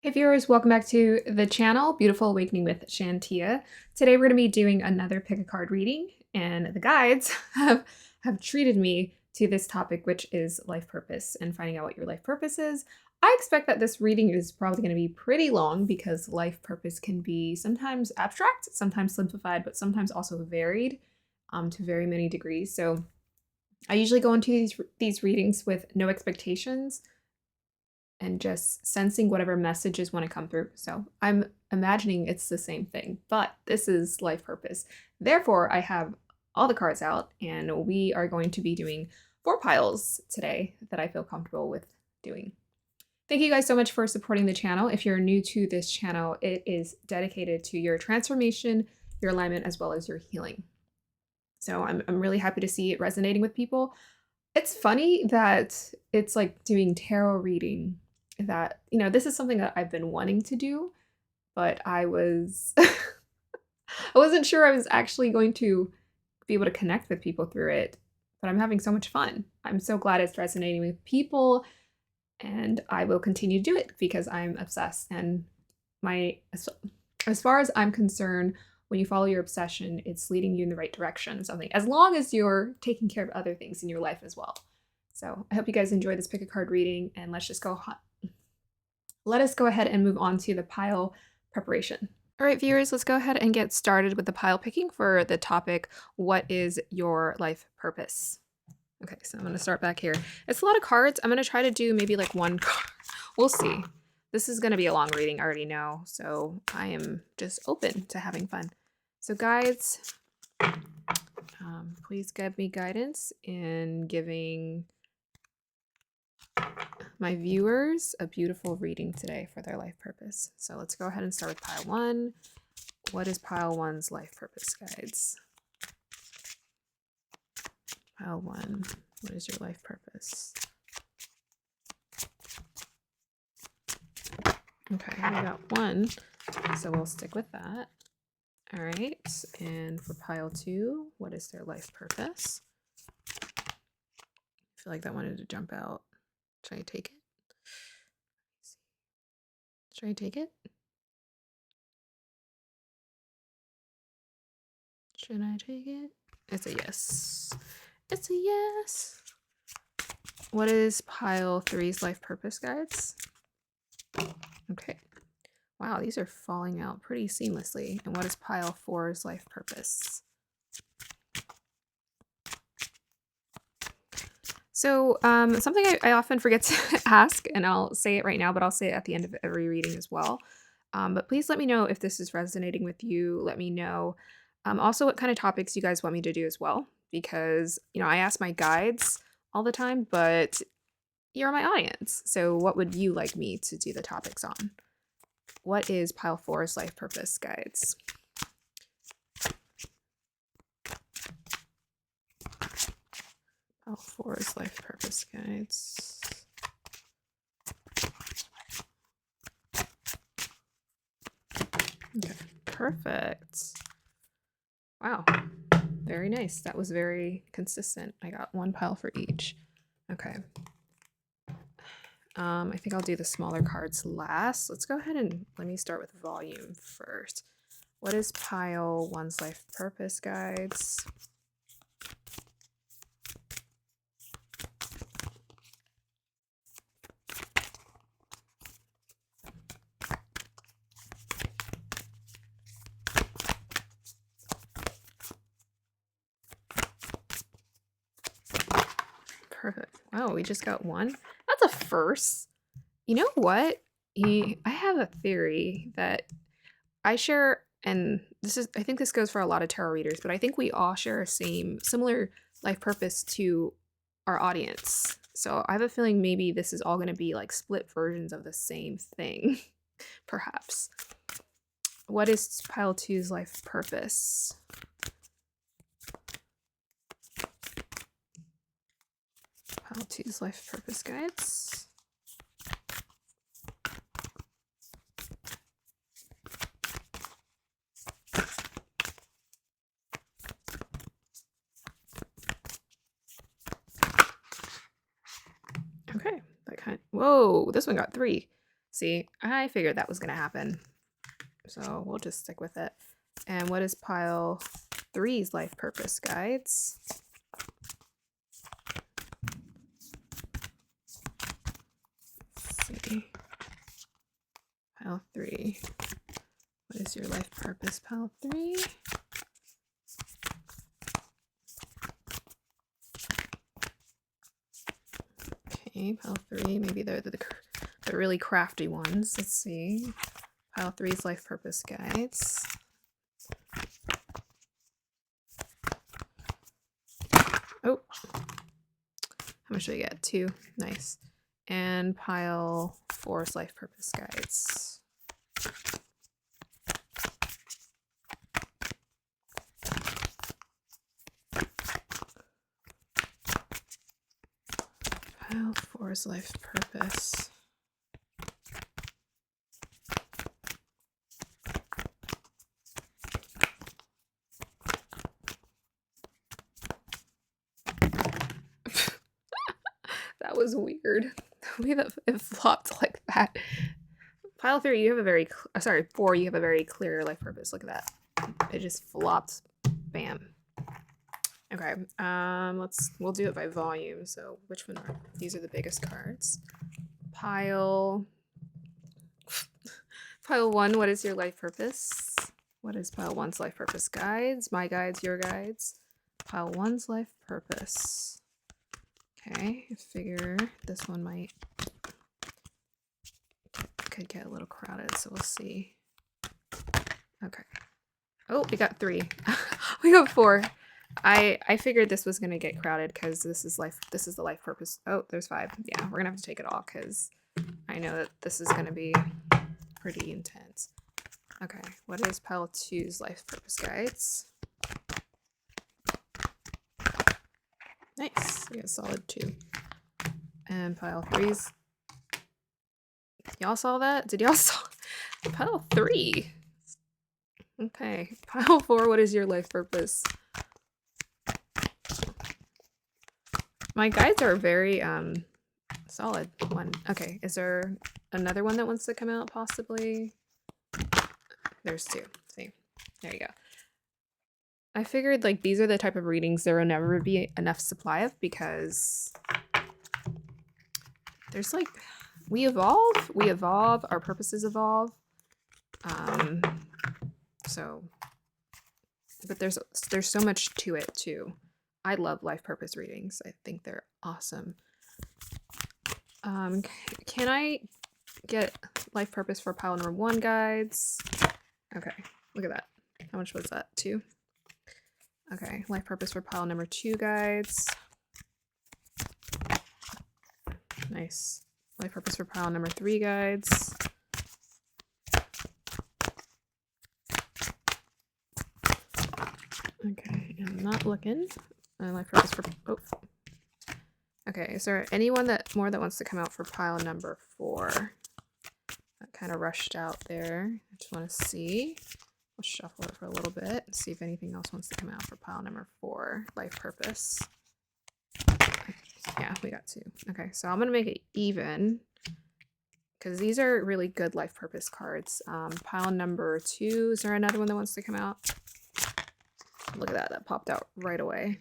Hey viewers, welcome back to the channel, Beautiful Awakening with Shantia. Today we're going to be doing another pick a card reading, and the guides have treated me to this topic, which is life purpose and finding out what your life purpose is. I expect that this reading is probably going to be pretty long because life purpose can be sometimes abstract, sometimes simplified, but sometimes also varied to very many degrees. So I usually go into these readings with no expectations and just sensing whatever messages want to come through. So I'm imagining it's the same thing, but this is life purpose. Therefore, I have all the cards out, and we are going to be doing 4 piles today that I feel comfortable with doing. Thank you guys so much for supporting the channel. If you're new to this channel, it is dedicated to your transformation, your alignment, as well as your healing. So I'm really happy to see it resonating with people. It's funny that it's like doing tarot reading that, this is something that I've been wanting to do, but I wasn't sure I was actually going to be able to connect with people through it, but I'm having so much fun. I'm so glad it's resonating with people, and I will continue to do it because I'm obsessed. And as far as I'm concerned, when you follow your obsession, it's leading you in the right direction, something, as long as you're taking care of other things in your life as well. So I hope you guys enjoy this pick a card reading, and let us go ahead and move on to the pile preparation. All right, viewers, let's go ahead and get started with the pile picking for the topic, what is your life purpose? Okay, so I'm going to start back here. It's a lot of cards. I'm going to try to do maybe like one card. We'll see. This is going to be a long reading, I already know, so I am just open to having fun. So guides, please give me guidance in giving my viewers a beautiful reading today for their life purpose. So let's go ahead and start with pile 1. What is pile 1's life purpose, guides? Pile 1, what is your life purpose? Okay, we got 1, so we'll stick with that. All right, and for pile 2, what is their life purpose? I feel like that wanted to jump out. Should I take it? Should I take it? Should I take it? It's a yes. It's a yes. What is pile 3's life purpose, guides? Okay. Wow, these are falling out pretty seamlessly. And what is pile 4's life purpose? So something I often forget to ask, and I'll say it right now, but I'll say it at the end of every reading as well. But please let me know if this is resonating with you. Let me know also what kind of topics you guys want me to do as well, because, I ask my guides all the time, but you're my audience. So what would you like me to do the topics on? What is pile 4's life purpose, guides? Pile 4's life purpose, guides. Okay, perfect. Wow, very nice. That was very consistent. I got 1 pile for each. Okay. I think I'll do the smaller cards last. Let's go ahead and let me start with volume first. What is pile 1's life purpose, guides? Perfect. Wow, we just got 1. That's a first. You know what? I have a theory that I share, and I think this goes for a lot of tarot readers, but I think we all share a similar life purpose to our audience. So I have a feeling maybe this is all going to be like split versions of the same thing, perhaps. What is pile 2's life purpose? Pile 2's life purpose, guides. Okay, whoa, this one got 3. See, I figured that was going to happen. So we'll just stick with it. And what is pile 3's life purpose, guides? Let's see. Pile 3. What is your life purpose, pile 3? Okay, pile 3. Maybe they're the really crafty ones. Let's see. Pile 3's life purpose guides. Oh, how much do I get? 2. Nice. And pile 4's life purpose guides. Pile 4's life purpose. That was weird. The way that it flopped like that. Pile 3, you have a very, sorry, 4, you have a very clear life purpose. Look at that. It just flopped. Bam. Okay, we'll do it by volume. So which one are, these are the biggest cards. Pile 1, what is your life purpose? What is pile 1's life purpose? Guides, my guides, your guides. Pile 1's life purpose. Okay, I figure this one could get a little crowded, so we'll see. Okay. Oh, we got 3. We got 4. I figured this was gonna get crowded because this is the life purpose. Oh, there's 5. Yeah, we're gonna have to take it all because I know that this is gonna be pretty intense. Okay, what is pile 2's life purpose, guides? Nice, we got a solid 2. And pile 3's. Y'all saw that? Did y'all saw pile 3? Okay, pile 4, what is your life purpose? My guides are very solid one. Okay, is there another one that wants to come out possibly? There's 2. See, there you go. I figured like these are the type of readings there will never be enough supply of because there's like we evolve, our purposes evolve. So but there's so much to it too. I love life purpose readings. I think they're awesome. Can I get life purpose for pile number 1, guides? Okay, look at that. How much was that? 2? Okay, life purpose for pile number 2, guides. Nice. Life purpose for pile number 3, guides. Okay, I'm not looking. Life purpose for, oh. Okay, is there anyone that wants to come out for pile number 4? That kind of rushed out there. I just want to see. We'll shuffle it for a little bit and see if anything else wants to come out for pile number 4, life purpose. Yeah, we got 2. Okay, so I'm gonna make it even because these are really good life purpose cards. Pile number 2, is there another one that wants to come out? Look at that, that popped out right away.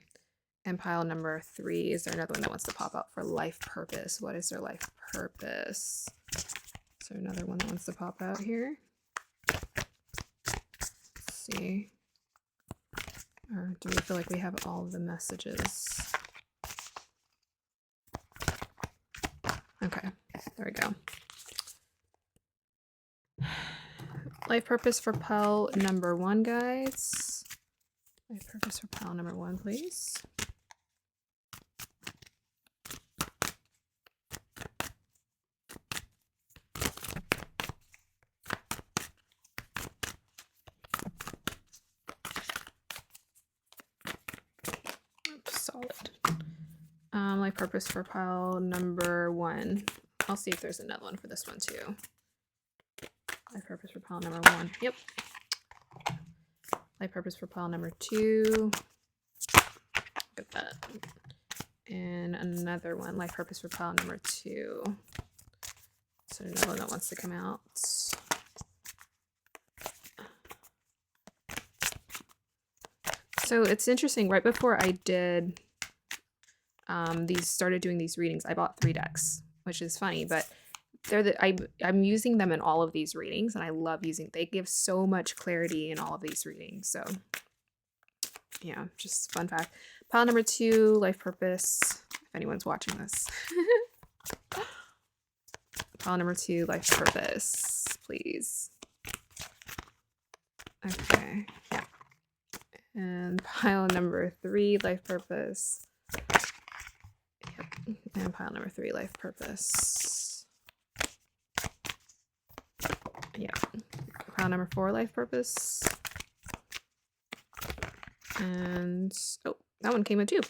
And pile number 3, is there another one that wants to pop out for life purpose? What is their life purpose? Is there another one that wants to pop out here? Let's see. Or do we feel like we have all of the messages? Okay, there we go. Life purpose for pile number 1, guys. Life purpose for pile number 1, please. Solid. Life purpose for pile number 1. I'll see if there's another one for this one too. Life purpose for pile number 1. Yep. Life purpose for pile number 2. Look at that. And another one. Life purpose for pile number 2. So no one that wants to come out. So it's interesting. Right before I did started doing these readings, I bought 3 decks, which is funny, but I'm using them in all of these readings, and I love using. They give so much clarity in all of these readings. So yeah, just fun fact. Pile number 2, life purpose. If anyone's watching this. Pile number 2, life purpose, please. Okay, yeah. And pile number 3, life purpose. Yep. And pile number 3, life purpose. Yeah. Pile number 4, life purpose. And oh, that one came in 2.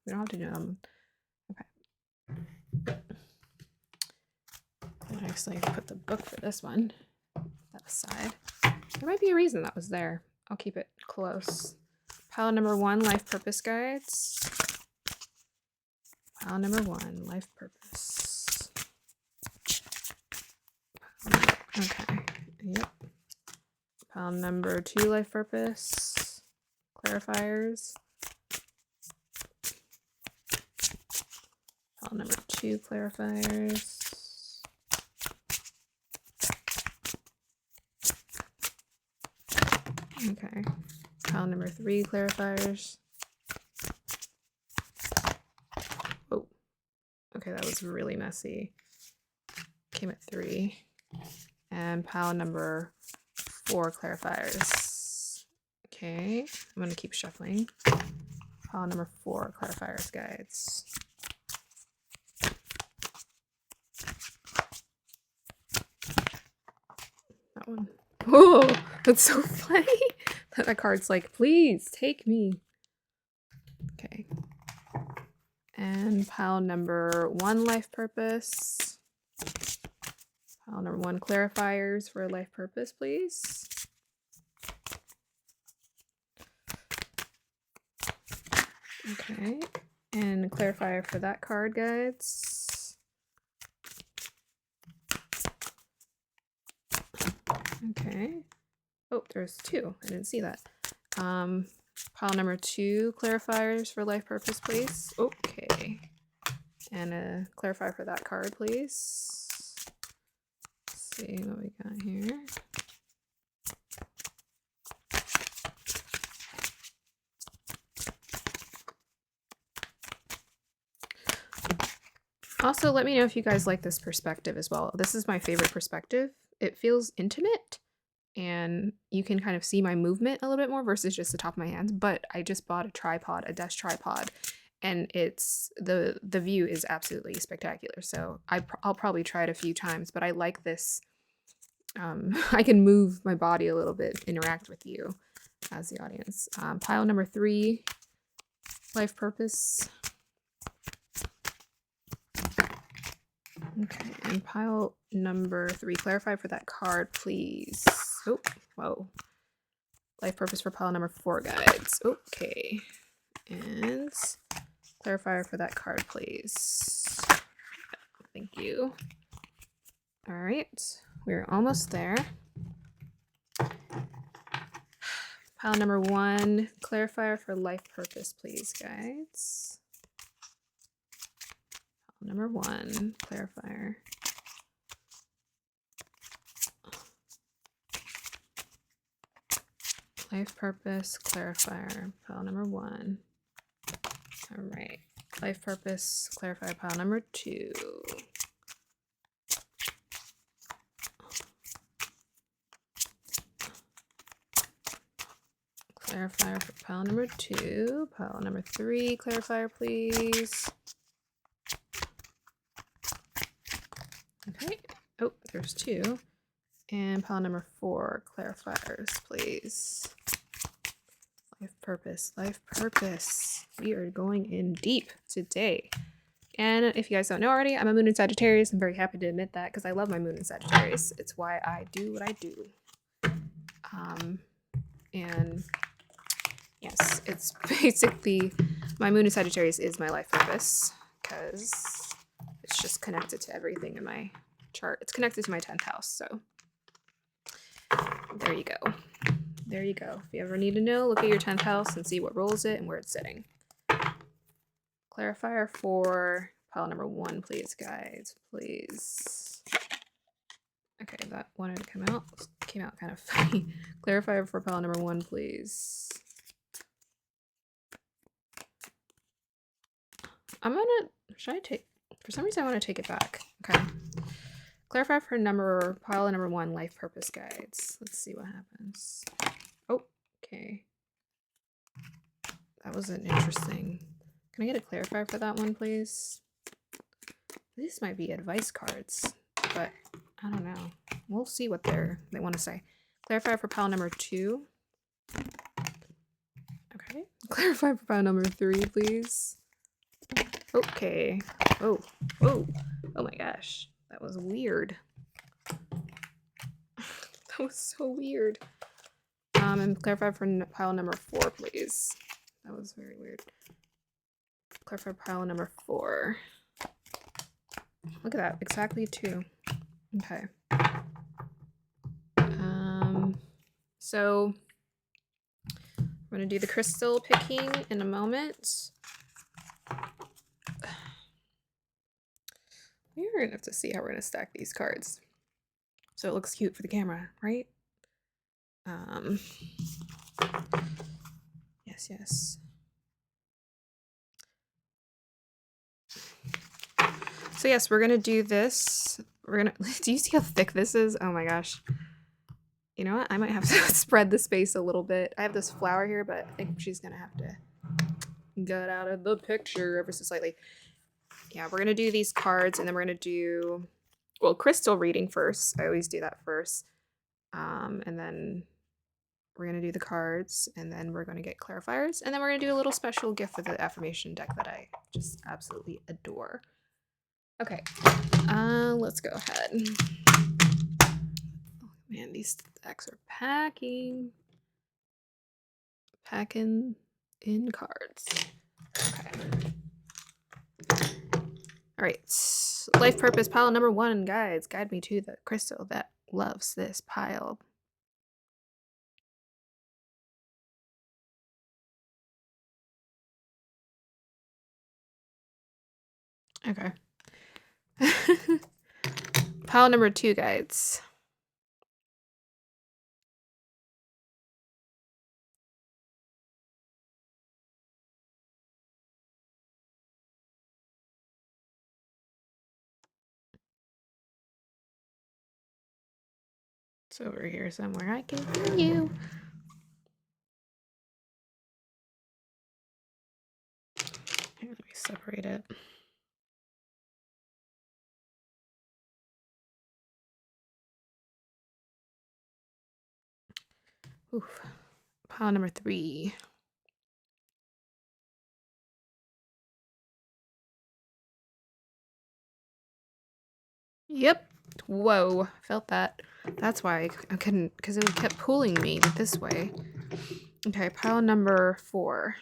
We don't have to do them. Okay. I actually put the book for this one. That aside. There might be a reason that was there. I'll keep it close. Pile number 1, life purpose guides. Pile number 1, life purpose. Okay. Yep. Pile number 2, life purpose. Clarifiers. Pile number 2, clarifiers. Okay. Pile number 3, clarifiers. Oh. Okay, that was really messy. Came at 3. And pile number 4, clarifiers. Okay, I'm going to keep shuffling. Pile number 4, clarifiers guides. That one. Whoa, that's so funny. That card's like, please take me. Okay. And pile number 1, life purpose. Pile number 1, clarifiers for life purpose, please. Okay. And clarifier for that card, guides. Okay. Oh, there's 2. I didn't see that. Pile number 2, clarifiers for life purpose, please. Okay. And a clarifier for that card, please. Let's see what we got here. Also, let me know if you guys like this perspective as well. This is my favorite perspective. It feels intimate, and you can kind of see my movement a little bit more versus just the top of my hands. But I just bought a tripod, a desk tripod, and it's the view is absolutely spectacular. So I'll probably try it a few times, but I like this. I can move my body a little bit, interact with you as the audience. Pile number 3, life purpose. Okay, and pile number 3, clarify for that card, please. Oh, whoa. Life purpose for pile number 4, guides. Okay. And clarifier for that card, please. Thank you. All right, we're almost there. Pile number 1, clarifier for life purpose, please, guides. Pile number 1, clarifier. Life purpose, clarifier, pile number 1. All right, life purpose, clarifier, pile number 2. Clarifier for pile number 2, pile number 3, clarifier, please. Okay, oh, there's 2. And pile number 4, clarifiers, please. Life purpose, life purpose. We are going in deep today. And if you guys don't know already, I'm a moon in Sagittarius. I'm very happy to admit that because I love my moon in Sagittarius. It's why I do what I do. And yes, it's basically my moon in Sagittarius is my life purpose because it's just connected to everything in my chart. It's connected to my 10th house, so there you go. There you go. If you ever need to know, look at your 10th house and see what rules it and where it's sitting. Clarifier for pile number 1, please, guys. Please. Okay, that wanted to come out. Came out kind of funny. Clarifier for pile number 1, please. Should I take, for some reason I want to take it back. Okay. Clarify for pile number 1, life purpose guides. Let's see what happens. Oh, okay. That was an interesting. Can I get a clarifier for that one, please? These might be advice cards, but I don't know. We'll see what they want to say. Clarify for pile number 2. Okay. Clarify for pile number 3, please. Okay. Oh. Oh. Oh my gosh. That was weird. That was so weird. And clarify for pile number 4, please. That was very weird. Clarify pile number 4. Look at that. Exactly 2. Okay. So I'm going to do the crystal picking in a moment. We're going to have to see how we're going to stack these cards so it looks cute for the camera, right? Yes. So yes, we're going to do this. Do you see how thick this is? Oh my gosh. You know what? I might have to spread the space a little bit. I have this flower here, but I think she's going to have to get out of the picture ever so slightly. Yeah, we're going to do these cards, and then we're going to do, well, crystal reading first. I always do that first. And then we're going to do the cards, and then we're going to get clarifiers, and then we're going to do a little special gift for the affirmation deck that I just absolutely adore. Okay, let's go ahead. Oh, man, these decks are packing in cards. Okay. All right, life purpose pile number 1, guides. Guide me to the crystal that loves this pile. Okay. Pile number 2, guides. It's over here somewhere. I can hear you. Here, let me separate it. Oof. Pile number 3. Yep. Whoa. Felt that. That's why I couldn't, because it kept pulling me this way. Okay, pile number 4.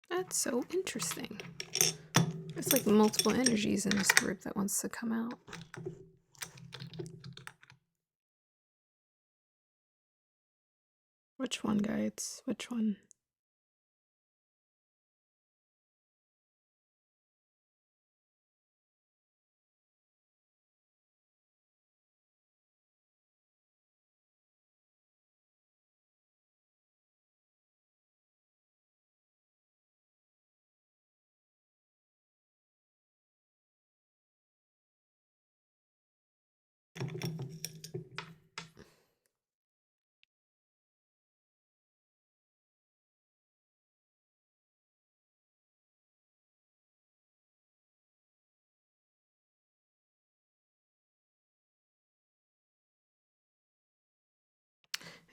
That's so interesting. There's like multiple energies in this group that wants to come out. Which one, guides? Which one?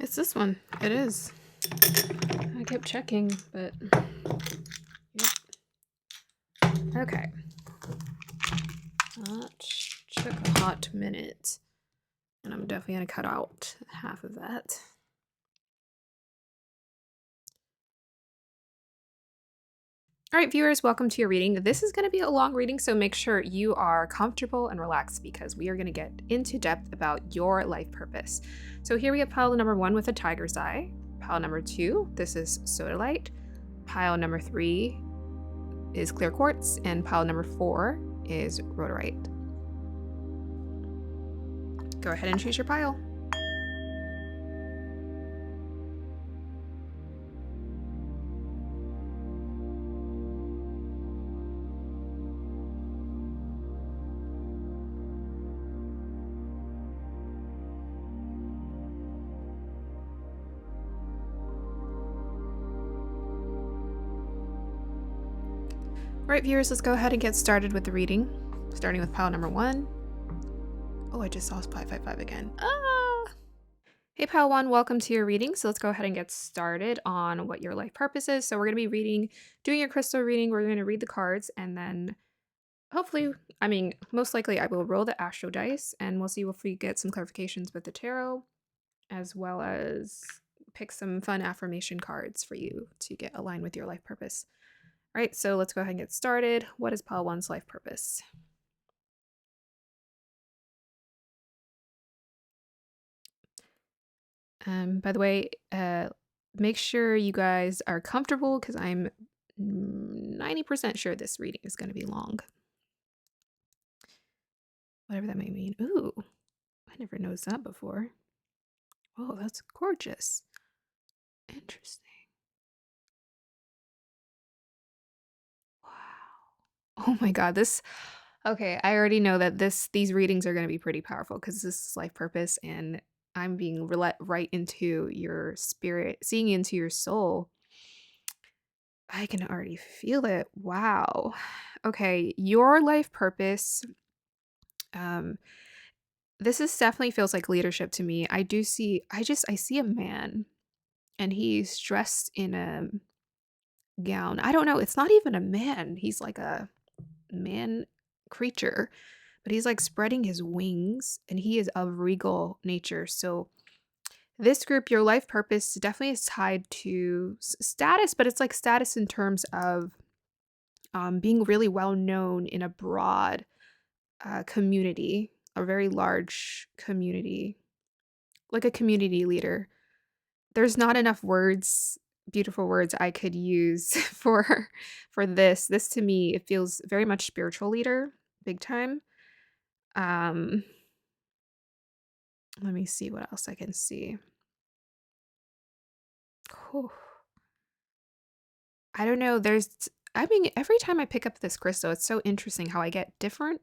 It's this one. It is. kept checking, but yep. Okay. That took a hot minute, and I'm definitely gonna cut out half of that. All right, viewers, welcome to your reading. This is going to be a long reading, so make sure you are comfortable and relaxed because we are going to get into depth about your life purpose. So here we have pile number 1 with a tiger's eye. Pile number 2, this is sodalite. Pile number 3 is clear quartz, and pile number 4 is rhodorite. Go ahead and choose your pile. All right, viewers, let's go ahead and get started with the reading, starting with pile number 1. Oh, I just saw 555 again. Hey, pile 1, welcome to your reading. So let's go ahead and get started on what your life purpose is. So we're going to be doing your crystal reading. We're going to read the cards, and then hopefully, most likely I will roll the astro dice, and we'll see if we get some clarifications with the tarot, as well as pick some fun affirmation cards for you to get aligned with your life purpose. All right, so let's go ahead and get started. What is pile 1's life purpose? By the way, make sure you guys are comfortable because I'm 90% sure this reading is going to be long. Whatever that may mean. Ooh, I never noticed that before. Oh, that's gorgeous. Interesting. Wow. Oh my God, okay, I already know that these readings are going to be pretty powerful because this is life purpose, and I'm being let right into your spirit, seeing into your soul. I can already feel it. Wow. Okay, your life purpose. Um, this is definitely feels like leadership to me. I see a man, and he's dressed in a gown. I don't know. It's not even a man. He's like a man creature, but he's like spreading his wings, and he is of regal nature. So this group, your life purpose definitely is tied to status, but it's like status in terms of being really well known in a broad community, a very large community, like a community leader. There's not enough words, beautiful words I could use for this. This to me, it feels very much spiritual leader, big time. Um, Let me see what else I can see. Whew. I don't know. Every time I pick up this crystal, it's so interesting how I get different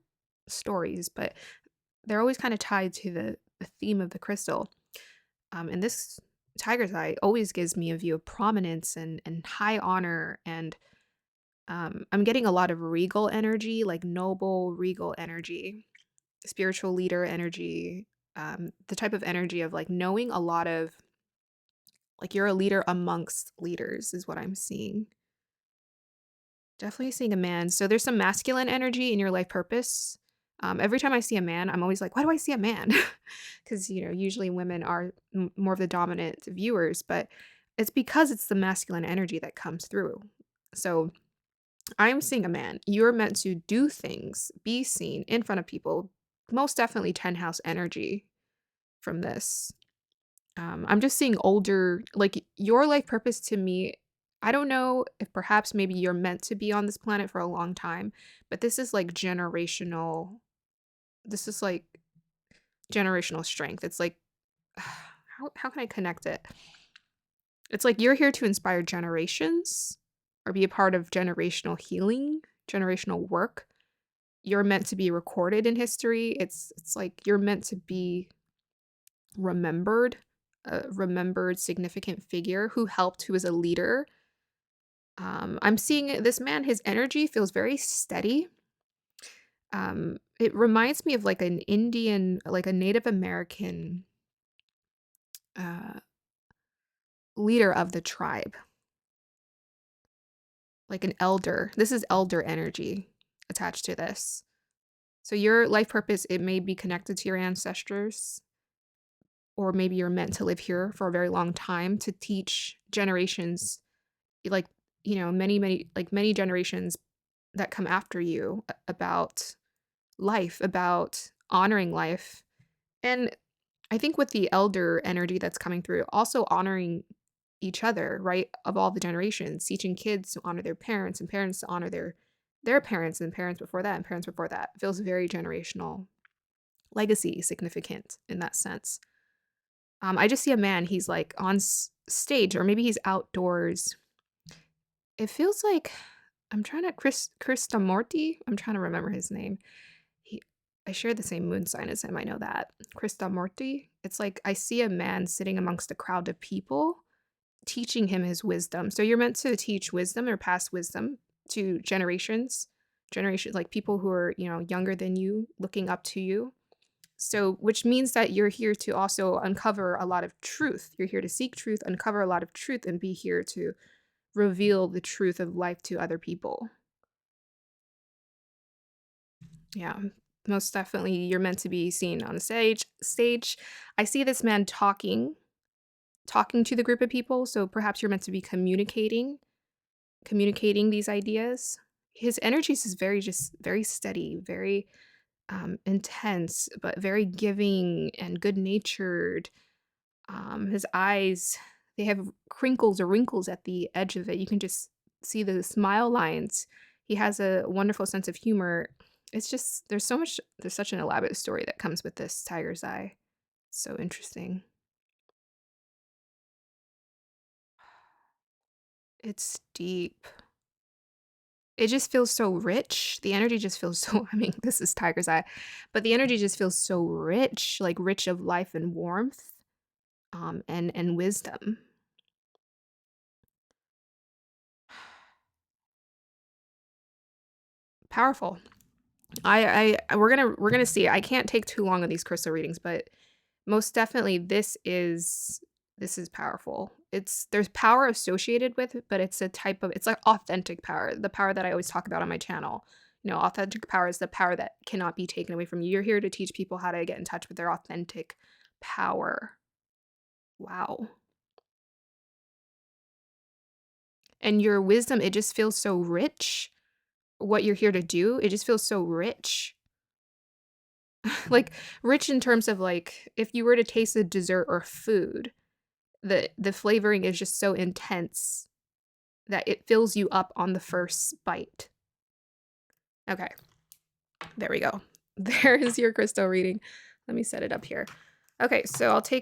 stories, but they're always kind of tied to the theme of the crystal. And this tiger's eye always gives me a view of prominence and high honor, and I'm getting a lot of regal energy, like noble regal energy, spiritual leader energy, the type of energy of like knowing a lot of, like you're a leader amongst leaders is what I'm seeing. Definitely seeing a man. So there's some masculine energy in your life purpose. Every time I see a man, I'm always like, why do I see a man? Because, usually women are more of the dominant viewers, but it's because it's the masculine energy that comes through. So I'm seeing a man. You're meant to do things, be seen in front of people. Most definitely 10 house energy from this. I'm just seeing older, like your life purpose to me. I don't know if perhaps maybe you're meant to be on this planet for a long time, but this is like generational. This is like generational strength. It's like, how can I connect it? It's like you're here to inspire generations or be a part of generational healing, generational work. You're meant to be recorded in history. It's like you're meant to be remembered, a remembered significant figure who helped, who is a leader. I'm seeing this man, his energy feels very steady. It reminds me of like an Indian, like a Native American uh, leader of the tribe. like an elder. This is elder energy attached to this. So your life purpose, it may be connected to your ancestors, or maybe you're meant to live here for a very long time to teach generations, like, many generations that come after you about life, about honoring life. And I think with the elder energy that's coming through, also honoring each other, right? Of all the generations, teaching kids to honor their parents and parents to honor their parents and parents before that and parents before that. It feels very generational legacy significant in that sense. I just see a man, he's like on stage, or maybe he's outdoors. It feels like I'm trying to Kristamorti. I'm trying to remember his name. He I share the same moon sign as him. I know that. Kristamorti. It's like I see a man sitting amongst a crowd of people teaching him his wisdom. So you're meant to teach wisdom or pass wisdom to generations like people who are, younger than you, looking up to you. So which means that you're here to also uncover a lot of truth. You're here to seek truth, uncover a lot of truth, and be here to reveal the truth of life to other people. Yeah, most definitely you're meant to be seen on the stage. I see this man talking to the group of people, so perhaps you're meant to be communicating these ideas. His energies is very steady, very intense, but very giving and good natured. His eyes, they have crinkles or wrinkles at the edge of it. You can just see the smile lines. He has a wonderful sense of humor. It's just there's such an elaborate story that comes with this tiger's eye. So interesting. It's deep. It just feels so rich. The energy just feels so I mean, this is tiger's eye, but the energy just feels so rich, like rich of life and warmth, and wisdom. Powerful. We're gonna see. I can't take too long on these crystal readings, but most definitely this is powerful. There's power associated with it, but it's like authentic power, the power that I always talk about on my channel. Authentic power is the power that cannot be taken away from you. You're here to teach people how to get in touch with their authentic power. Wow. And your wisdom, it just feels so rich. What you're here to do, it just feels so rich. Like rich in terms of like if you were to taste a dessert or food, the flavoring is just so intense that it fills you up on the first bite. Okay, there we go. There is your crystal reading. Let me set it up here. Okay, so I'll do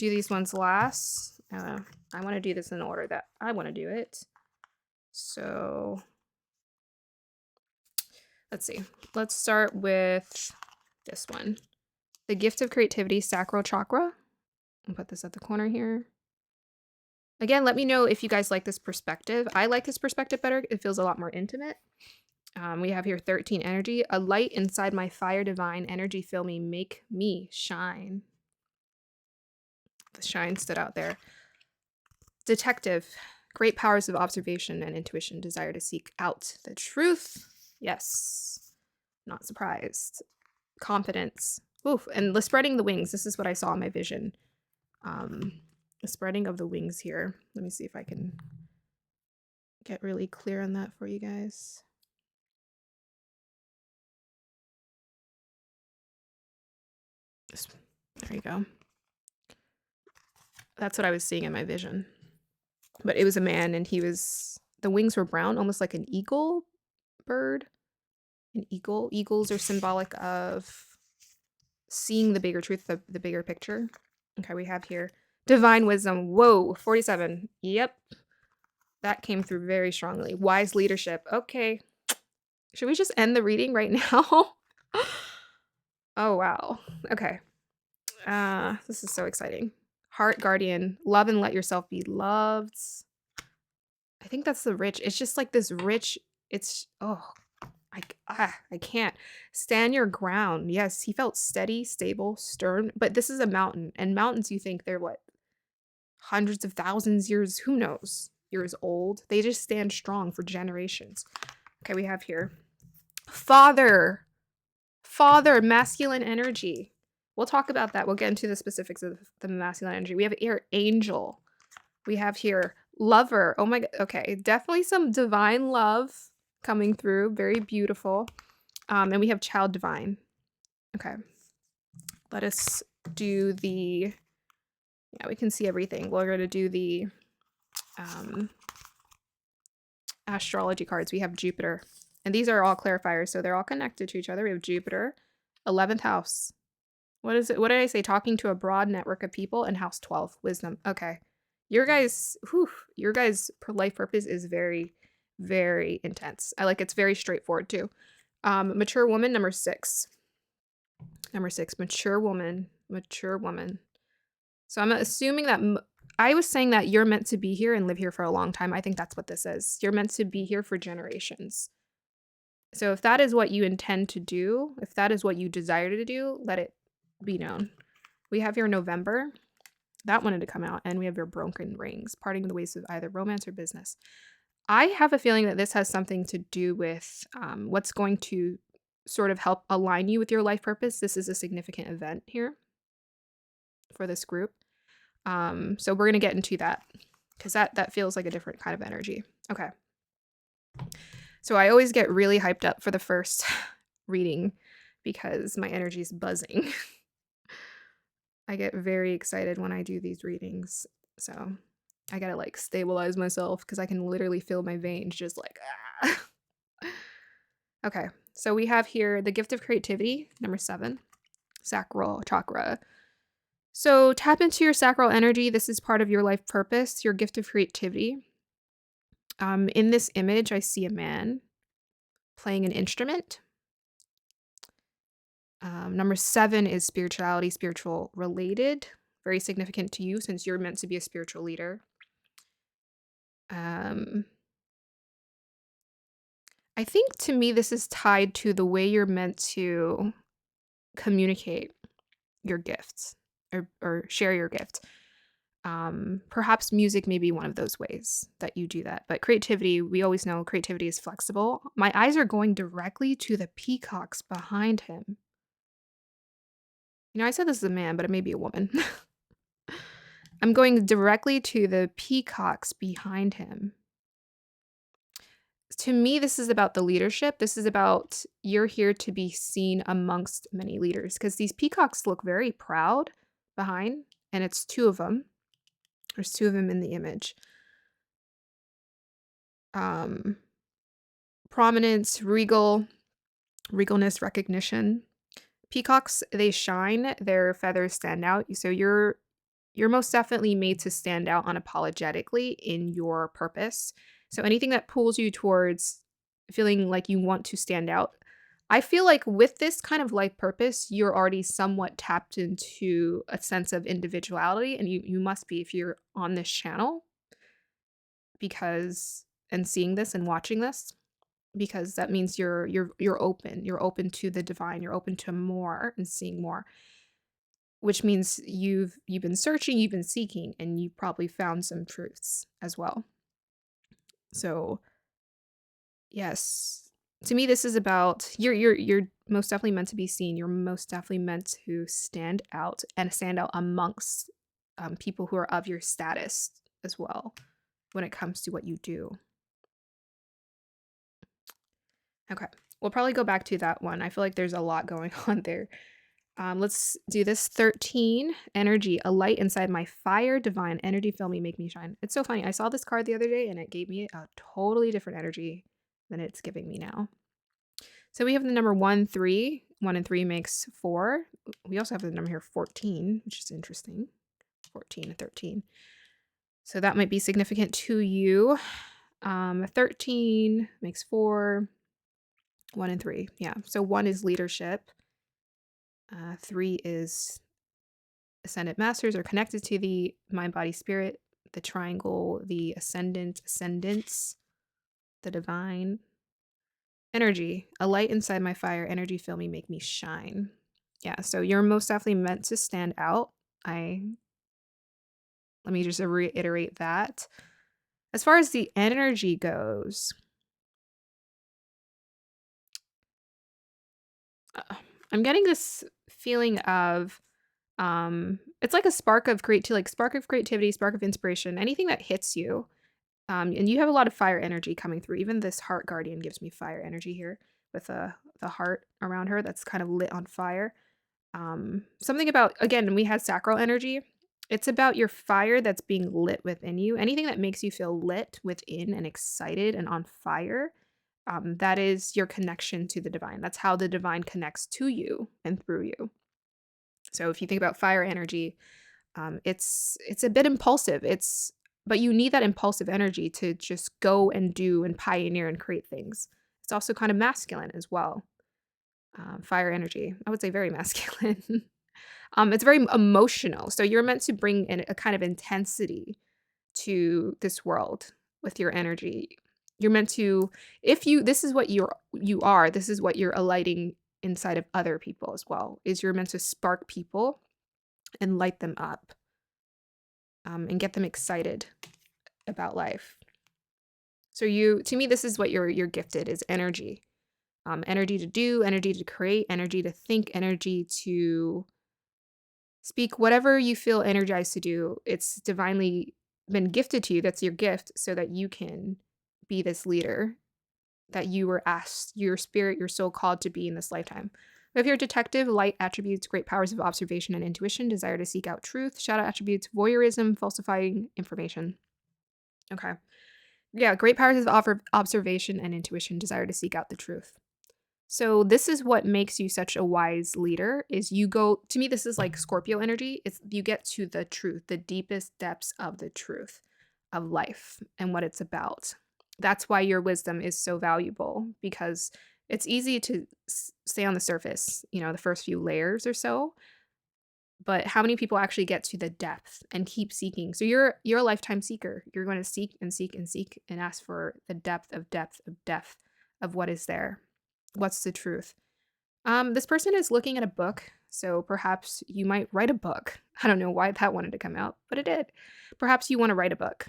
these ones last. I want to do this in the order that I want to do it. So let's see. Let's start with this one. The gift of creativity, sacral chakra. I'll put this at the corner here. Again, let me know if you guys like this perspective. I like this perspective better. It feels a lot more intimate. We have here 13 energy. A light inside my fire divine energy fill me, make me shine. The shine stood out there. Detective. Great powers of observation and intuition. Desire to seek out the truth. Yes. Not surprised. Confidence. Oof. And the spreading the wings. This is what I saw in my vision. The spreading of the wings here. Let me see if I can get really clear on that for you guys. There you go. That's what I was seeing in my vision. But it was a man, and the wings were brown, almost like an eagle bird. An eagle. Eagles are symbolic of seeing the bigger truth, the bigger picture. Okay, we have here divine wisdom. Whoa, 47. Yep. That came through very strongly. Wise leadership. Okay. Should we just end the reading right now? Oh, wow. Okay. This is so exciting. Heart guardian. Love and let yourself be loved. I think that's the rich. It's just like this rich. I can't. Stand your ground. Yes, he felt steady, stable, stern, but this is a mountain. And mountains, you think they're what? Hundreds of thousands years, who knows? years old. They just stand strong for generations. Okay, we have here Father, masculine energy. We'll talk about that. We'll get into the specifics of the masculine energy. We have here angel. We have here lover. Oh my God. Okay, definitely some divine love coming through. Very beautiful. And we have child divine. Okay. Let us do the, yeah, we can see everything. We're going to do the astrology cards. We have Jupiter. And these are all clarifiers, so they're all connected to each other. We have Jupiter, 11th house. What is it? What did I say? Talking to a broad network of people, and house 12, wisdom. Okay. Your guys' life purpose is very, very intense. It's very straightforward too. Mature woman, number 6. Number 6, mature woman. So I'm assuming that I was saying that you're meant to be here and live here for a long time. I think that's what this is. You're meant to be here for generations. So if that is what you intend to do, if that is what you desire to do, let it be known. We have your November. That wanted to come out. And we have your broken rings, parting the ways of either romance or business. I have a feeling that this has something to do with what's going to sort of help align you with your life purpose. This is a significant event here for this group. So we're going to get into that because that feels like a different kind of energy. Okay. So I always get really hyped up for the first reading because my energy is buzzing. I get very excited when I do these readings. So I gotta stabilize myself because I can literally feel my veins just ah. Okay, so we have here the gift of creativity, number 7, sacral chakra. So tap into your sacral energy. This is part of your life purpose, your gift of creativity. In this image, I see a man playing an instrument. Number 7 is spirituality, spiritual related, very significant to you since you're meant to be a spiritual leader. I think to me, this is tied to the way you're meant to communicate your gifts or share your gift. Perhaps music may be one of those ways that you do that. But creativity, we always know creativity is flexible. My eyes are going directly to the peacocks behind him. I said this is a man, but it may be a woman. I'm going directly to the peacocks behind him. To me, this is about the leadership. This is about you're here to be seen amongst many leaders because these peacocks look very proud behind, and it's 2 of them. There's 2 of them in the image. Prominence, regalness, recognition. Peacocks, they shine, their feathers stand out. So you're most definitely made to stand out unapologetically in your purpose. So anything that pulls you towards feeling like you want to stand out, I feel like with this kind of life purpose, you're already somewhat tapped into a sense of individuality, and you must be if you're on this channel and seeing this and watching this, because that means you're open to the divine, you're open to more and seeing more, which means you've been searching, you've been seeking, and you've probably found some truths as well. So yes, to me, this is about you're most definitely meant to be seen. You're most definitely meant to stand out amongst people who are of your status as well when it comes to what you do. Okay, we'll probably go back to that one. I feel like there's a lot going on there. Let's do this 13 energy, a light inside my fire, divine energy, fill me, make me shine. It's so funny. I saw this card the other day and it gave me a totally different energy than it's giving me now. So we have the number 1, 3. 1 and 3 makes 4. We also have the number here 14, which is interesting. 14 and 13. So that might be significant to you. 13 makes 4. 1 and 3. Yeah. So 1 is leadership. 3 is ascendant masters, are connected to the mind, body, spirit, the triangle, the ascendants, the divine energy, a light inside my fire, energy fill me, make me shine. Yeah, so you're most definitely meant to stand out. Let me just reiterate that. As far as the energy goes, I'm getting this feeling of it's like a spark of creativity, spark of inspiration, anything that hits you. And you have a lot of fire energy coming through. Even this heart guardian gives me fire energy here with the heart around her that's kind of lit on fire. Something about, again, we had sacral energy. It's about your fire that's being lit within you. Anything that makes you feel lit within and excited and on fire, that is your connection to the divine. That's how the divine connects to you and through you. So if you think about fire energy, it's a bit impulsive. But you need that impulsive energy to just go and do and pioneer and create things. It's also kind of masculine as well. Fire energy, I would say very masculine. It's very emotional. So you're meant to bring in a kind of intensity to this world with your energy. You're meant to, if you, this is what you are, this is what you're alighting inside of other people as well, is you're meant to spark people and light them up, and get them excited about life. So to me, this is what you're gifted, is energy. Energy to do, energy to create, energy to think, energy to speak, whatever you feel energized to do. It's divinely been gifted to you. That's your gift, so that you can be this leader that you were asked, your spirit, your soul called to be in this lifetime. If you're a detective, light attributes, great powers of observation and intuition, desire to seek out truth. Shadow attributes, voyeurism, falsifying information. Okay. Yeah, great powers of observation and intuition, desire to seek out the truth. So this is what makes you such a wise leader, is you go, to me, this is like Scorpio energy. It's you get to the truth, the deepest depths of the truth of life and what it's about. That's why your wisdom is so valuable, because it's easy to stay on the surface, the first few layers or so. But how many people actually get to the depth and keep seeking? So you're a lifetime seeker. You're going to seek and seek and seek and ask for the depth of depth of depth of what is there. What's the truth? This person is looking at a book, so perhaps you might write a book. I don't know why that wanted to come out, but it did. Perhaps you want to write a book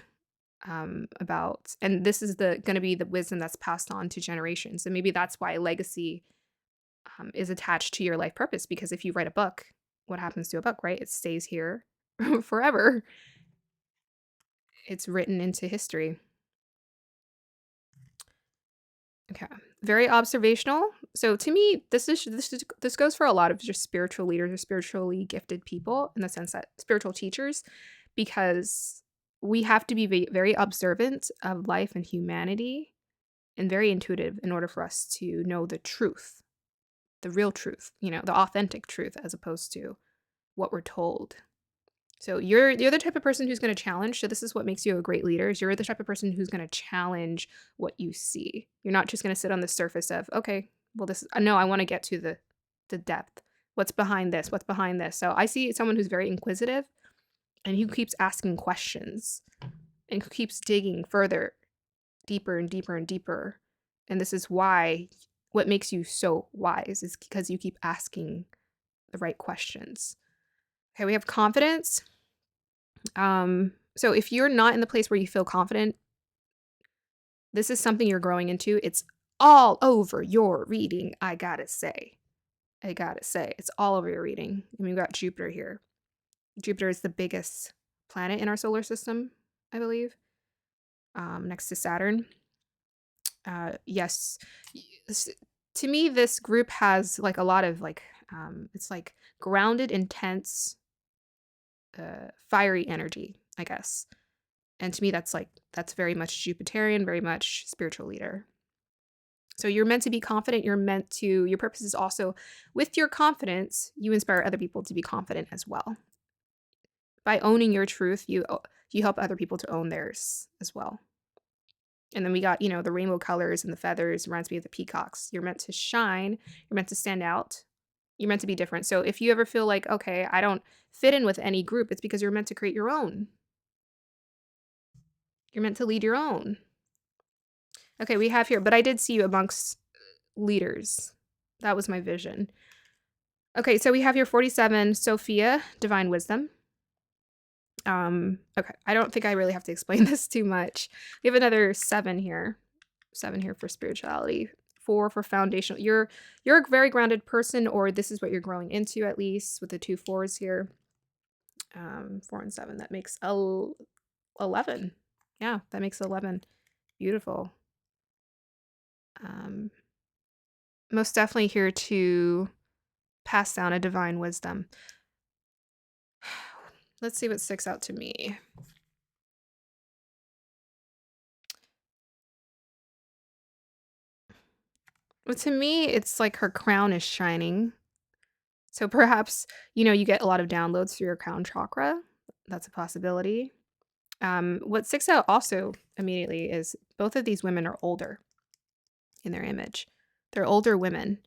about, and this is going to be the wisdom that's passed on to generations. And maybe that's why legacy is attached to your life purpose, because if you write a book, what happens to a book, right? It stays here forever. It's written into history. Okay. Very observational. So to me, this goes for a lot of just spiritual leaders or spiritually gifted people, in the sense that spiritual teachers, because we have to be very observant of life and humanity and very intuitive in order for us to know the truth, the real truth, the authentic truth, as opposed to what we're told. So you're the type of person who's going to challenge. So this is what makes you a great leader, is you're the type of person who's going to challenge what you see. You're not just going to sit on the surface of, okay, well, no, I want to get to the depth. What's behind this? What's behind this? So I see someone who's very inquisitive and who keeps asking questions and who keeps digging further, deeper and deeper and deeper. And this is why what makes you so wise is because you keep asking the right questions. Okay, we have confidence. So if you're not in the place where you feel confident, this is something you're growing into. It's all over your reading, I gotta say. It's all over your reading. And we've got Jupiter here. Jupiter is the biggest planet in our solar system, I believe, next to Saturn. Yes. To me, this group has like a lot of it's like grounded, intense, fiery energy, I guess. And to me, that's very much Jupiterian, very much spiritual leader. So you're meant to be confident. Your purpose is also, with your confidence, you inspire other people to be confident as well. By owning your truth, you help other people to own theirs as well. And then we got, the rainbow colors and the feathers, reminds me of the peacocks. You're meant to shine. You're meant to stand out. You're meant to be different. So if you ever feel like, okay, I don't fit in with any group, it's because you're meant to create your own. You're meant to lead your own. Okay, we have here, but I did see you amongst leaders. That was my vision. Okay, so we have here 47, Sophia, divine wisdom. Okay, I don't think I really have to explain this too much. We have another 7 here. 7 here for spirituality. 4 for foundational. You're a very grounded person, or this is what you're growing into, at least with the 2 4s here. 4 and 7. That makes 11. Yeah, that makes 11. Beautiful. Um, Most definitely here to pass down a divine wisdom. Let's see what sticks out to me. Well, to me, it's like her crown is shining. So perhaps, you get a lot of downloads through your crown chakra. That's a possibility. What sticks out also immediately is both of these women are older in their image. They're older women.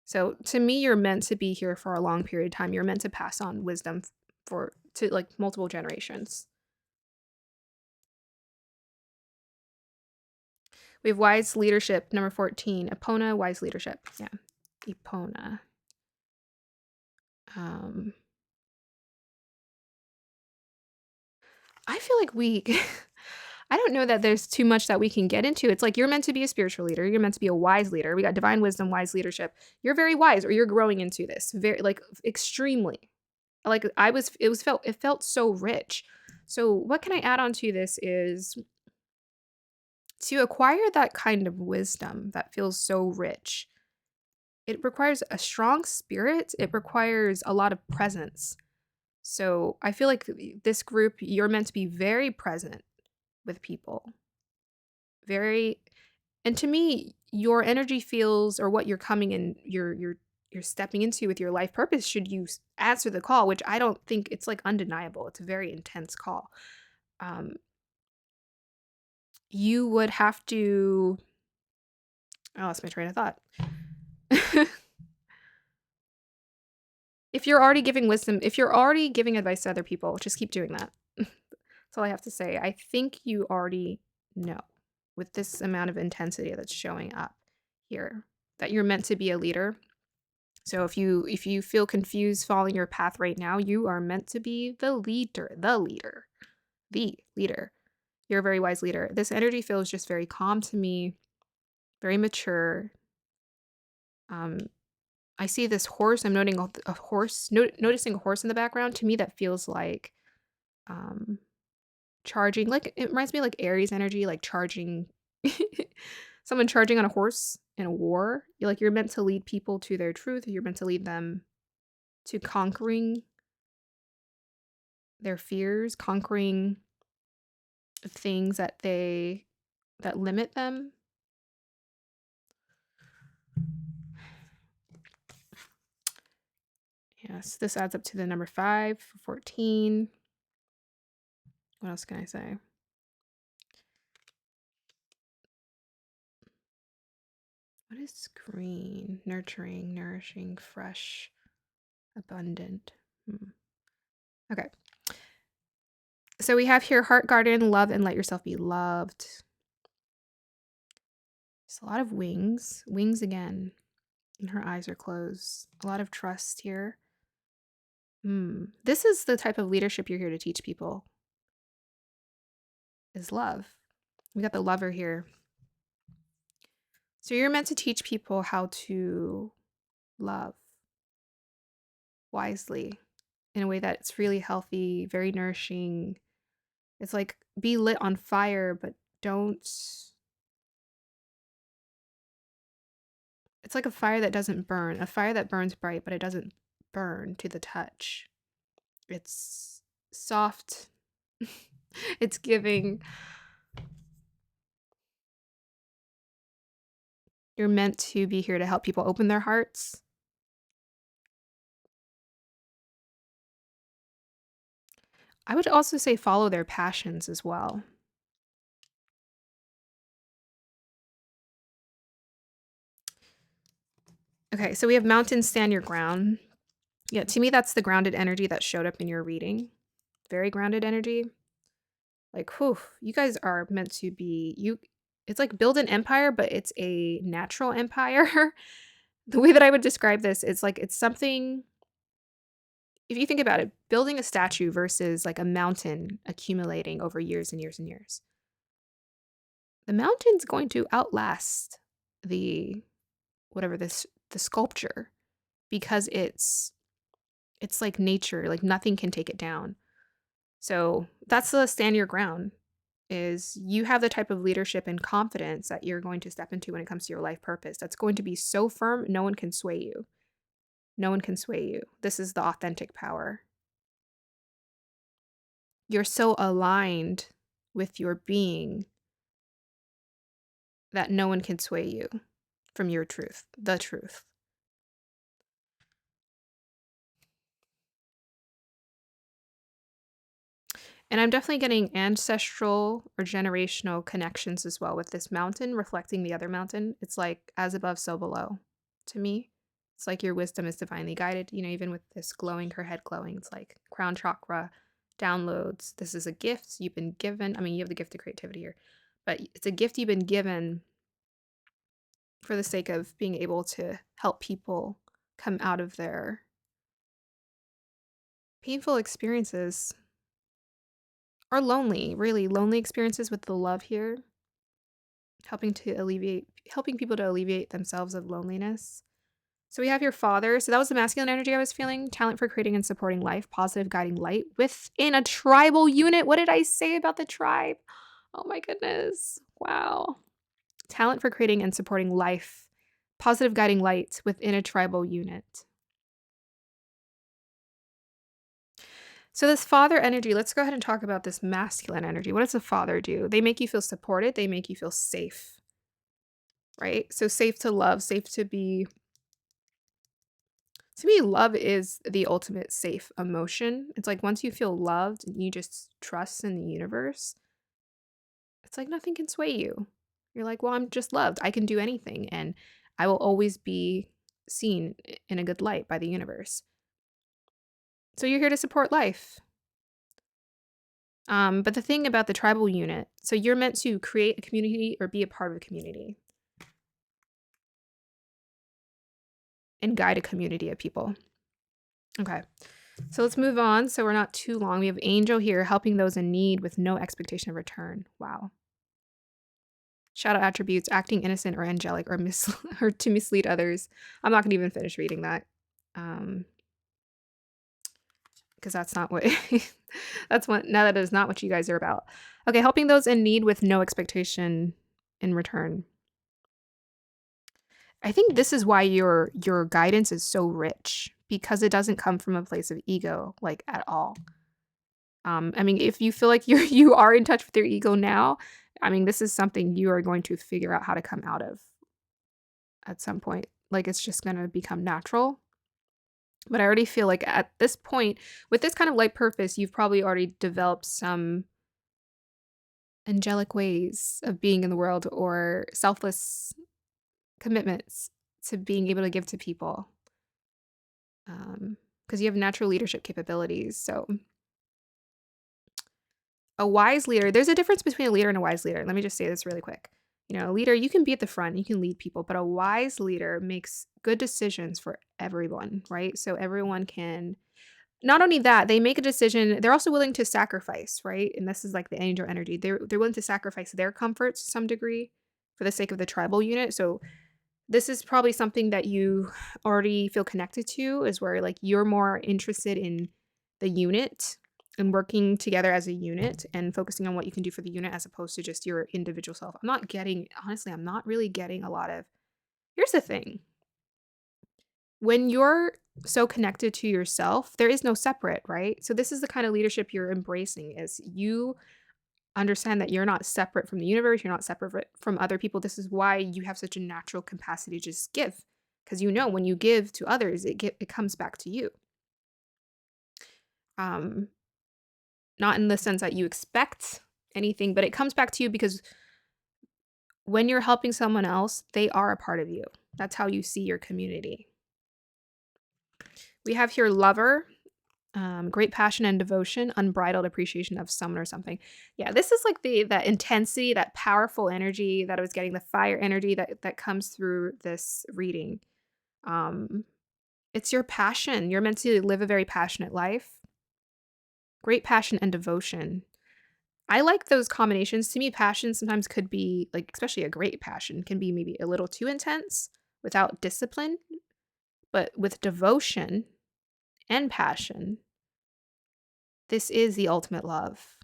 So to me, you're meant to be here for a long period of time. You're meant to pass on wisdom to like multiple generations. We have wise leadership, number 14. Epona, wise leadership. Yeah. Epona. Um, I feel like I don't know that there's too much that we can get into. It's like you're meant to be a spiritual leader. You're meant to be a wise leader. We got divine wisdom, wise leadership. You're very wise, or you're growing into this very, like, extremely. Like it felt so rich. So what can I add on to this is to acquire that kind of wisdom that feels so rich. It requires a strong spirit. It requires a lot of presence. So I feel like this group, you're meant to be very present with people. Very, and to me, your energy feels, or what you're coming in, you're stepping into with your life purpose, should you answer the call, which I don't think it's like undeniable. It's a very intense call. Um, you would have to, I lost my train of thought. If you're already giving wisdom, if you're already giving advice to other people, just keep doing that. That's all I have to say. I think you already know with this amount of intensity that's showing up here that you're meant to be a leader. So if you feel confused following your path right now, you are meant to be the leader, the leader, the leader. You're a very wise leader. This energy feels just very calm to me, very mature. I see this horse. I'm noting a horse, noticing a horse in the background. To me, that feels like um, charging. Like it reminds me of like Aries energy, like charging, someone charging on a horse in a war. You're meant to lead people to their truth. You're meant to lead them to conquering their fears, conquering things that limit them. Yes, this adds up to the number 5 for 14. What else can I say? What is green? Nurturing, nourishing, fresh, abundant. Okay. So we have here heart garden, love and let yourself be loved. There's a lot of wings. Wings again. And her eyes are closed. A lot of trust here. This is the type of leadership you're here to teach people. Is love. We got the lover here. So you're meant to teach people how to love wisely in a way that's really healthy, very nourishing. It's like be lit on fire, but don't. It's like a fire that doesn't burn, a fire that burns bright, but it doesn't burn to the touch. It's soft. It's giving. You're meant to be here to help people open their hearts. I would also say follow their passions as well. Okay, so we have mountains, stand your ground. Yeah, to me, that's the grounded energy that showed up in your reading. Very grounded energy. Like, whew, you guys are meant to be, it's like build an empire, but it's a natural empire. The way that I would describe this is like it's something if you think about it, building a statue versus like a mountain accumulating over years and years and years, the mountain's going to outlast the whatever this the sculpture because it's like nature, like nothing can take it down. So that's the stand your ground is you have the type of leadership and confidence that you're going to step into when it comes to your life purpose. That's going to be so firm, no one can sway you. No one can sway you. This is the authentic power. You're so aligned with your being that no one can sway you from your truth, the truth. And I'm definitely getting ancestral or generational connections as well with this mountain reflecting the other mountain. It's like as above, so below to me. It's like your wisdom is divinely guided. Even with this glowing, her head glowing, it's like crown chakra downloads. This is a gift you've been given. I mean, you have the gift of creativity here, but it's a gift you've been given for the sake of being able to help people come out of their painful experiences or lonely, really lonely experiences with the love here, helping people to alleviate themselves of loneliness. So we have your father. So that was the masculine energy I was feeling. Talent for creating and supporting life, positive guiding light within a tribal unit. What did I say about the tribe? Oh my goodness. Wow. Talent for creating and supporting life, positive guiding light within a tribal unit. So this father energy, let's go ahead and talk about this masculine energy. What does a father do? They make you feel supported. They make you feel safe, right? So safe to love, safe to be. To me, love is the ultimate safe emotion. It's like once you feel loved and you just trust in the universe, it's like nothing can sway you. You're like, well, I'm just loved. I can do anything and I will always be seen in a good light by the universe. So you're here to support life. But the thing about the tribal unit, so you're meant to create a community or be a part of a community and guide a community of people. Okay. So let's move on. So we're not too long. We have Angel here helping those in need with no expectation of return. Wow. Shadow attributes, acting innocent or angelic or or to mislead others. I'm not going to even finish reading that. Because that's not what that is not what you guys are about. Okay, helping those in need with no expectation in return. I think this is why your guidance is so rich because it doesn't come from a place of ego like at all. I mean, if you feel like you are in touch with your ego now, I mean, this is something you are going to figure out how to come out of at some point. Like it's just going to become natural. But I already feel like at this point, with this kind of light purpose, you've probably already developed some angelic ways of being in the world or selfless commitments to being able to give to people. Because you have natural leadership capabilities. So a wise leader, there's a difference between a leader and a wise leader. Let me just say this really quick. A leader, you can be at the front, you can lead people, but a wise leader makes good decisions for everyone, right? So everyone can, not only that, they make a decision, they're also willing to sacrifice, right? And this is like the angel energy. They're willing to sacrifice their comforts to some degree for the sake of the tribal unit. So this is probably something that you already feel connected to, is where like you're more interested in the unit and working together as a unit and focusing on what you can do for the unit as opposed to just your individual self. I'm not really getting a lot of, here's the thing. When you're so connected to yourself, there is no separate, right? So this is the kind of leadership you're embracing, is you understand that you're not separate from the universe, you're not separate from other people. This is why you have such a natural capacity to just give, because when you give to others, it comes back to you. Not in the sense that you expect anything, but it comes back to you because when you're helping someone else, they are a part of you. That's how you see your community. We have here lover, great passion and devotion, unbridled appreciation of someone or something. Yeah, this is like that intensity, that powerful energy that I was getting, the fire energy that comes through this reading. It's your passion. You're meant to live a very passionate life. Great passion and devotion. I like those combinations. To me, passion sometimes could be like, especially a great passion, can be maybe a little too intense without discipline, but with devotion and passion, this is the ultimate love.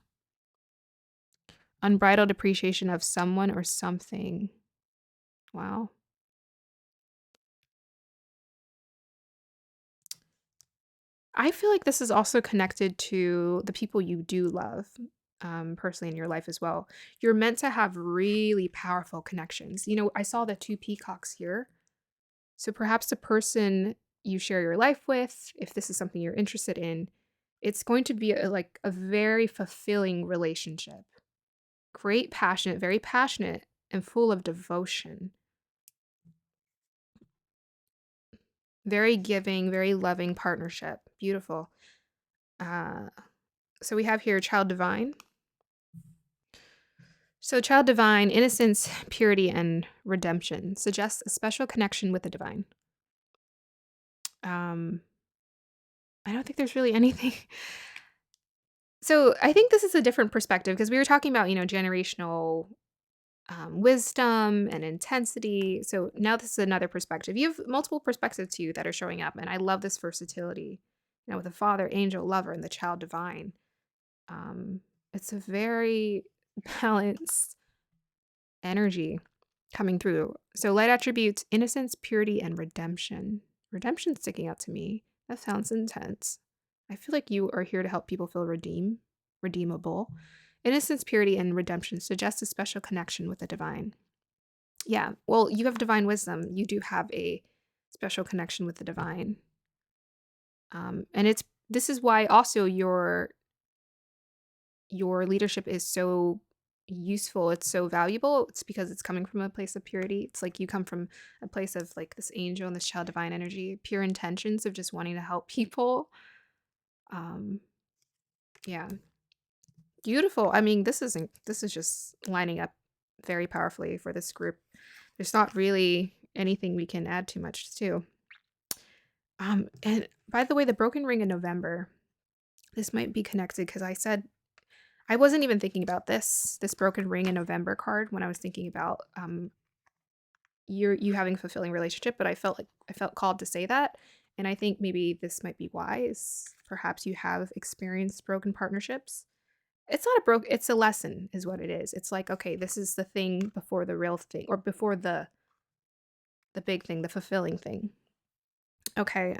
Unbridled appreciation of someone or something. Wow. I feel like this is also connected to the people you do love, personally in your life as well. You're meant to have really powerful connections. I saw the two peacocks here. So perhaps the person you share your life with, if this is something you're interested in, it's going to be like a very fulfilling relationship. Great, passionate, very passionate, and full of devotion. Very giving, very loving partnership. Beautiful. Uh, so we have here child divine. So, child divine, innocence, purity, and redemption suggests a special connection with the divine. Um, I don't think there's really anything. So, I think this is a different perspective because we were talking about, generational wisdom and intensity. So, now this is another perspective. You have multiple perspectives to you that are showing up. And I love this versatility, with the father, angel, lover, and the child divine. Um, it's a very balanced energy coming through. So light attributes, innocence, purity, and redemption. Redemption sticking out to me. That sounds intense. I feel like you are here to help people feel redeemable. Innocence, purity, and redemption suggest a special connection with the divine. Yeah, well, you have divine wisdom. You do have a special connection with the divine. And this is why also your leadership is so useful, it's so valuable. It's because it's coming from a place of purity. It's like you come from a place of like this angel and this child divine energy, pure intentions of just wanting to help people. Um, yeah. Beautiful. I mean, this is just lining up very powerfully for this group. There's not really anything we can add too much to. And by the way, the broken ring in November, this might be connected because I wasn't even thinking about this broken ring in November card when I was thinking about you having a fulfilling relationship, but I felt called to say that. And I think maybe this might be wise. Perhaps you have experienced broken partnerships. It's not it's a lesson is what it is. It's like, okay, this is the thing before the real thing or before the big thing, the fulfilling thing. Okay,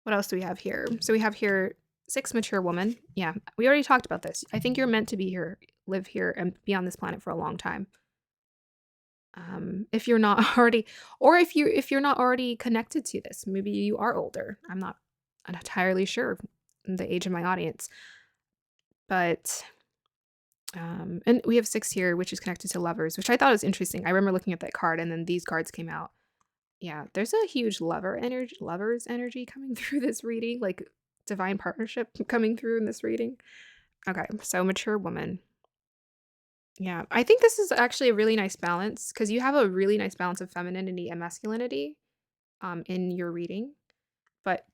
what else do we have here? So we have here 6 mature woman. Yeah, we already talked about this. I think you're meant to be here, live here, and be on this planet for a long time. If you're not already, or if you're not already connected to this, maybe you are older. I'm not entirely sure the age of my audience, but and we have 6 here, which is connected to lovers, which I thought was interesting. I remember looking at that card, and then these cards came out. Yeah, there's a huge lovers energy coming through this reading, like divine partnership coming through in this reading. Okay, so mature woman. Yeah, I think this is actually a really nice balance because you have a really nice balance of femininity and masculinity in your reading. But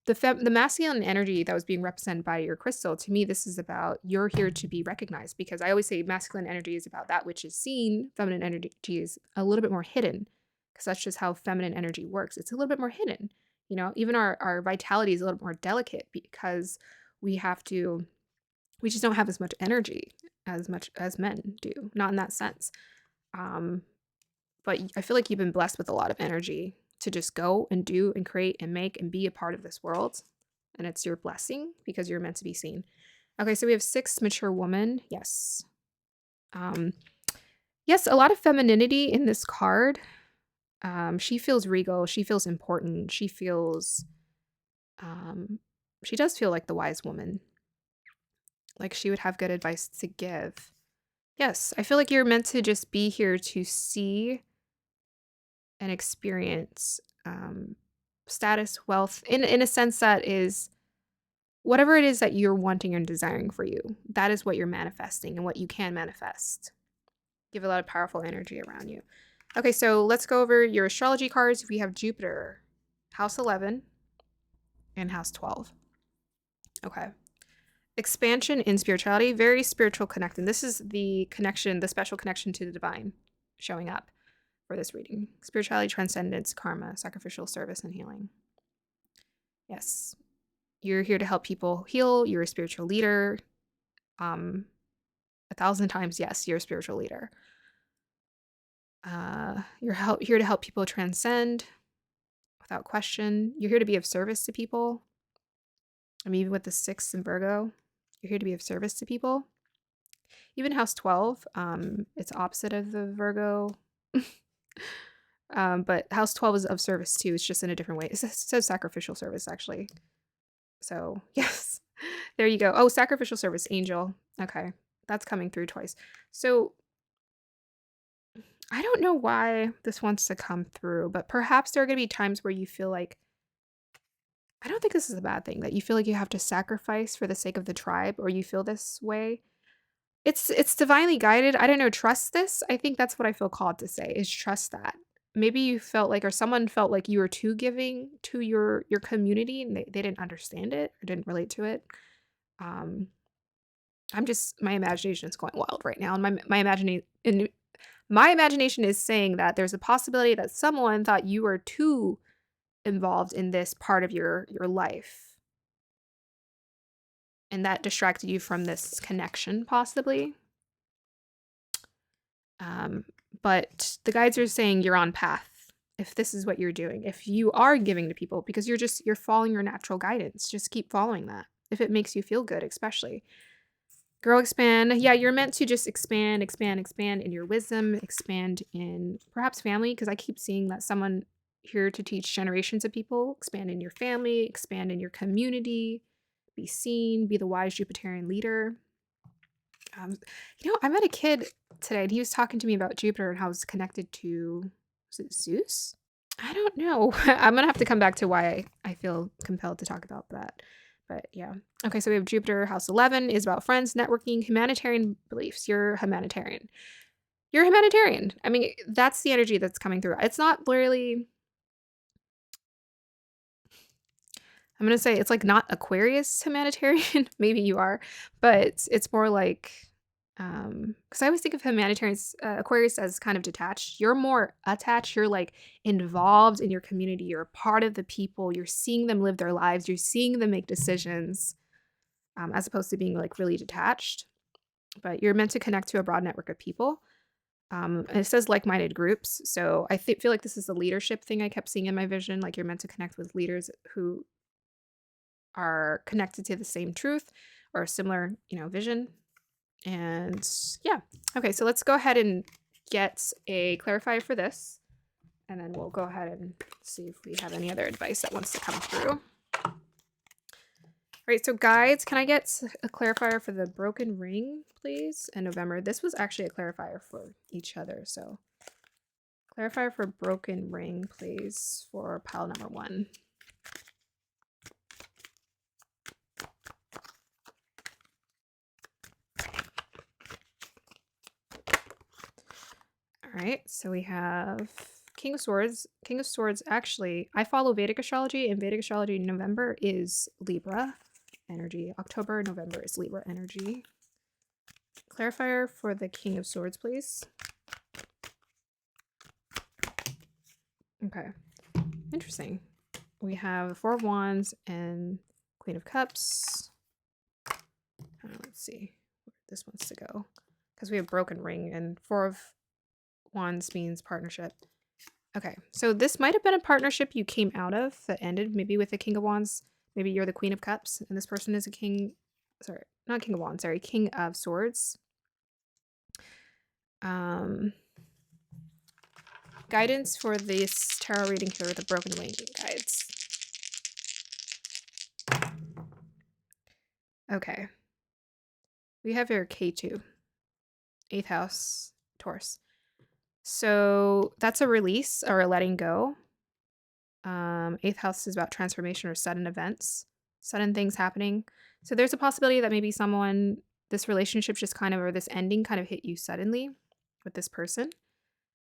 the masculine energy that was being represented by your crystal, to me, this is about you're here to be recognized because I always say masculine energy is about that which is seen. Feminine energy is a little bit more hidden because that's just how feminine energy works. It's a little bit more hidden. Even our vitality is a little more delicate because we just don't have as much energy as much as men do. Not in that sense. But I feel like you've been blessed with a lot of energy to just go and do and create and make and be a part of this world. And it's your blessing because you're meant to be seen. Okay, so we have 6 mature woman. Yes. Yes, a lot of femininity in this card. She feels regal. She feels important. She does feel like the wise woman. Like she would have good advice to give. Yes, I feel like you're meant to just be here to see and experience status, wealth, in a sense that is whatever it is that you're wanting and desiring for you. That is what you're manifesting and what you can manifest. You have a lot of powerful energy around you. Okay, so let's go over your astrology cards. We have Jupiter, house 11, and house 12. Okay. Expansion in spirituality, very spiritual connecting. This is the connection, the special connection to the divine showing up for this reading. Spirituality, transcendence, karma, sacrificial service, and healing. Yes. You're here to help people heal. You're a spiritual leader. 1,000 times, yes, you're a spiritual leader. You're here to help people transcend without question. You're here to be of service to people. I mean, even with the 6th in Virgo, you're here to be of service to people. Even house 12, it's opposite of the Virgo. But house 12 is of service too. It's just in a different way. It says sacrificial service, actually. So, yes. There you go. Oh, sacrificial service, angel. Okay. That's coming through twice. So, I don't know why this wants to come through, but perhaps there are going to be times where you feel like, I don't think this is a bad thing, that you feel like you have to sacrifice for the sake of the tribe, or you feel this way. It's divinely guided. I don't know, trust this. I think that's what I feel called to say, is trust that. Maybe you felt like, or someone felt like you were too giving to your community, and they didn't understand it or didn't relate to it. Um, my imagination is going wild right now, and my imagination is saying that there's a possibility that someone thought you were too involved in this part of your life, and that distracted you from this connection, possibly. But the guides are saying you're on path. If this is what you're doing, if you are giving to people, because you're following your natural guidance, just keep following that. If it makes you feel good, especially. Grow, expand. Yeah, you're meant to just expand in your wisdom, expand in perhaps family, because I keep seeing that someone here to teach generations of people, expand in your family, expand in your community, be seen, be the wise Jupiterian leader. I met a kid today, and he was talking to me about Jupiter and how it's connected to, was it Zeus? I don't know. I'm gonna have to come back to why I feel compelled to talk about that. But yeah. Okay, so we have Jupiter, house 11 is about friends, networking, humanitarian beliefs. You're humanitarian. You're a humanitarian. I mean, that's the energy that's coming through. It's not really, I'm gonna say it's like not Aquarius humanitarian. Maybe you are, but it's more like, because I always think of humanitarians, Aquarius, as kind of detached. You're more attached. You're like involved in your community. You're a part of the people. You're seeing them live their lives. You're seeing them make decisions, as opposed to being like really detached. But you're meant to connect to a broad network of people. And it says like-minded groups. So I feel like this is a leadership thing I kept seeing in my vision. Like you're meant to connect with leaders who are connected to the same truth or a similar, vision. And yeah. Okay, so let's go ahead and get a clarifier for this. And then we'll go ahead and see if we have any other advice that wants to come through. All right, so guides, can I get a clarifier for the broken ring, please? And November. This was actually a clarifier for each other. So clarifier for broken ring, please, for pile number 1. All right, so we have King of Swords. King of Swords, actually, I follow Vedic astrology, and Vedic astrology in November is Libra energy. October, November is Libra energy. Clarifier for the King of Swords, please. Okay, interesting. We have 4 of Wands and Queen of Cups. Let's see where this wants to go, because we have broken ring, and 4 of Wands means partnership. Okay, so this might have been a partnership you came out of that ended maybe with the King of Wands. Maybe you're the Queen of Cups and this person is a king. Sorry, not King of Wands, sorry, King of Swords. Guidance for this tarot reading here, the broken ring guides. Okay. We have your K2, 8th house, Taurus. So that's a release or a letting go. 8th house is about transformation or sudden events, sudden things happening. So there's a possibility that maybe this relationship just kind of, or this ending kind of hit you suddenly with this person.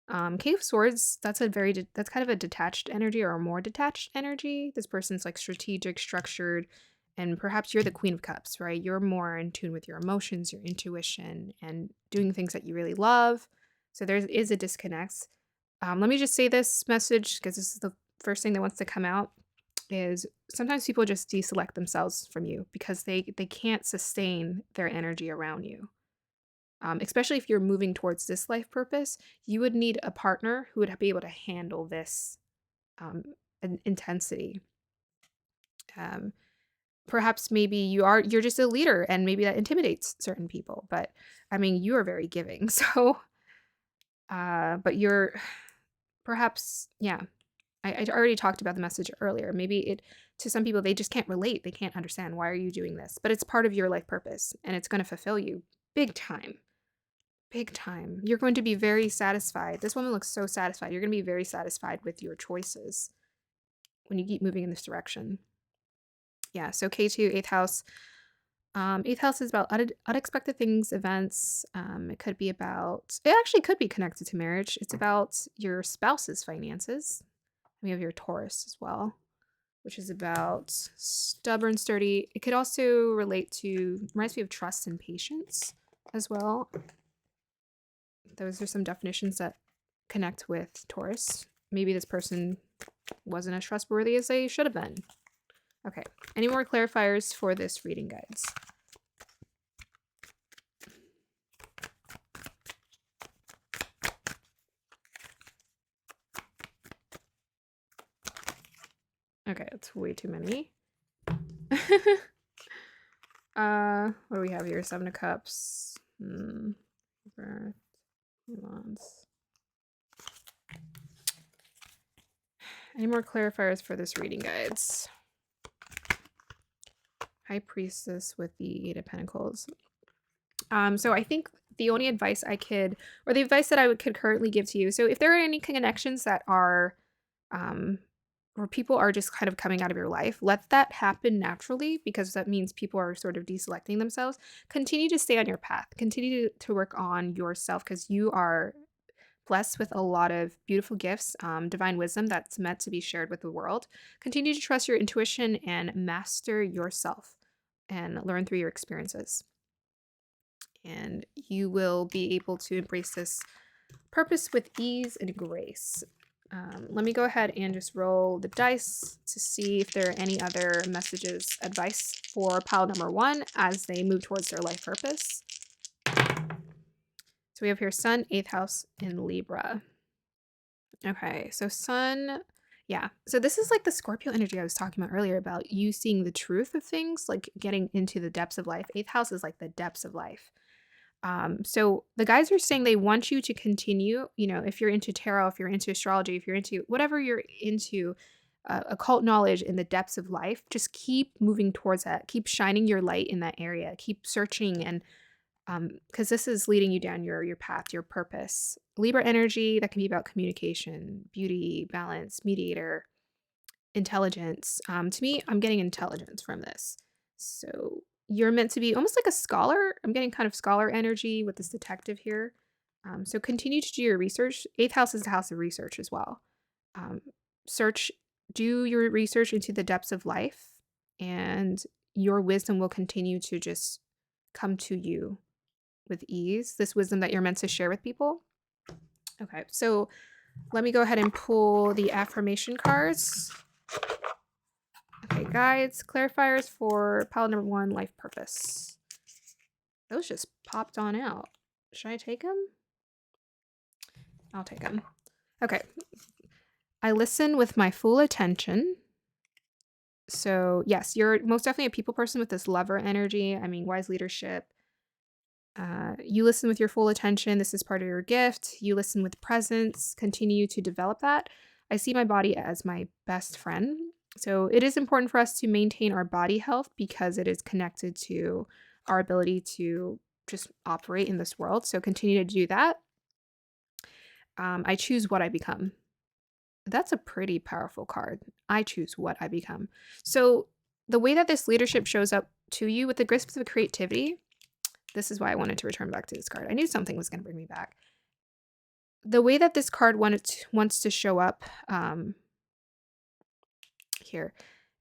King of Swords, that's kind of a detached energy or a more detached energy. This person's like strategic, structured, and perhaps you're the Queen of Cups, right? You're more in tune with your emotions, your intuition, and doing things that you really love. So there is a disconnect. Let me just say this message because this is the first thing that wants to come out is sometimes people just deselect themselves from you because they can't sustain their energy around you. Especially if you're moving towards this life purpose, you would need a partner who would be able to handle this um, intensity. Um, Perhaps maybe you're just a leader, and maybe that intimidates certain people. But I mean, you are very giving, so but you're perhaps yeah. I already talked about the message earlier. Maybe it to some people they just can't relate. They can't understand why are you doing this, but it's part of your life purpose, and it's going to fulfill you big time. Big time. You're going to be very satisfied. This woman looks so satisfied. You're going to be very satisfied with your choices when you keep moving in this direction. Yeah, so K2, eighth house. Eighth house is about unexpected things, events. It actually could be connected to marriage. It's about your spouse's finances. We have your Taurus as well, which is about stubborn, sturdy. It could also reminds me of trust and patience as well. Those are some definitions that connect with Taurus. Maybe this person wasn't as trustworthy as they should have been. Okay, any more clarifiers for this reading, guides? Okay, that's way too many. What do we have here? Seven of Cups. Birth. Wands. Any more clarifiers for this reading, guides? High Priestess with the Eight of Pentacles. So I think the only advice or the advice that could currently give to you. So if there are any connections that are, where people are just kind of coming out of your life, let that happen naturally because that means people are sort of deselecting themselves. Continue to stay on your path. Continue to work on yourself because you are blessed with a lot of beautiful gifts, divine wisdom that's meant to be shared with the world. Continue to trust your intuition and master yourself and learn through your experiences. And you will be able to embrace this purpose with ease and grace. Let me go ahead and just roll the dice to see if there are any other messages, advice for pile number one as they move towards their life purpose. So we have here Sun, 8th house in Libra. Okay, so Sun, yeah. So this is like the Scorpio energy I was talking about earlier about you seeing the truth of things, like getting into the depths of life. 8th house is like the depths of life. So the guys are saying they want you to continue, if you're into tarot, if you're into astrology, if you're into whatever you're into, occult knowledge in the depths of life, just keep moving towards that. Keep shining your light in that area. Keep searching and because this is leading you down your path, your purpose. Libra energy, that can be about communication, beauty, balance, mediator, intelligence. To me, I'm getting intelligence from this. So you're meant to be almost like a scholar. I'm getting kind of scholar energy with this detective here. So continue to do your research. 8th house is the house of research as well. Um, do your research into the depths of life, and your wisdom will continue to just come to you with ease. This wisdom that you're meant to share with people. Okay, so let me go ahead and pull the affirmation cards. Okay, guides, clarifiers for pile number one, life purpose. Those just popped on out. Should I take them? I'll take them. Okay. I listen with my full attention. So yes, you're most definitely a people person with this lover energy. I mean, wise leadership. You listen with your full attention. This is part of your gift. You listen with presence. Continue to develop that. I see my body as my best friend. So it is important for us to maintain our body health because it is connected to our ability to just operate in this world. So continue to do that. I choose what I become. That's a pretty powerful card. I choose what I become. So the way that this leadership shows up to you with the gifts of creativity, this is why I wanted to return back to this card. I knew something was going to bring me back. the way that this card wants to show up here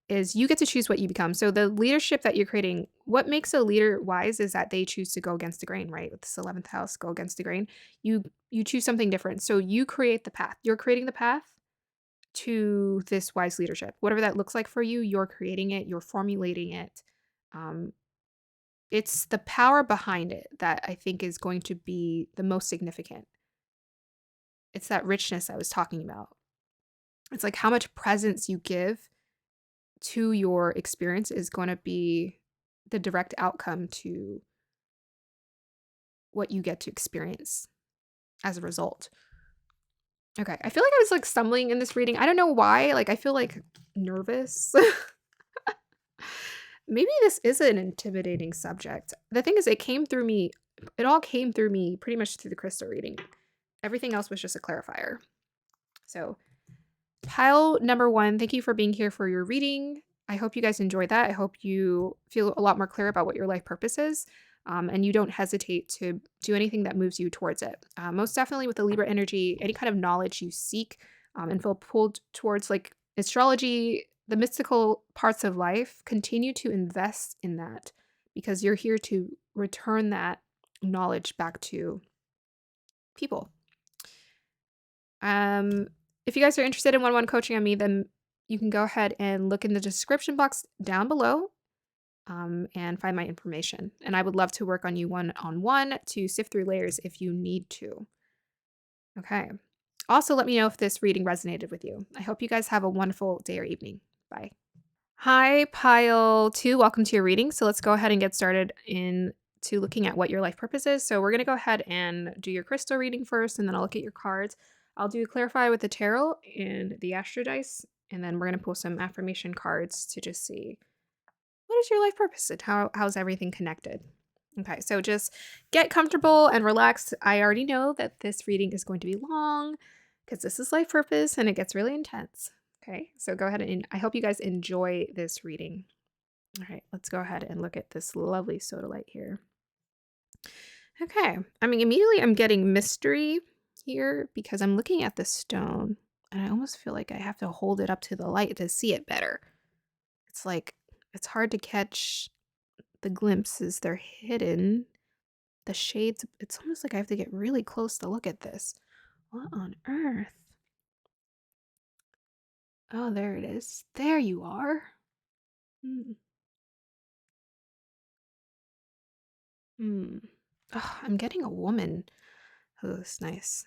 is you get to choose what you become. So the leadership that you're creating, what makes a leader wise is that they choose to go against the grain, right? With this 11th house, go against the grain. You choose something different. So you create the path. You're creating the path to this wise leadership. Whatever that looks like for you, you're creating it, you're formulating it. Um, it's the power behind it that I think is going to be the most significant. It's that richness I was talking about. It's like how much presence you give to your experience is going to be the direct outcome to what you get to experience as a result. Okay. I feel like I was like stumbling in this reading. I don't know why. Like I feel like nervous. Maybe this is an intimidating subject. The thing is it all came through me pretty much through the crystal reading. Everything else was just a clarifier. So, pile number 1, thank you for being here for your reading. I hope you guys enjoyed that. I hope you feel a lot more clear about what your life purpose is, and you don't hesitate to do anything that moves you towards it. Most definitely with the Libra energy, any kind of knowledge you seek and feel pulled towards, like astrology, the mystical parts of life, continue to invest in that because you're here to return that knowledge back to people. If you guys are interested in one-on-one coaching on me, then you can go ahead and look in the description box down below and find my information. And I would love to work on you one-on-one to sift through layers if you need to. Okay. Also, let me know if this reading resonated with you. I hope you guys have a wonderful day or evening. Bye. Hi, pile 2. Welcome to your reading. So let's go ahead and get started into looking at what your life purpose is. So we're going to go ahead and do your crystal reading first, and then I'll look at your cards. I'll do clarify with the tarot and the astro dice, and then we're going to pull some affirmation cards to just see what is your life purpose and how's everything connected. Okay, so just get comfortable and relax. I already know that this reading is going to be long because this is life purpose and it gets really intense. Okay, so go ahead and I hope you guys enjoy this reading. All right, let's go ahead and look at this lovely sodalite here. Okay, I mean, immediately I'm getting mystery here because I'm looking at the stone and I almost feel like I have to hold it up to the light to see it better. It's like, it's hard to catch the glimpses, they're hidden. The shades, it's almost like I have to get really close to look at this. What on earth? Oh, there it is. There you are. Hmm. Hmm. Oh, I'm getting a woman. Oh, that's nice.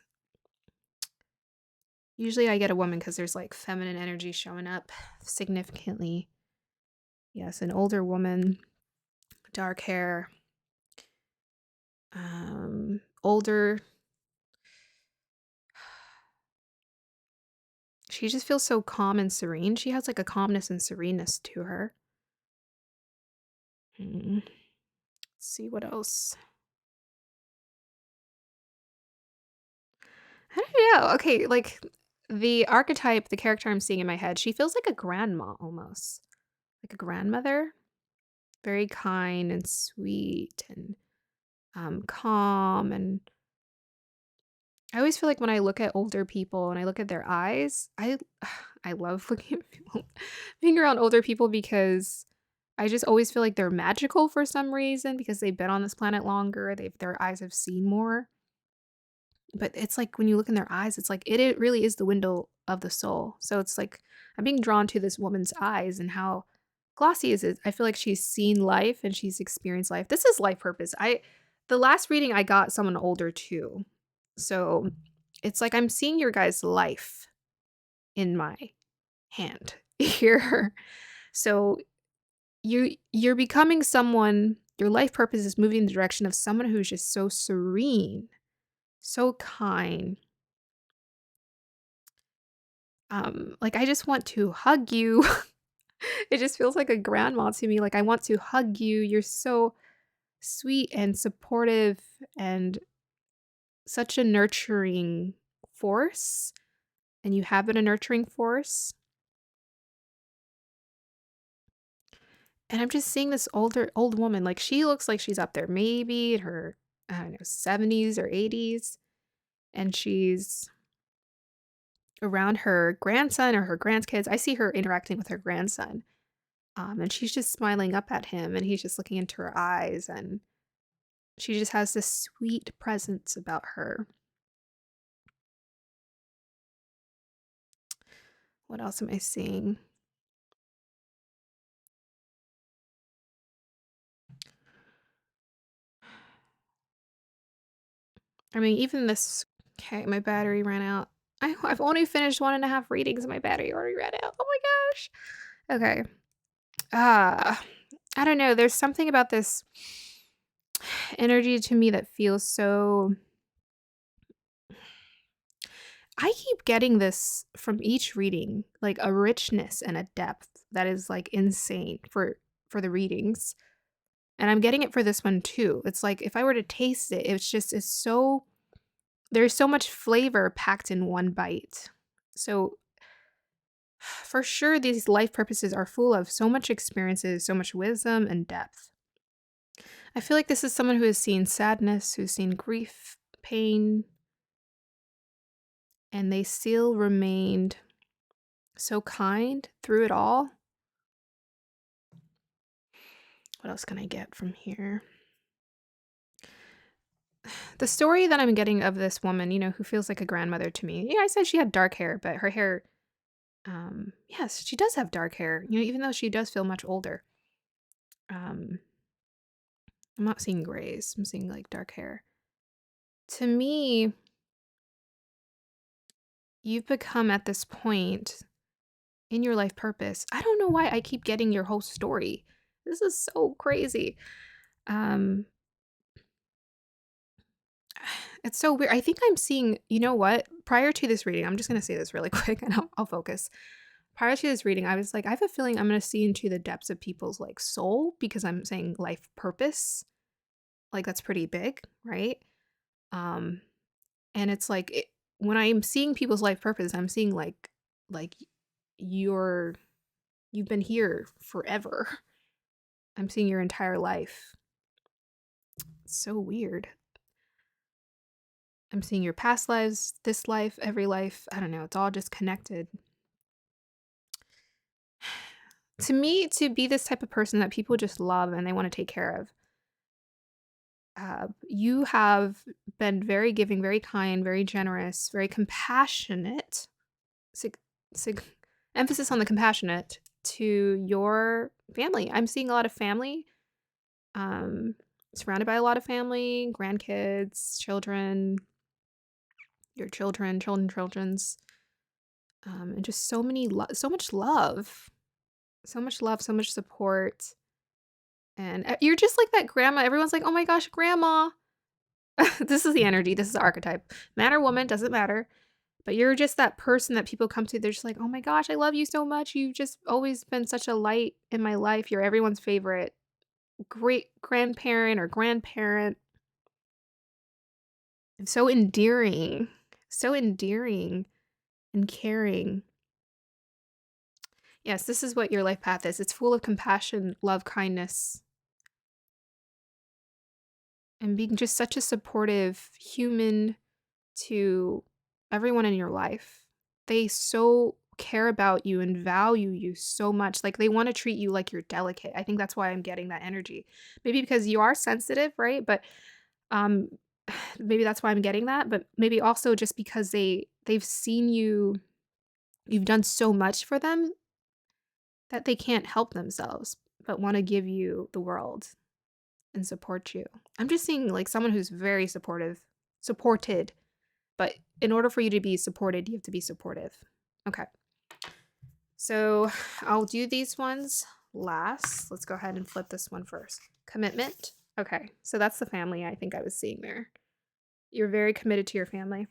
Usually I get a woman because there's like feminine energy showing up significantly. Yes, an older woman, dark hair, older. She just feels so calm and serene. She has like a calmness and sereneness to her. Let's see what else. I don't know. Okay, like the archetype, the character I'm seeing in my head, she feels like a grandma almost, like a grandmother, very kind and sweet and calm. And I always feel like when I look at older people and I look at their eyes, I love looking at people, being around older people because I just always feel like they're magical for some reason because they've been on this planet longer. Their eyes have seen more. But it's like when you look in their eyes, it's like it really is the window of the soul. So it's like I'm being drawn to this woman's eyes and how glossy is it. I feel like she's seen life and she's experienced life. This is life purpose. The last reading I got someone older too. So it's like I'm seeing your guys' life in my hand here. So you're becoming someone, your life purpose is moving in the direction of someone who's just so serene, so kind. Like I just want to hug you. It just feels like a grandma to me. Like I want to hug you. You're so sweet and supportive and such a nurturing force. And you have been a nurturing force. And I'm just seeing this old woman. Like she looks like she's up there, maybe in her, I don't know, 70s or 80s. and she's around her grandson or her grandkids. I see her interacting with her grandson. And she's just smiling up at him, and he's just looking into her eyes, and she just has this sweet presence about her. What else am I seeing? I mean, even this. Okay, my battery ran out. I've only finished 1.5 readings and my battery already ran out. Oh my gosh. Okay. Ah, I don't know. There's something about this energy to me that feels so. I keep getting this from each reading, like a richness and a depth that is like insane for the readings. And I'm getting it for this one too. It's like if I were to taste it, it's so there's so much flavor packed in one bite. So for sure these life purposes are full of so much experiences, so much wisdom and depth. I feel like this is someone who has seen sadness, who's seen grief, pain, and they still remained so kind through it all. What else can I get from here? The story that I'm getting of this woman, who feels like a grandmother to me. Yeah, I said she had dark hair, but her hair, yes, she does have dark hair, even though she does feel much older. Um, I'm not seeing grays, I'm seeing like dark hair. To me, you've become at this point in your life purpose. I don't know why I keep getting your whole story. This is so crazy. Um, it's so weird. I think I'm seeing, you know what? Prior to this reading, I'm just going to say this really quick and I'll focus. Prior to this reading, I was like, I have a feeling I'm going to see into the depths of people's like soul because I'm saying life purpose. Like that's pretty big, right? Um, and it's like when I'm seeing people's life purpose, I'm seeing like you're you've been here forever. I'm seeing your entire life. It's so weird. I'm seeing your past lives, this life, every life. I don't know. It's all just connected. To me, to be this type of person that people just love and they want to take care of, you have been very giving, very kind, very generous, very compassionate. Sig- sig- Emphasis on the compassionate to your family. I'm seeing a lot of family, um, surrounded by a lot of family, grandkids, children, your children's, and just so much love, so much love, so much support. And you're just like that grandma. Everyone's like, oh my gosh, grandma. This is the energy. This is the archetype. Man or woman, doesn't matter. But you're just that person that people come to. They're just like, oh my gosh, I love you so much. You've just always been such a light in my life. You're everyone's favorite great grandparent or grandparent. So endearing. So endearing and caring. Yes, this is what your life path is. It's full of compassion, love, kindness, and being just such a supportive human to everyone in your life. They so care about you and value you so much. Like they want to treat you like you're delicate. I think that's why I'm getting that energy. Maybe because you are sensitive, right? But um maybe that's why I'm getting that, but maybe also just because they've seen you've done so much for them that they can't help themselves but want to give you the world and support you. I'm just seeing like someone who's very supported, but in order for you to be supported, you have to be supportive. Okay. So I'll do these ones last. Let's go ahead and flip this one first. Commitment. Okay. So that's the family I think I was seeing there. You're very committed to your family.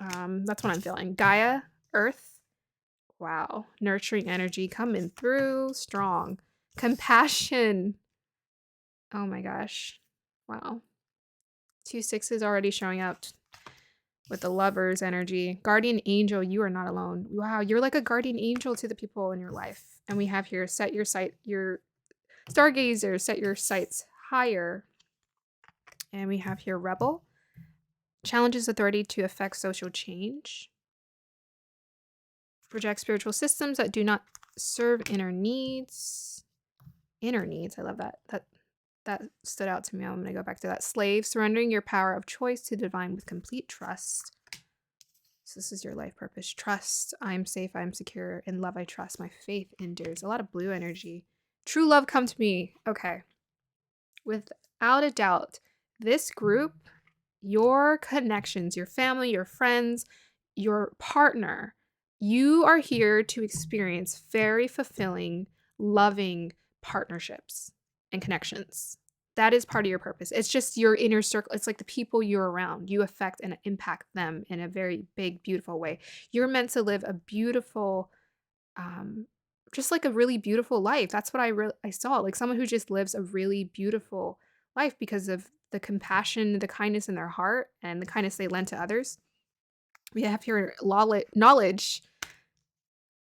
That's what I'm feeling. Gaia, Earth. Wow. Nurturing energy coming through strong. Compassion. Oh my gosh. Wow. 2 sixes already showing up with the Lover's energy. Guardian angel, you are not alone. Wow, you're like a guardian angel to the people in your life. And we have here, your stargazer, set your sights higher. And we have here rebel. Challenges authority to affect social change. Reject spiritual systems that do not serve inner needs. Inner needs. I love that. That stood out to me. I'm going to go back to that. Slave, surrendering your power of choice to the divine with complete trust. So this is your life purpose. Trust. I am safe. I am secure. In love, I trust. My faith endures. A lot of blue energy. True love, come to me. Okay. Without a doubt, this group, your connections, your family, your friends, your partner, you are here to experience very fulfilling, loving partnerships and connections. That is part of your purpose. It's just your inner circle. It's like the people you're around. You affect and impact them in a very big, beautiful way. You're meant to live a beautiful, um, just like a really beautiful life. That's what I saw. Like someone who just lives a really beautiful life because of the compassion, the kindness in their heart, and the kindness they lend to others. We have here knowledge.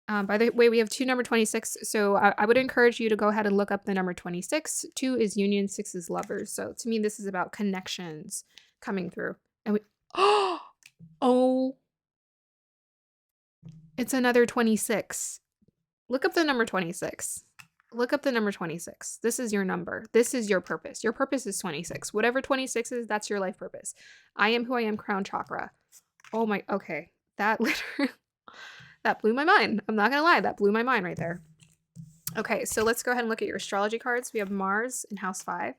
By the way, we have 2 number 26. So I would encourage you to go ahead and look up the number 26. 2 is union, 6 is lovers. So to me, this is about connections coming through. And we, oh, it's another 26. Look up the number 26. Look up the number 26. This is your number. This is your purpose. Your purpose is 26. Whatever 26 is, that's your life purpose. I am who I am, crown chakra. Oh my, okay. That literally, that blew my mind. I'm not going to lie. That blew my mind right there. Okay, so let's go ahead and look at your astrology cards. We have Mars in house 5.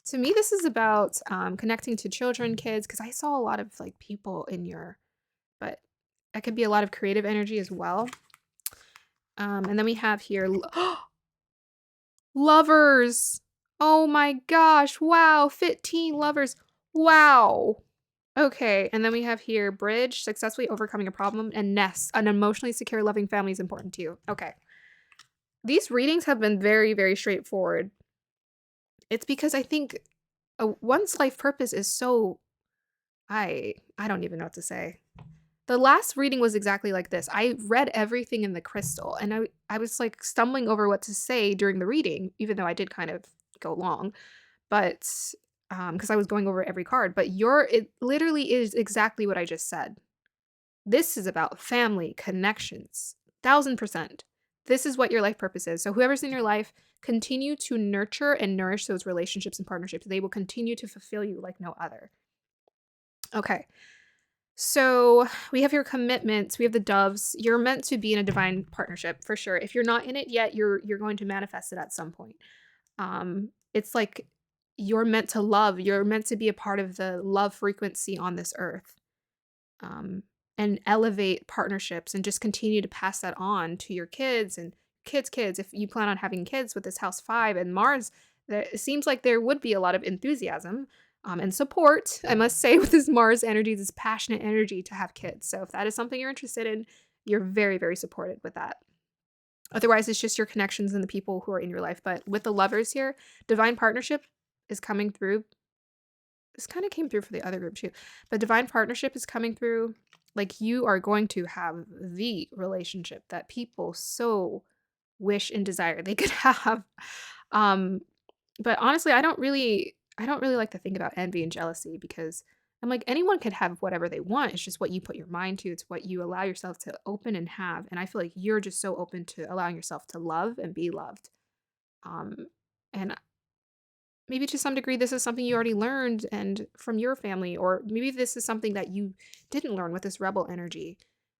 To me, this is about connecting to children, kids, because I saw a lot of like people in your, but that could be a lot of creative energy as well. And then we have here lovers. Oh my gosh. Wow. 15 lovers. Wow. Okay. And then we have here bridge, successfully overcoming a problem, and nest, an emotionally secure, loving family is important to you. Okay. These readings have been very, very straightforward. It's because I think one's life purpose is so, I don't even know what to say. The last reading was exactly like this. I read everything in the crystal, and I was like stumbling over what to say during the reading, even though I did kind of go long, but because I was going over every card. But it literally is exactly what I just said. This is about family connections, 1000%. This is what your life purpose is. So whoever's in your life, continue to nurture and nourish those relationships and partnerships. They will continue to fulfill you like no other. Okay. So we have your commitments. We have the doves. You're meant to be in a divine partnership for sure. If you're not in it yet, you're going to manifest it at some point. It's like you're meant to love. You're meant to be a part of the love frequency on this earth, and elevate partnerships and just continue to pass that on to your kids and kids. If you plan on having kids with this house 5 and Mars, it seems like there would be a lot of enthusiasm and support, I must say, with this Mars energy, this passionate energy to have kids. So if that is something you're interested in, you're very, very supported with that. Otherwise, it's just your connections and the people who are in your life. But with the lovers here, divine partnership is coming through. This kind of came through for the other group too. But divine partnership is coming through. Like you are going to have the relationship that people so wish and desire they could have. But honestly, I don't really like to think about envy and jealousy because I'm like anyone could have whatever they want. It's just what you put your mind to. It's what you allow yourself to open and have. And I feel like you're just so open to allowing yourself to love and be loved. And maybe to some degree this is something you already learned and from your family, or maybe this is something that you didn't learn with this rebel energy,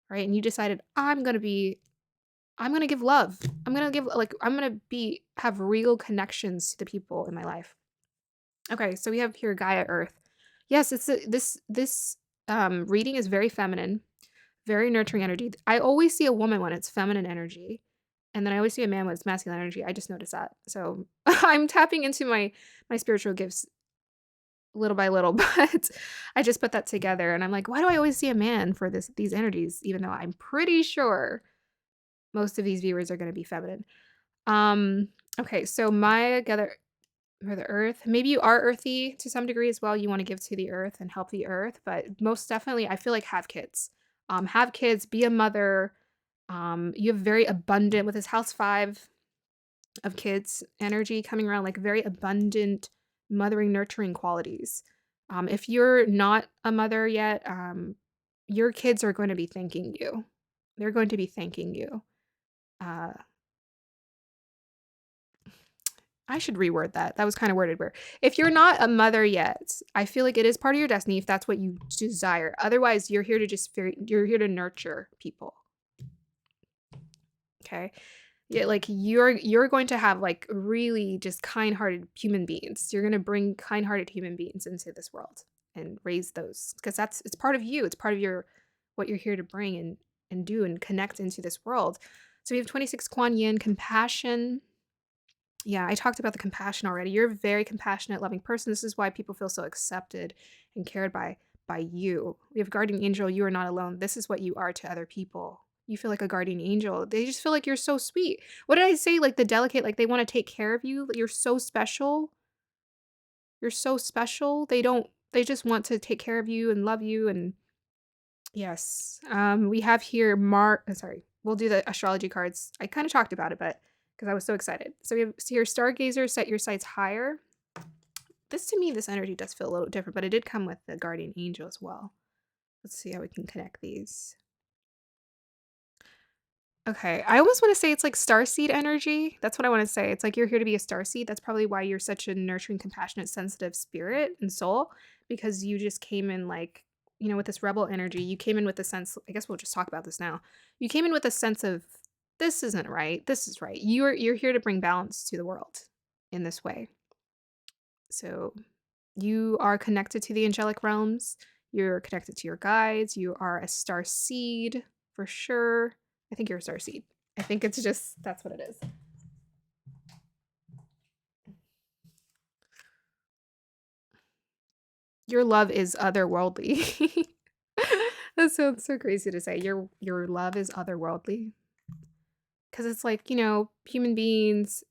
right? And you decided I'm going to give love. I'm going to have real connections to the people in my life. Okay, so we have here Gaia Earth. Yes, this reading is very feminine, very nurturing energy. I always see a woman when it's feminine energy, and then I always see a man when it's masculine energy. I just noticed that. So I'm tapping into my spiritual gifts little by little, but I just put that together, and I'm like, why do I always see a man for these energies, even though I'm pretty sure most of these viewers are going to be feminine. Okay, so Maya gather for the earth. Maybe you are earthy to some degree as well. You want to give to the earth and help the earth, but most definitely I feel like have kids. Have kids, be a mother. You have very abundant with this house 5 of kids energy coming around, like very abundant mothering, nurturing qualities. If you're not a mother yet, your kids are going to be thanking you. They're going to be thanking you. Uh, I should reword that. That was kind of worded weird. If you're not a mother yet, I feel like it is part of your destiny if that's what you desire. Otherwise, you're here to you're here to nurture people. Okay? Yeah, like you're going to have like really just kind-hearted human beings. You're going to bring kind-hearted human beings into this world and raise those because it's part of you. It's part of your what you're here to bring and do and connect into this world. So we have 26 Kuan Yin, compassion. Yeah, I talked about the compassion already. You're a very compassionate, loving person. This is why people feel so accepted and cared by you. We have guardian angel. You are not alone. This is what you are to other people. You feel like a guardian angel. They just feel like you're so sweet. What did I say? Like the delicate, like they want to take care of you. You're so special. You're so special. They just want to take care of you and love you. And yes, we have here sorry, we'll do the astrology cards. I kind of talked about it, but because I was so excited. So we have here, stargazer, set your sights higher. This to me, this energy does feel a little different, but it did come with the guardian angel as well. Let's see how we can connect these. Okay, I almost want to say it's like starseed energy. That's what I want to say. It's like you're here to be a starseed. That's probably why you're such a nurturing, compassionate, sensitive spirit and soul, because you just came in like, with this rebel energy. You came in with a sense, I guess we'll just talk about this now. You came in with a sense of this isn't right. This is right. You're here to bring balance to the world in this way. So you are connected to the angelic realms. You're connected to your guides. You are a star seed for sure. I think you're a star seed. I think it's just, that's what it is. Your love is otherworldly. That sounds so crazy to say. Your love is otherworldly. Because it's like, human beings,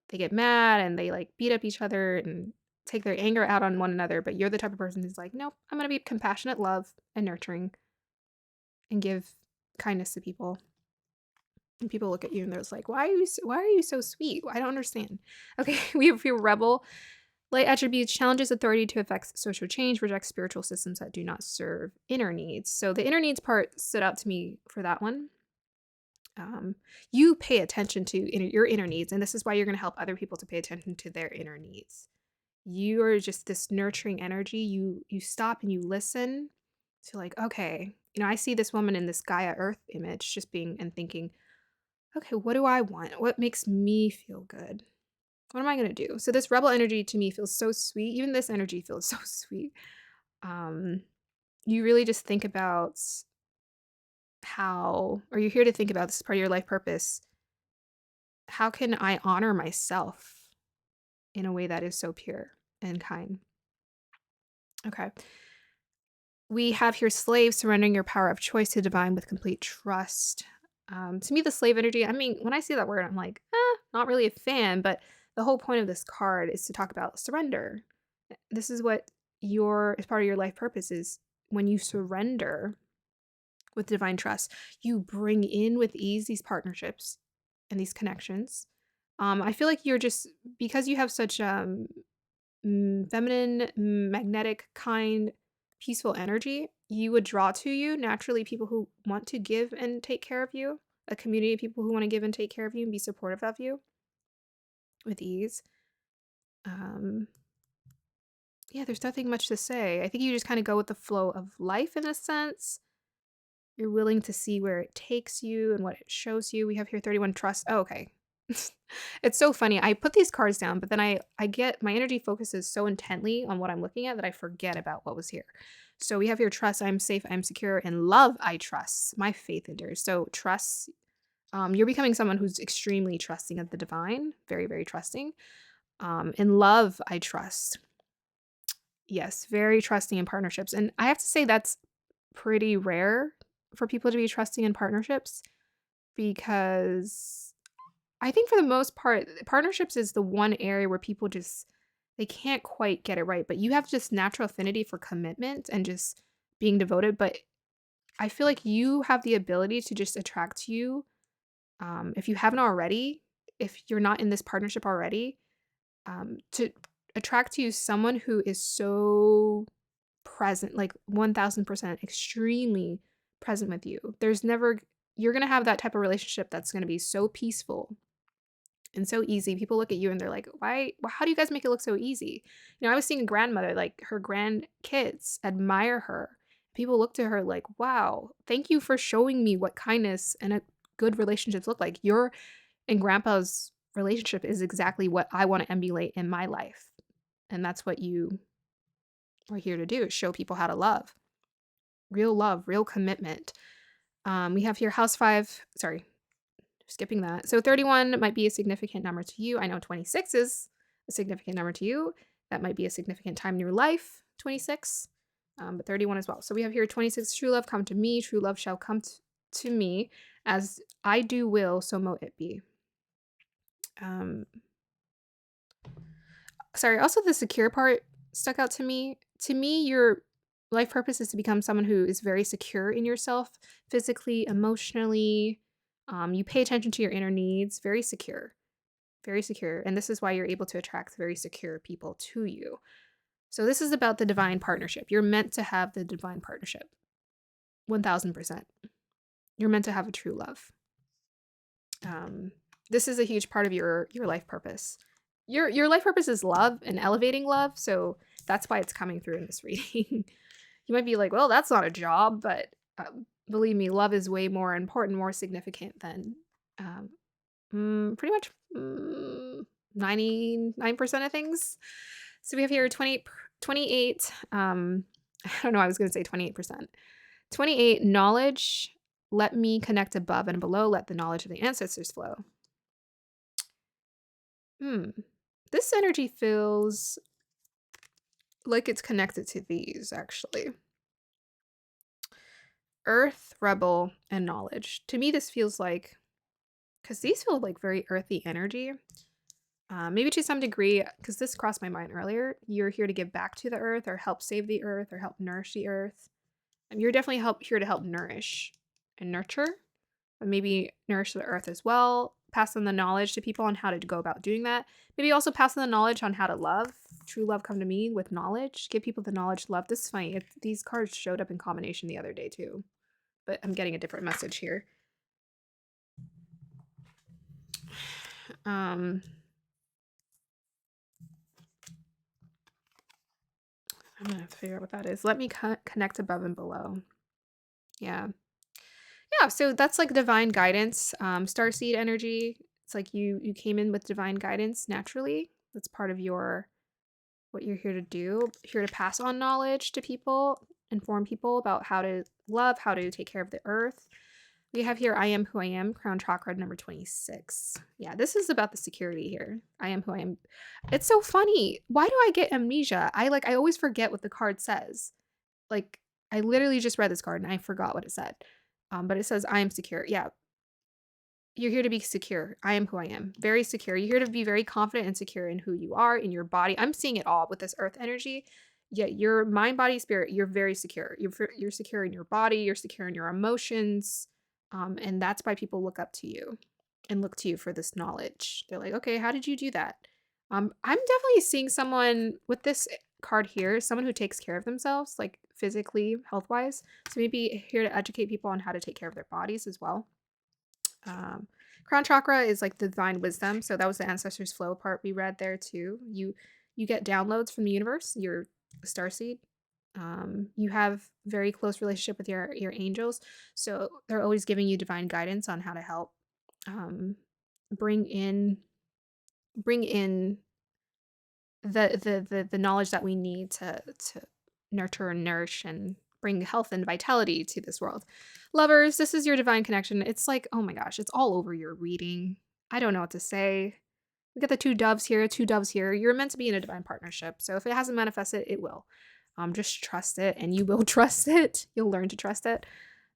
they get mad and they like beat up each other and take their anger out on one another. But you're the type of person who's like, nope, I'm going to be compassionate, love, and nurturing and give kindness to people. And people look at you and they're just like, why are you so sweet? I don't understand. Okay, we have your rebel. Light attributes challenges authority to affect social change, rejects spiritual systems that do not serve inner needs. So the inner needs part stood out to me for that one. You pay attention to your inner needs, and this is why you're going to help other people to pay attention to their inner needs. You are just this nurturing energy. You stop and you listen to like, okay, I see this woman in this Gaia Earth image, just being and thinking, okay, what do I want? What makes me feel good? What am I going to do? So this rebel energy to me feels so sweet. Even this energy feels so sweet. Um, you really just think about or you're here to think about, this is part of your life purpose. How can I honor myself in a way that is so pure and kind? Okay. We have here slave, surrendering your power of choice to divine with complete trust. To me, the slave energy, I mean, when I see that word, I'm like, not really a fan, but the whole point of this card is to talk about surrender. This is what as part of your life purpose is. When you surrender with divine trust, you bring in with ease these partnerships and these connections. I feel like you're just, because you have such feminine, magnetic, kind, peaceful energy, you would draw to you naturally people who want to give and take care of you, a community of people who want to give and take care of you and be supportive of you with ease. Yeah, there's nothing much to say. I think you just kind of go with the flow of life in a sense. You're willing to see where it takes you and what it shows you. We have here 31 trust. Oh, okay. It's so funny. I put these cards down, but then I get my energy focuses so intently on what I'm looking at that I forget about what was here. So we have here trust, I'm safe, I'm secure, and love, I trust. My faith endures. So trust, you're becoming someone who's extremely trusting of the divine, very, very trusting. In love, I trust. Yes, very trusting in partnerships. And I have to say that's pretty rare for people to be trusting in partnerships, because I think for the most part, partnerships is the one area where people just, they can't quite get it right. But you have just natural affinity for commitment and just being devoted. But I feel like you have the ability to just attract to you, if you haven't already, if you're not in this partnership already, to attract to you someone who is so present, like 1000% extremely present with you. You're going to have that type of relationship that's going to be so peaceful and so easy. People look at you and they're like, how do you guys make it look so easy? I was seeing a grandmother, like her grandkids admire her. People look to her like, wow, thank you for showing me what kindness and a good relationships look like. Your and grandpa's relationship is exactly what I want to emulate in my life. And that's what you are here to do, is show people how to love, real commitment. We have here house 5, sorry, skipping that. So 31 might be a significant number to you. I know 26 is a significant number to you. That might be a significant time in your life, 26, but 31 as well. So we have here 26, true love come to me, true love shall come to me, as I do will, so mote it be. Sorry, also the secure part stuck out to me. To me, your life purpose is to become someone who is very secure in yourself, physically, emotionally. You pay attention to your inner needs, very secure, very secure. And this is why you're able to attract very secure people to you. So this is about the divine partnership. You're meant to have the divine partnership. 1000%. You're meant to have a true love. This is a huge part of your life purpose. Your life purpose is love and elevating love, so that's why it's coming through in this reading. You might be like, well, that's not a job, but believe me, love is way more important, more significant than pretty much 99% of things. So we have here 28. I don't know, I was going to say 28%. 28, knowledge. Let me connect above and below. Let the knowledge of the ancestors flow. This energy feels like it's connected to these, actually. Earth, rebel, and knowledge. To me, this feels like, because these feel like very earthy energy. Maybe to some degree, because this crossed my mind earlier, you're here to give back to the earth or help save the earth or help nourish the earth. And you're definitely here to help nourish and nurture, but maybe nourish the earth as well. Pass on the knowledge to people on how to go about doing that. Maybe also pass on the knowledge on how to love. True love come to me with knowledge. Give people the knowledge to love. This is funny. These cards showed up in combination the other day too, but I'm getting a different message here. I'm gonna have to figure out what that is. Let me connect above and below. Yeah. So that's like divine guidance, starseed energy. It's like you came in with divine guidance naturally. That's part of what you're here to do. Here to pass on knowledge to people, inform people about how to love, how to take care of the earth. We have here I am who I am, crown chakra number 26. Yeah, this is about the security here. I am who I am. It's so funny. Why do I get amnesia? I always forget what the card says. Like, I literally just read this card and I forgot what it said. But it says I am secure. Yeah. You're here to be secure. I am who I am. Very secure. You're here to be very confident and secure in who you are, in your body. I'm seeing it all with this earth energy. Yeah, your mind, body, spirit, you're very secure. You're secure in your body. You're secure in your emotions. And that's why people look up to you and look to you for this knowledge. They're like, okay, how did you do that? I'm definitely seeing someone with this card here, someone who takes care of themselves, like physically, health-wise. So maybe here to educate people on how to take care of their bodies as well. Crown chakra is like the divine wisdom. So that was the ancestors flow part we read there too. You get downloads from the universe. You're a starseed. You have very close relationship with your angels. So they're always giving you divine guidance on how to help bring in the knowledge that we need to nurture and nourish and bring health and vitality to this world. Lovers, this is your divine connection. It's like, oh my gosh, it's all over your reading. I don't know what to say. We got the two doves here. You're meant to be in a divine partnership. So if it hasn't manifested, it will. Just trust it and you will trust it. You'll learn to trust it.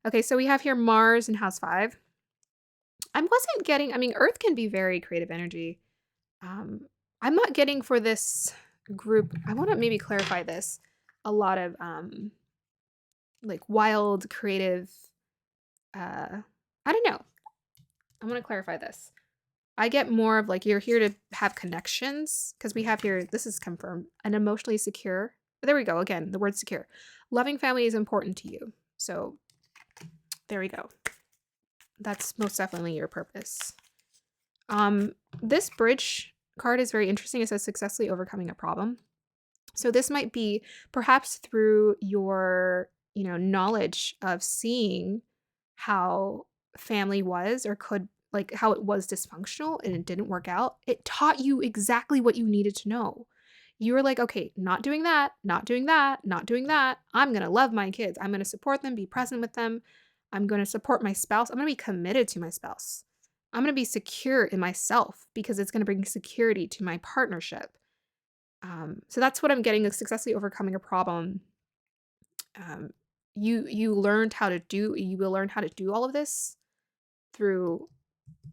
Okay, so we have here Mars in house 5. Earth can be very creative energy. I'm not getting for this group. I want to maybe clarify this. A lot of like wild, creative, I don't know. I want to clarify this. I get more of like you're here to have connections, because we have here, this is confirmed, an emotionally secure there we go. Again, the word secure. Loving family is important to you. So there we go. That's most definitely your purpose. This bridge card is very interesting. It says successfully overcoming a problem. So this might be perhaps through your, knowledge of seeing how family was or could, like how it was dysfunctional and it didn't work out. It taught you exactly what you needed to know. You were like, okay, not doing that, not doing that, not doing that. I'm going to love my kids. I'm going to support them, be present with them. I'm going to support my spouse. I'm going to be committed to my spouse. I'm going to be secure in myself because it's going to bring security to my partnership. So that's what I'm getting, is successfully overcoming a problem. You will learn how to do all of this through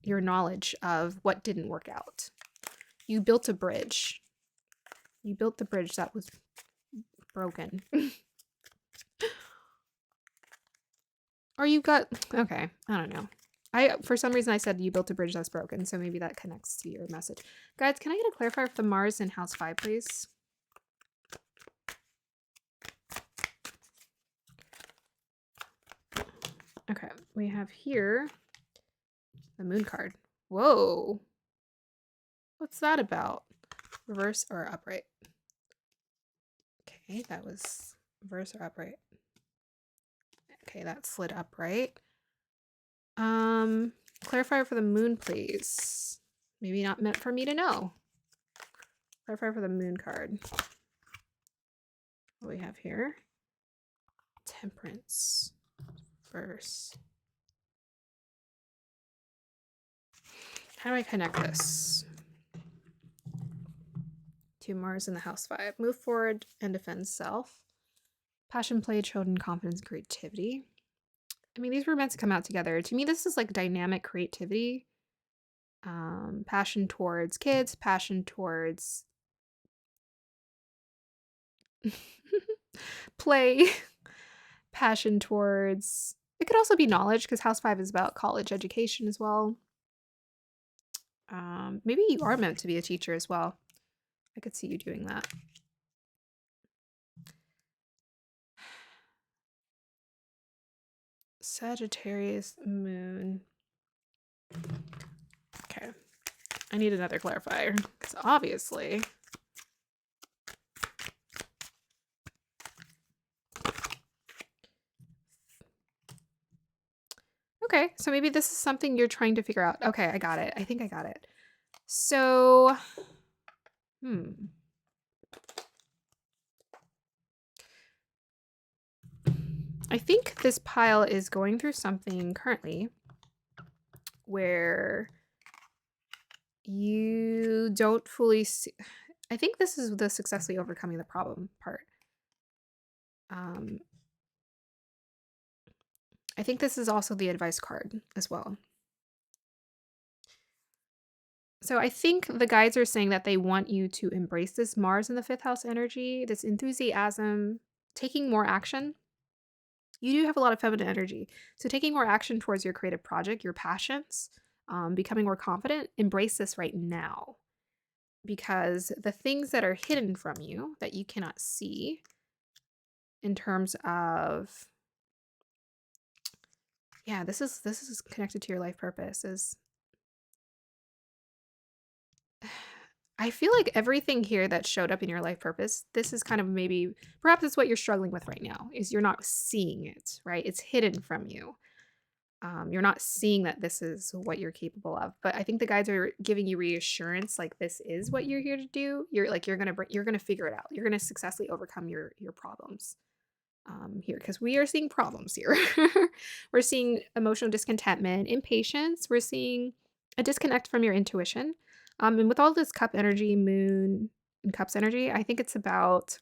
your knowledge of what didn't work out. You built a bridge. You built the bridge that was broken. Or you got, okay, I don't know. For some reason I said you built a bridge that's broken, so maybe that connects to your message. Guys, can I get a clarifier for the Mars in house 5, please? Okay, we have here the moon card. Whoa. What's that about? Reverse or upright? Okay, that was reverse or upright. Okay, that slid upright. Clarifier for the moon, please. Maybe not meant for me to know. Clarifier for the moon card. What do we have here? Temperance. Verse. How do I connect this to Mars in the house 5? Move forward and defend self. Passion, play, children, confidence, creativity. I mean, these were meant to come out together. To me, this is like dynamic creativity. Passion towards kids, passion towards play, passion towards, it could also be knowledge, because house 5 is about college education as well. Maybe you are meant to be a teacher as well. I could see you doing that. Sagittarius moon. Okay. I need another clarifier, because obviously okay, so maybe this is something you're trying to figure out. Okay, I got it. I think I got it. So, I think this pile is going through something currently where you don't fully see. I think this is the successfully overcoming the problem part. I think this is also the advice card as well. So I think the guides are saying that they want you to embrace this Mars in the 5th house energy, this enthusiasm, taking more action. You do have a lot of feminine energy. So taking more action towards your creative project, your passions, becoming more confident, embrace this right now. Because the things that are hidden from you that you cannot see in terms of, yeah, this is connected to your life purpose. I feel like everything here that showed up in your life purpose, this is kind of maybe, perhaps it's what you're struggling with right now, is you're not seeing it, right? It's hidden from you. You're not seeing that this is what you're capable of. But I think the guides are giving you reassurance, like this is what you're here to do. You're gonna figure it out. You're gonna successfully overcome your problems here, because we are seeing problems here. We're seeing emotional discontentment, impatience. We're seeing a disconnect from your intuition. And with all this cup energy, moon and cups energy, I think it's about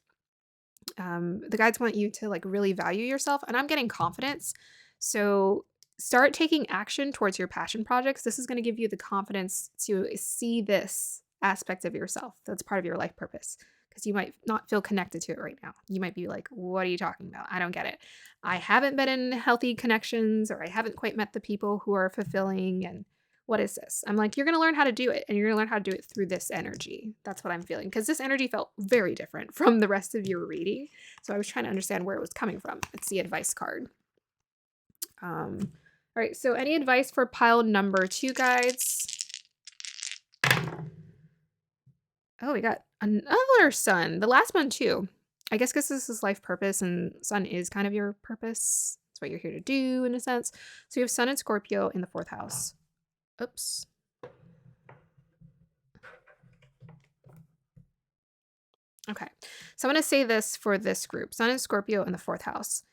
the guides want you to like really value yourself, and I'm getting confidence. So start taking action towards your passion projects. This is going to give you the confidence to see this aspect of yourself that's part of your life purpose, because you might not feel connected to it right now. You might be like, what are you talking about? I don't get it. I haven't been in healthy connections, or I haven't quite met the people who are fulfilling, and What is this? I'm like, you're going to learn how to do it, and you're going to learn how to do it through this energy. That's what I'm feeling, because this energy felt very different from the rest of your reading. So I was trying to understand where it was coming from. It's the advice card. All right. So any advice for pile number 2, guides? Oh, we got another sun. The last one too. I guess because this is life purpose, and sun is kind of your purpose. It's what you're here to do in a sense. So you have sun and Scorpio in the 4th house. Oops. Okay. So I'm going to say this for this group. Sun and Scorpio in the 4th house.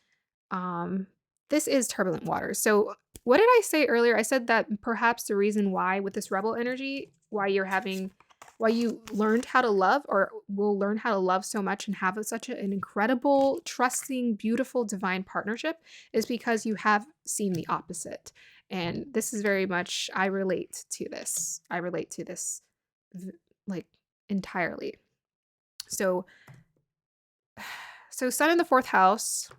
This is turbulent water. So what did I say earlier? I said that perhaps the reason why with this rebel energy, why you learned how to love, or will learn how to love so much and have such an incredible, trusting, beautiful, divine partnership, is because you have seen the opposite. And this is very much, I relate to this. I relate to this like entirely. So sun in the 4th house,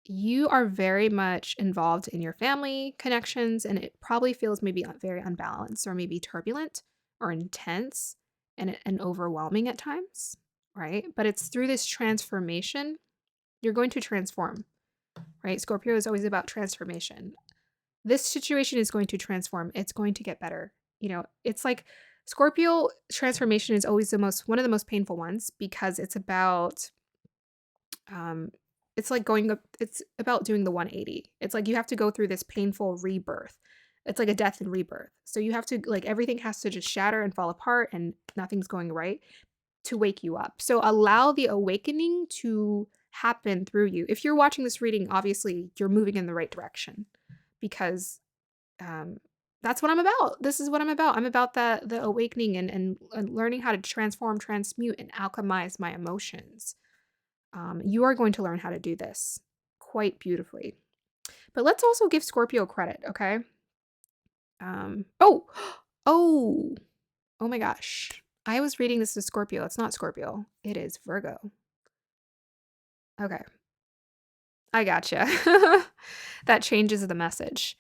you are very much involved in your family connections, and it probably feels maybe very unbalanced or maybe turbulent or intense and overwhelming at times, right? But it's through this transformation, you're going to transform, right? Scorpio is always about transformation. This situation is going to transform. It's going to get better. You know, it's like Scorpio transformation is always one of the most painful ones, because it's about it's like it's about doing the 180. It's like you have to go through this painful rebirth. It's like a death and rebirth. So you have to, like, everything has to just shatter and fall apart and nothing's going right to wake you up. So allow the awakening to happen through you. If you're watching this reading, obviously you're moving in the right direction, because that's what I'm about. This is what I'm about. I'm about the awakening and learning how to transform, transmute, and alchemize my emotions. You are going to learn how to do this quite beautifully. But let's also give Scorpio credit, okay? Oh my gosh. I was reading this as Scorpio. It's not Scorpio. It is Virgo. Okay. I gotcha. That changes the message.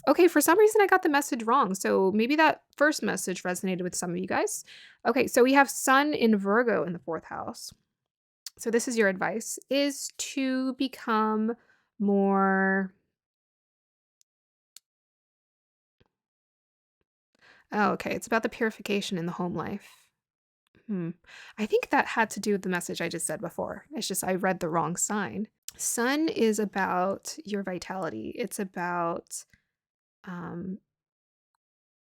Okay, for some reason I got the message wrong. So maybe that first message resonated with some of you guys. Okay, so we have Sun in Virgo in the 4th house. So this is your advice, is to become more... Oh, okay. It's about the purification in the home life. I think that had to do with the message I just said before. It's just I read the wrong sign. Sun is about your vitality. It's about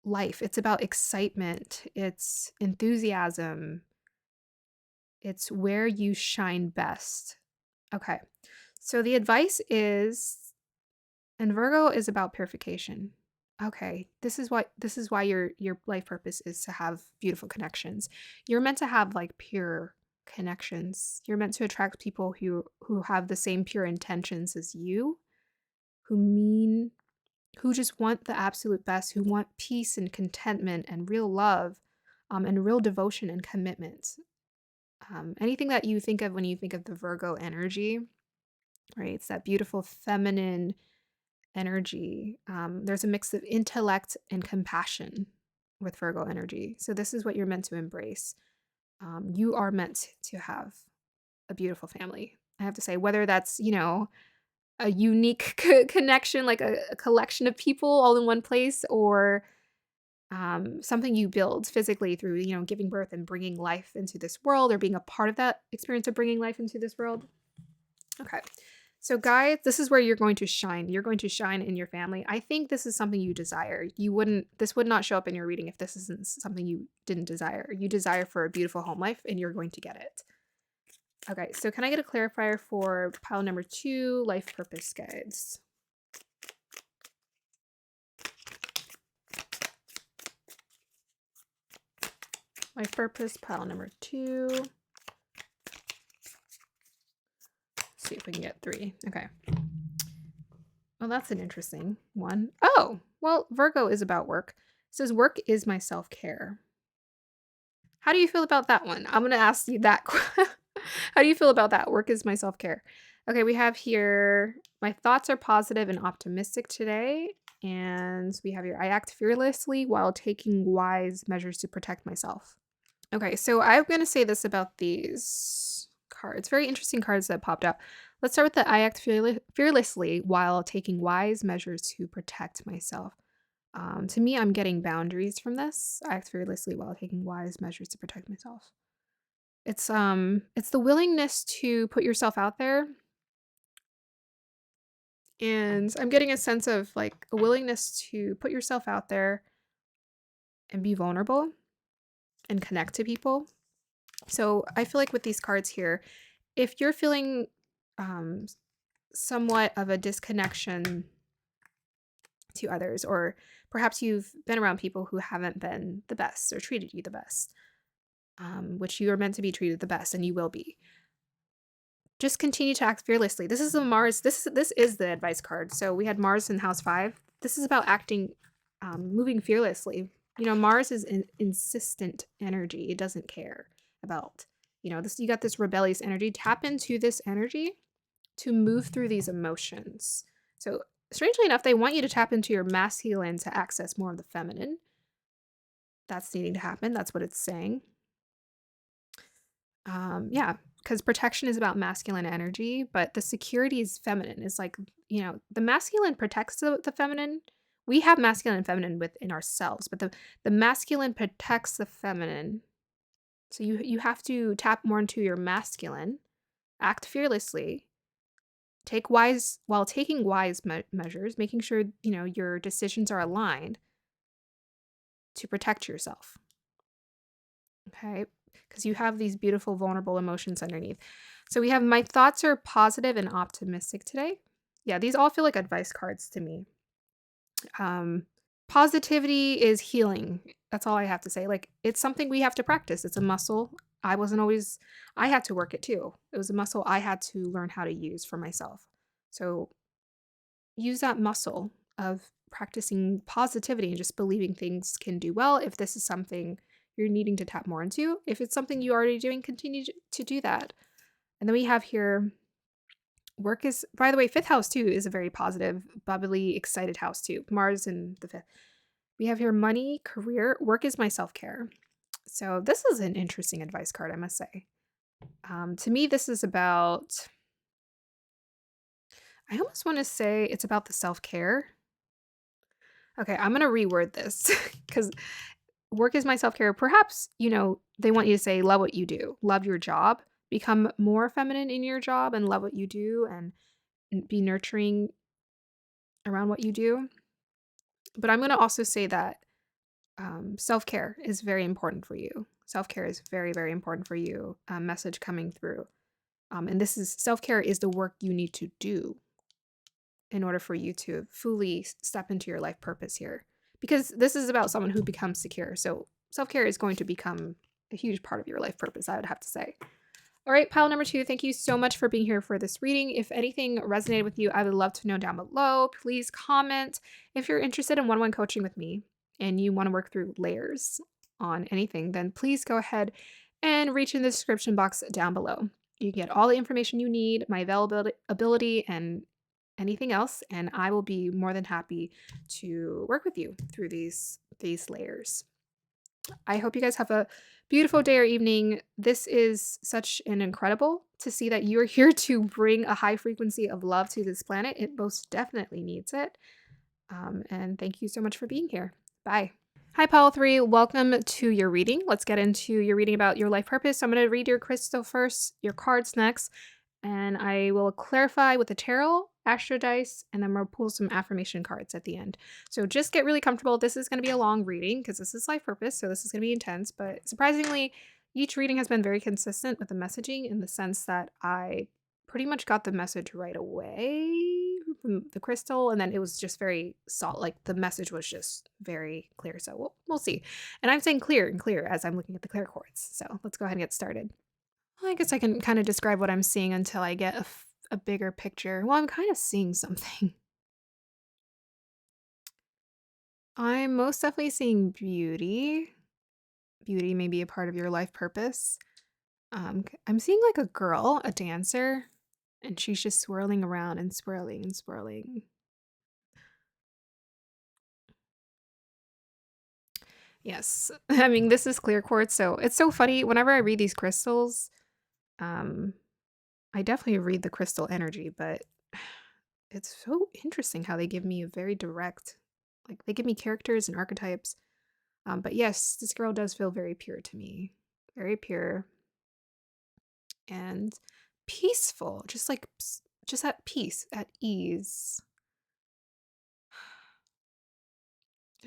life. It's about excitement. It's enthusiasm. It's where you shine best. Okay. So the advice is, and Virgo is about purification. Okay. This is why your life purpose is to have beautiful connections. You're meant to have like pure connections. You're meant to attract people who have the same pure intentions as you, who just want the absolute best, who want peace and contentment and real love, and real devotion and commitment. Anything that you think of when you think of the Virgo energy, right? It's that beautiful feminine energy. There's a mix of intellect and compassion with Virgo energy. So this is what you're meant to embrace. You are meant to have a beautiful family. I have to say, whether that's, a unique connection, like a collection of people all in one place, or something you build physically through, giving birth and bringing life into this world, or being a part of that experience of bringing life into this world. Okay. So guys, this is where you're going to shine. You're going to shine in your family. I think this is something you desire. This would not show up in your reading if this isn't something you didn't desire. You desire for a beautiful home life, and you're going to get it. Okay, so can I get a clarifier for pile number 2, life purpose guides? Life purpose, pile number 2. Let's see if we can get 3. Okay. Well, that's an interesting one. Oh, well, Virgo is about work. It says work is my self-care. How do you feel about that one? I'm going to ask you that. How do you feel about that? Work is my self-care. Okay, we have here, my thoughts are positive and optimistic today, And we have here, I act fearlessly while taking wise measures to protect myself. Okay, so I'm going to say this about these cards. Very interesting cards that popped up. Let's start with the I act fearlessly while taking wise measures to protect myself. To me, I'm getting boundaries from this. I act fearlessly while taking wise measures to protect myself. It's the willingness to put yourself out there, and I'm getting a sense of like a willingness to put yourself out there and be vulnerable and connect to people. So I feel like with these cards here, if you're feeling um, somewhat of a disconnection to others, or perhaps you've been around people who haven't been the best or treated you the best, which you are meant to be treated the best, and you will be. Just continue to act fearlessly. This is a Mars. This is the advice card. So we had Mars in House 5. This is about acting, moving fearlessly. Mars is an insistent energy. It doesn't care about this. You got this rebellious energy. Tap into this energy to move through these emotions. So strangely enough, they want you to tap into your masculine to access more of the feminine. That's needing to happen. That's what it's saying. Yeah, because protection is about masculine energy, but the security is feminine. It's like, the masculine protects the feminine. We have masculine and feminine within ourselves, but the masculine protects the feminine. So you have to tap more into your masculine, act fearlessly, while taking wise measures, making sure, your decisions are aligned to protect yourself. Okay? Because you have these beautiful, vulnerable emotions underneath. So we have, my thoughts are positive and optimistic today. Yeah, these all feel like advice cards to me. Positivity is healing. That's all I have to say. Like, it's something we have to practice. It's a muscle. I had to work it too. It was a muscle I had to learn how to use for myself. So use that muscle of practicing positivity and just believing things can do well. If this is something you're needing to tap more into, if it's something you're already doing, continue to do that. And then we have here, work is, by the way, fifth house too is a very positive, bubbly, excited house too. Mars in the fifth. We have here money, career, work is my self-care. So this is an interesting advice card, I must say. To me, this is about, I almost want to say it's about the self-care. Okay, I'm going to reword this because work is my self-care. Perhaps, they want you to say, love what you do, love your job, become more feminine in your job and love what you do and be nurturing around what you do. But I'm going to also say that self-care is very important for you. Self-care is very, very important for you. Message coming through. And this is self-care is the work you need to do in order for you to fully step into your life purpose here. Because this is about someone who becomes secure. So self-care is going to become a huge part of your life purpose, I would have to say. All right, pile number 2, thank you so much for being here for this reading. If anything resonated with you, I would love to know down below. Please comment. If you're interested in one-on-one coaching with me and you want to work through layers on anything, then please go ahead and reach in the description box down below. You can get all the information you need, my availability, and anything else, and I will be more than happy to work with you through these layers. I hope you guys have a beautiful day or evening. This is such an incredible to see that you're here to bring a high frequency of love to this planet. It most definitely needs it. And thank you so much for being here. Bye. Hi, Pile 3. Welcome to your reading. Let's get into your reading about your life purpose. I'm going to read your crystal first, your cards next, and I will clarify with the tarot, astro dice, and then we'll pull some affirmation cards at the end. So just get really comfortable. This is going to be a long reading because this is life purpose, so this is going to be intense, but surprisingly, each reading has been very consistent with the messaging in the sense that I pretty much got the message right away from the crystal, and then it was just very solid. Like the message was just very clear. So we'll see. And I'm saying clear and clear as I'm looking at the clear quartz. So let's go ahead and get started. Well, I guess I can kind of describe what I'm seeing until I get a bigger picture. Well, I'm kind of seeing something. I'm most definitely seeing beauty. Beauty may be a part of your life purpose. I'm seeing like a girl, a dancer, and she's just swirling around and swirling and swirling. Yes. I mean, this is clear quartz, so it's so funny. Whenever I read these crystals, um, I definitely read the crystal energy, but it's so interesting how they give me a very direct, like they give me characters and archetypes. But yes, this girl does feel very pure to me. Very pure and peaceful, just like just at peace, at ease,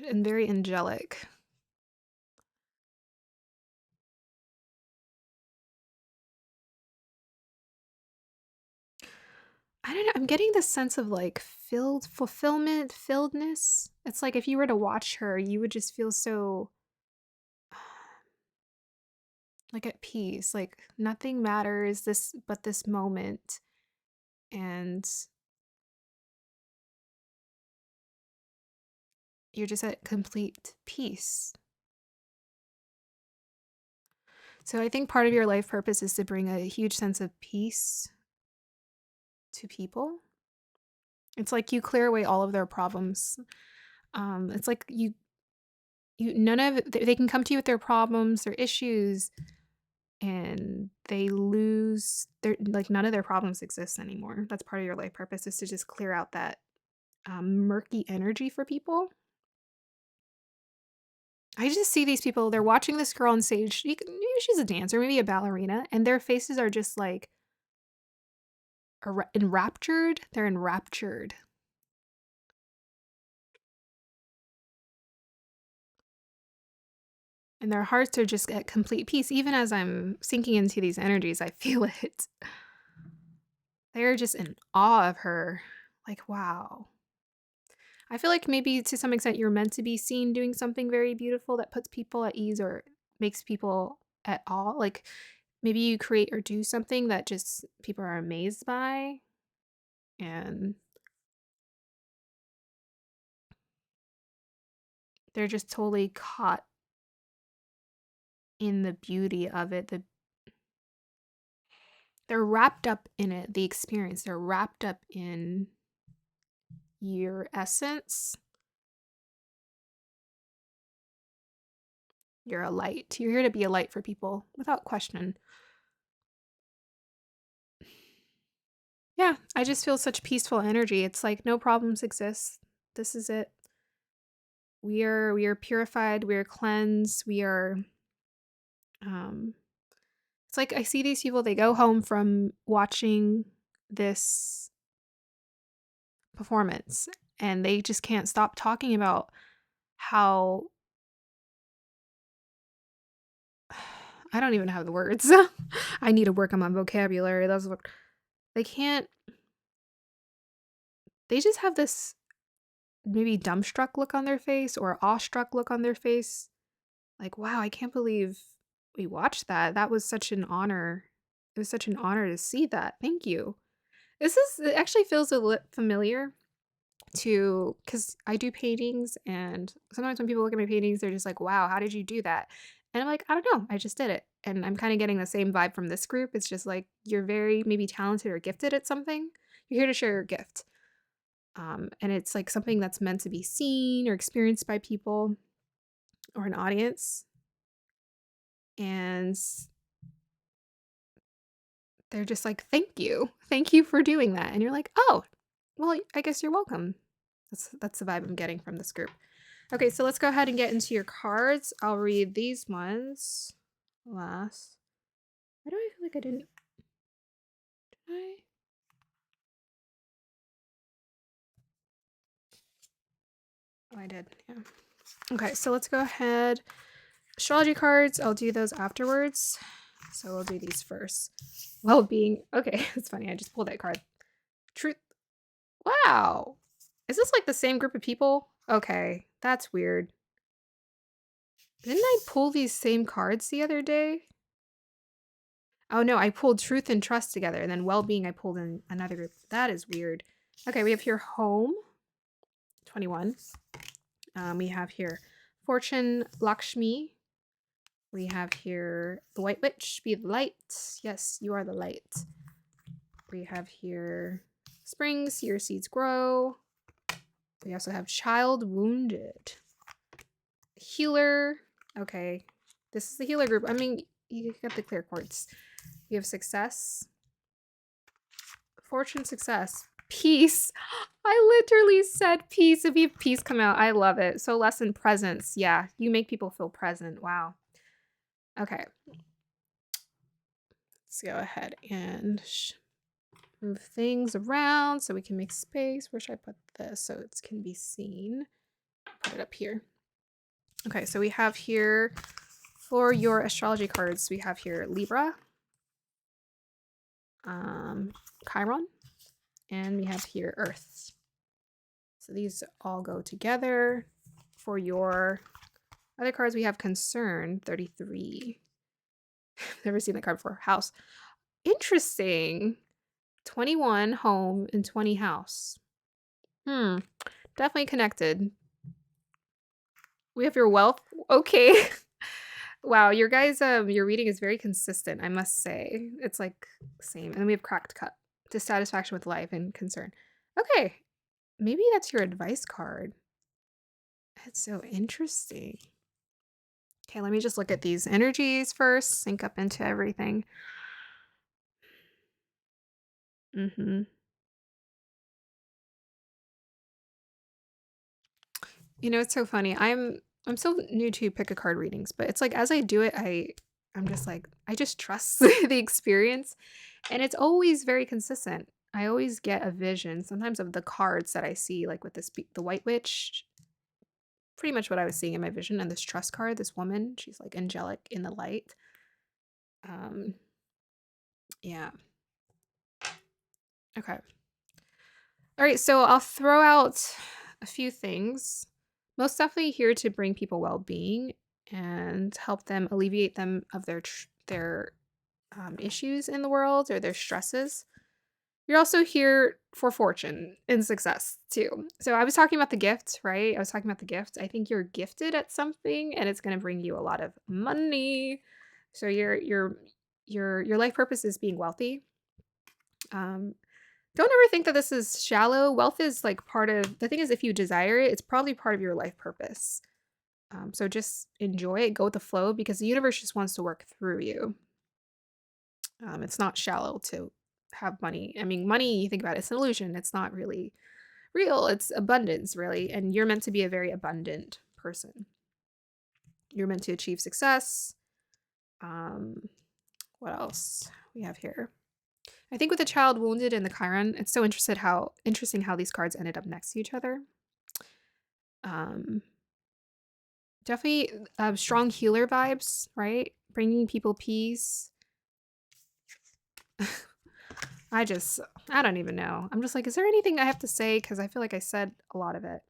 and very angelic. I don't know. I'm getting this sense of like fulfillment, filledness. It's like if you were to watch her, you would just feel so like at peace. Like nothing matters this but this moment. And you're just at complete peace. So I think part of your life purpose is to bring a huge sense of peace to people. It's like you clear away all of their problems. It's like you none of they can come to you with their problems, their issues, and they lose their like none of their problems exist anymore. That's part of your life purpose is to just clear out that murky energy for people. I just see these people, they're watching this girl on stage. Maybe she's a dancer, maybe a ballerina, and their faces are just like enraptured. They're enraptured. And their hearts are just at complete peace. Even as I'm sinking into these energies, I feel it. They're just in awe of her. Like, wow. I feel like maybe to some extent you're meant to be seen doing something very beautiful that puts people at ease or makes people at all. Like maybe you create or do something that just people are amazed by. And they're just totally caught in the beauty of it. They're wrapped up in it, the experience. They're wrapped up in your essence. You're a light. You're here to be a light for people without question. Yeah, I just feel such peaceful energy. It's like no problems exist. This is it. We are purified, we are cleansed, we are um it's like I see these people, they go home from watching this performance and they just can't stop talking about how I don't even have the words. I need to work on my vocabulary. That's what they can't they just have this maybe dumbstruck look on their face or awestruck look on their face. Like, wow, I can't believe we watched that. That was such an honor. It was such an honor to see that. Thank you. It actually feels a lit familiar to because I do paintings and sometimes when people look at my paintings, they're just like, wow, how did you do that? And I'm like, I don't know, I just did it. And I'm kind of getting the same vibe from this group. It's just like you're very maybe talented or gifted at something. You're here to share your gift. And it's like something that's meant to be seen or experienced by people or an audience. And they're just like, "Thank you. Thank you for doing that." And you're like, "Oh, well, I guess you're welcome." That's the vibe I'm getting from this group. Okay, so let's go ahead and get into your cards. I'll read these ones last. Why do I feel like I didn't? Did I? Oh, I did. Yeah. Okay, so let's go ahead. Astrology cards. I'll do those afterwards. So we'll do these first. Well-being. Okay, it's funny. I just pulled that card. Truth. Wow. Is this like the same group of people? Okay, that's weird. Didn't I pull these same cards the other day? Oh no, I pulled truth and trust together, and then well-being I pulled in another group. That is weird. Okay, we have here home, 21. We have here fortune, Lakshmi. We have here the white witch, be the light. Yes, you are the light. We have here spring, see your seeds grow. We also have child wounded. Healer, Okay. This is the healer group. I mean, you got the clear quartz. You have success, fortune, success, peace. I literally said peace. If you have peace come out, I love it. So lesson presence. Yeah, you make people feel present. Wow. Okay. Let's go ahead and move things around so we can make space. Where should I put this so it can be seen? Put it up here. Okay, so we have here for your astrology cards, we have here Libra, Chiron, and we have here Earth. So these all go together. For your other cards, we have Concern, 33. Never seen that card before. House. Interesting. 21 home and 20 house. Definitely connected. We have your wealth. Okay. Wow, your guys, your reading is very consistent, I must say. It's like same. And then we have Cracked Cup. Dissatisfaction with life and concern. Okay. Maybe that's your advice card. That's so interesting. Okay, let me just look at these energies first, sync up into everything. You know, it's so funny. I'm so new to pick a card readings, but it's like as I do it, I'm just like I just trust the experience, and it's always very consistent. I always get a vision sometimes of the cards that I see, like with the White Witch, pretty much what I was seeing in my vision, and this Trust card, this woman, she's like angelic in the light. Um, yeah. Okay. All right, so I'll throw out a few things. Most definitely here to bring people well-being and help them alleviate them of their issues in the world or their stresses. You're also here for fortune and success too. So I was talking about the gift, right? I was talking about the gift. I think you're gifted at something and it's going to bring you a lot of money. So your life purpose is being wealthy. Don't ever think that this is shallow. Wealth is like part of the thing is if you desire it, it's probably part of your life purpose. So just enjoy it, go with the flow because the universe just wants to work through you. It's not shallow to have money. I mean, money, you think about it, it's an illusion. It's not really real. It's abundance, really. And you're meant to be a very abundant person. You're meant to achieve success. What else we have here? I think with the child wounded and the Chiron, it's so interesting how these cards ended up next to each other. Definitely strong healer vibes, right? Bringing people peace. I don't even know. I'm just like, is there anything I have to say? Because I feel like I said a lot of it.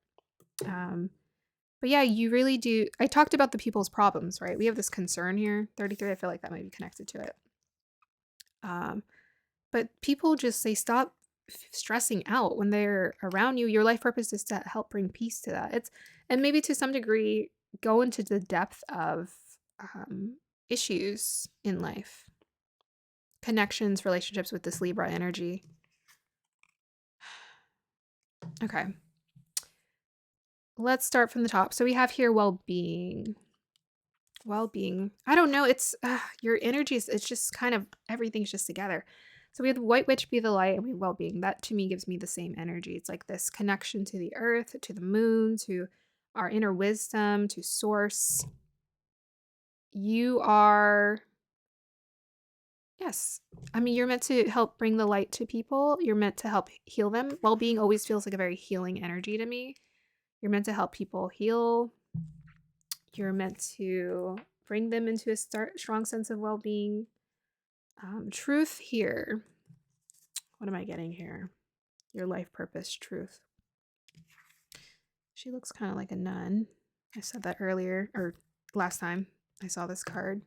But yeah, you really do. I talked about the people's problems, right? We have this concern here, 33. I feel like that might be connected to it. But people just they stop stressing out when they're around you. Your life purpose is to help bring peace to that. And maybe to some degree go into the depth of issues in life, connections, relationships with this Libra energy. Okay. Let's start from the top. So we have here well-being. Well-being. I don't know. It's your energies. It's just kind of everything's just together. So we have the White Witch be the light and we have well-being. That to me gives me the same energy. It's like this connection to the earth, to the moon, to our inner wisdom, to source. You are, yes. I mean, you're meant to help bring the light to people. You're meant to help heal them. Well-being always feels like a very healing energy to me. You're meant to help people heal. You're meant to bring them into a strong sense of well-being. Truth here. What am I getting here? Your life purpose, truth. She looks kind of like a nun. I said that earlier, or last time I saw this card.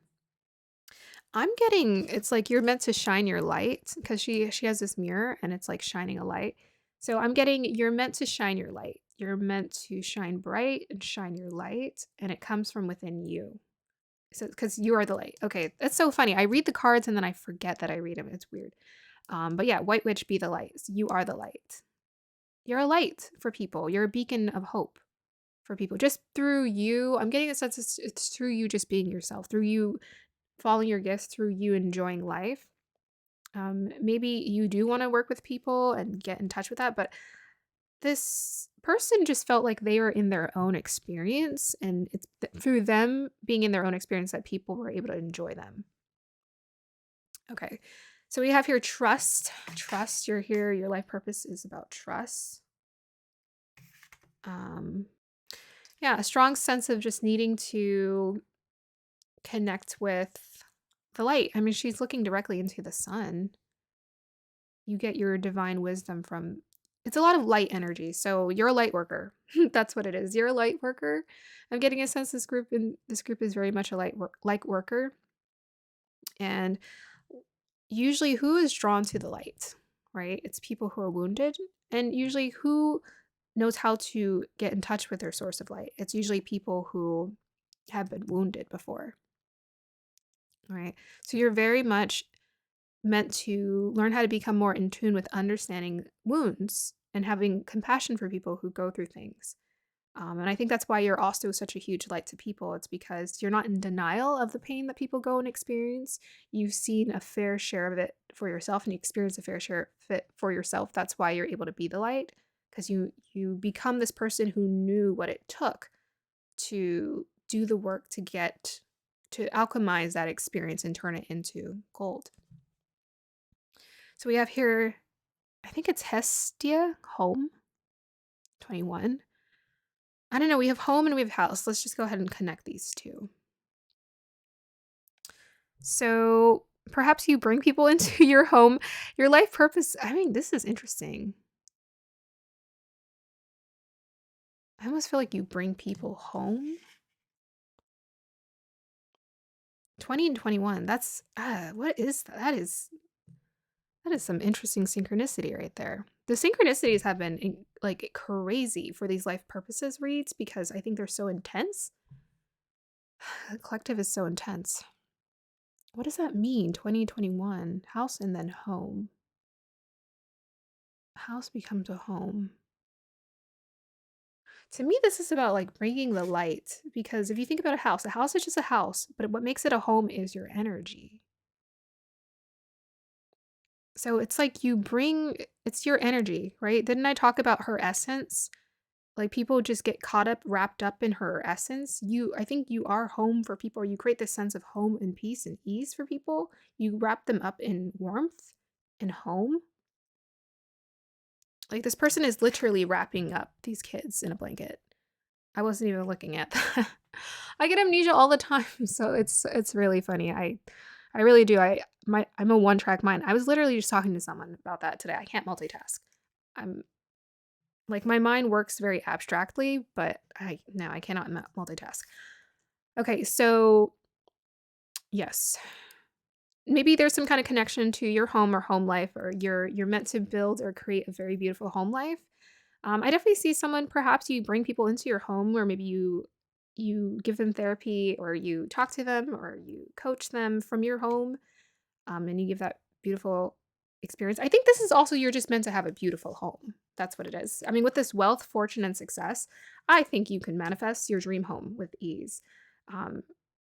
I'm getting, it's like you're meant to shine your light because she has this mirror and it's like shining a light. So I'm getting, you're meant to shine your light. You're meant to shine bright and shine your light, and it comes from within you. So, because you are the light. Okay, that's so funny. I read the cards and then I forget that I read them. It's weird. But yeah, White Witch be the light. You are the light. You're a light for people. You're a beacon of hope for people just through you. I'm getting a sense it's through you just being yourself, through you following your gifts, through you enjoying life. Maybe you do want to work with people and get in touch with that, but this person just felt like they were in their own experience, and it's through them being in their own experience that people were able to enjoy them. Okay. So we have here trust. Trust, you're here. Your life purpose is about trust. Um, yeah, a strong sense of just needing to connect with the light. I mean, she's looking directly into the sun. You get your divine wisdom from it's a lot of light energy. So you're a light worker. That's what it is. You're a light worker. I'm getting a sense this group is very much a light worker. And usually who is drawn to the light, right? It's people who are wounded. And usually who knows how to get in touch with their source of light. It's usually people who have been wounded before, right? So you're very much meant to learn how to become more in tune with understanding wounds and having compassion for people who go through things. And I think that's why you're also such a huge light to people. It's because you're not in denial of the pain that people go and experience. You've seen a fair share of it for yourself, and you experience a fair share of it for yourself. That's why you're able to be the light, because you become this person who knew what it took to do the work to alchemize that experience and turn it into gold. So we have here, I think it's Hestia, home, 21. I don't know, we have home and we have house. Let's just go ahead and connect these two. So perhaps you bring people into your home, your life purpose. I mean, this is interesting. I almost feel like you bring people home. 20 and 21. That's what is that? That is some interesting synchronicity right there. The synchronicities have been like crazy for these life purposes reads because I think they're so intense. The collective is so intense. What does that mean? 2021, house and then home. House becomes a home. To me, this is about like bringing the light because if you think about a house is just a house, but what makes it a home is your energy. So it's like it's your energy, right? Didn't I talk about her essence? Like people just get caught up, wrapped up in her essence. I think you are home for people, or you create this sense of home and peace and ease for people. You wrap them up in warmth and home. Like this person is literally wrapping up these kids in a blanket. I wasn't even looking at that. I get amnesia all the time, so it's really funny. I really do. I'm a one-track mind. I was literally just talking to someone about that today. I can't multitask. I'm like my mind works very abstractly, but I cannot multitask. Okay, so yes. Maybe there's some kind of connection to your home or home life, or you're meant to build or create a very beautiful home life. I definitely see someone, perhaps you bring people into your home, or maybe you give them therapy, or you talk to them, or you coach them from your home, and you give that beautiful experience. I think this is also you're just meant to have a beautiful home. That's what it is. I mean, with this wealth, fortune, and success, I think you can manifest your dream home with ease. Um,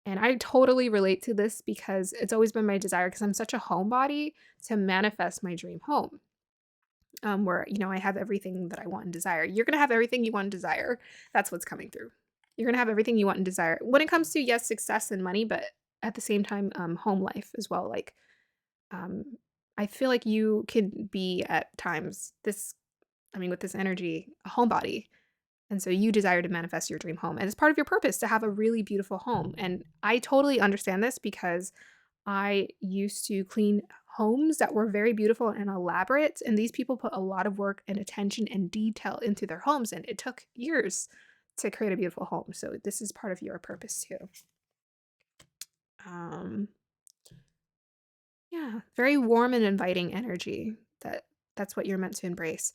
and I totally relate to this because it's always been my desire, because I'm such a homebody, to manifest my dream home. Where, I have everything that I want and desire. You're going to have everything you want and desire. That's what's coming through. You're going to have everything you want and desire. When it comes to, yes, success and money, but at the same time, home life as well. Like, um, I feel like you could be at times with this energy, a homebody. And so you desire to manifest your dream home. And it's part of your purpose to have a really beautiful home. And I totally understand this because I used to clean homes that were very beautiful and elaborate, and these people put a lot of work and attention and detail into their homes, and it took years to create a beautiful home. So this is part of your purpose too. Yeah, very warm and inviting energy. That's what you're meant to embrace.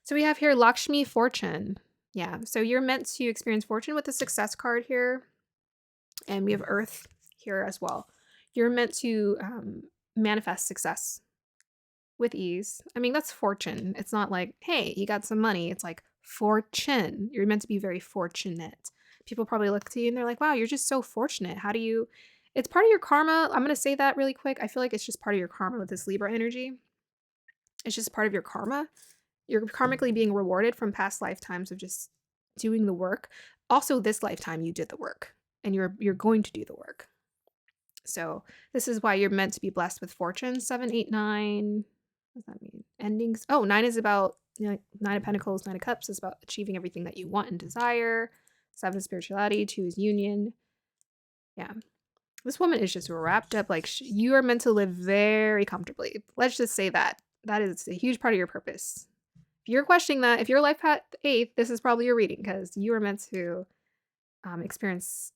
So we have here Lakshmi fortune. Yeah, so you're meant to experience fortune with the success card here, and we have Earth here as well. You're meant to manifest success with ease. I mean, that's fortune. It's not like, hey, you got some money. It's like Fortune. You're meant to be very fortunate. People probably look to you and they're like, wow, you're just so fortunate. How do you? It's part of your karma. I'm going to say that really quick. I feel like it's just part of your karma with this Libra energy. It's just part of your karma. You're karmically being rewarded from past lifetimes of just doing the work. Also, this lifetime you did the work and you're going to do the work. So this is why you're meant to be blessed with fortune. 7, 8, 9. What does that mean? Endings. Oh, 9 is about, Nine of Pentacles, 9 of Cups is about achieving everything that you want and desire. 7 is spirituality. 2 is union. Yeah. This woman is just wrapped up. Like, you are meant to live very comfortably. Let's just say that. That is a huge part of your purpose. If you're questioning that, if you're life path 8th, this is probably your reading because you are meant to experience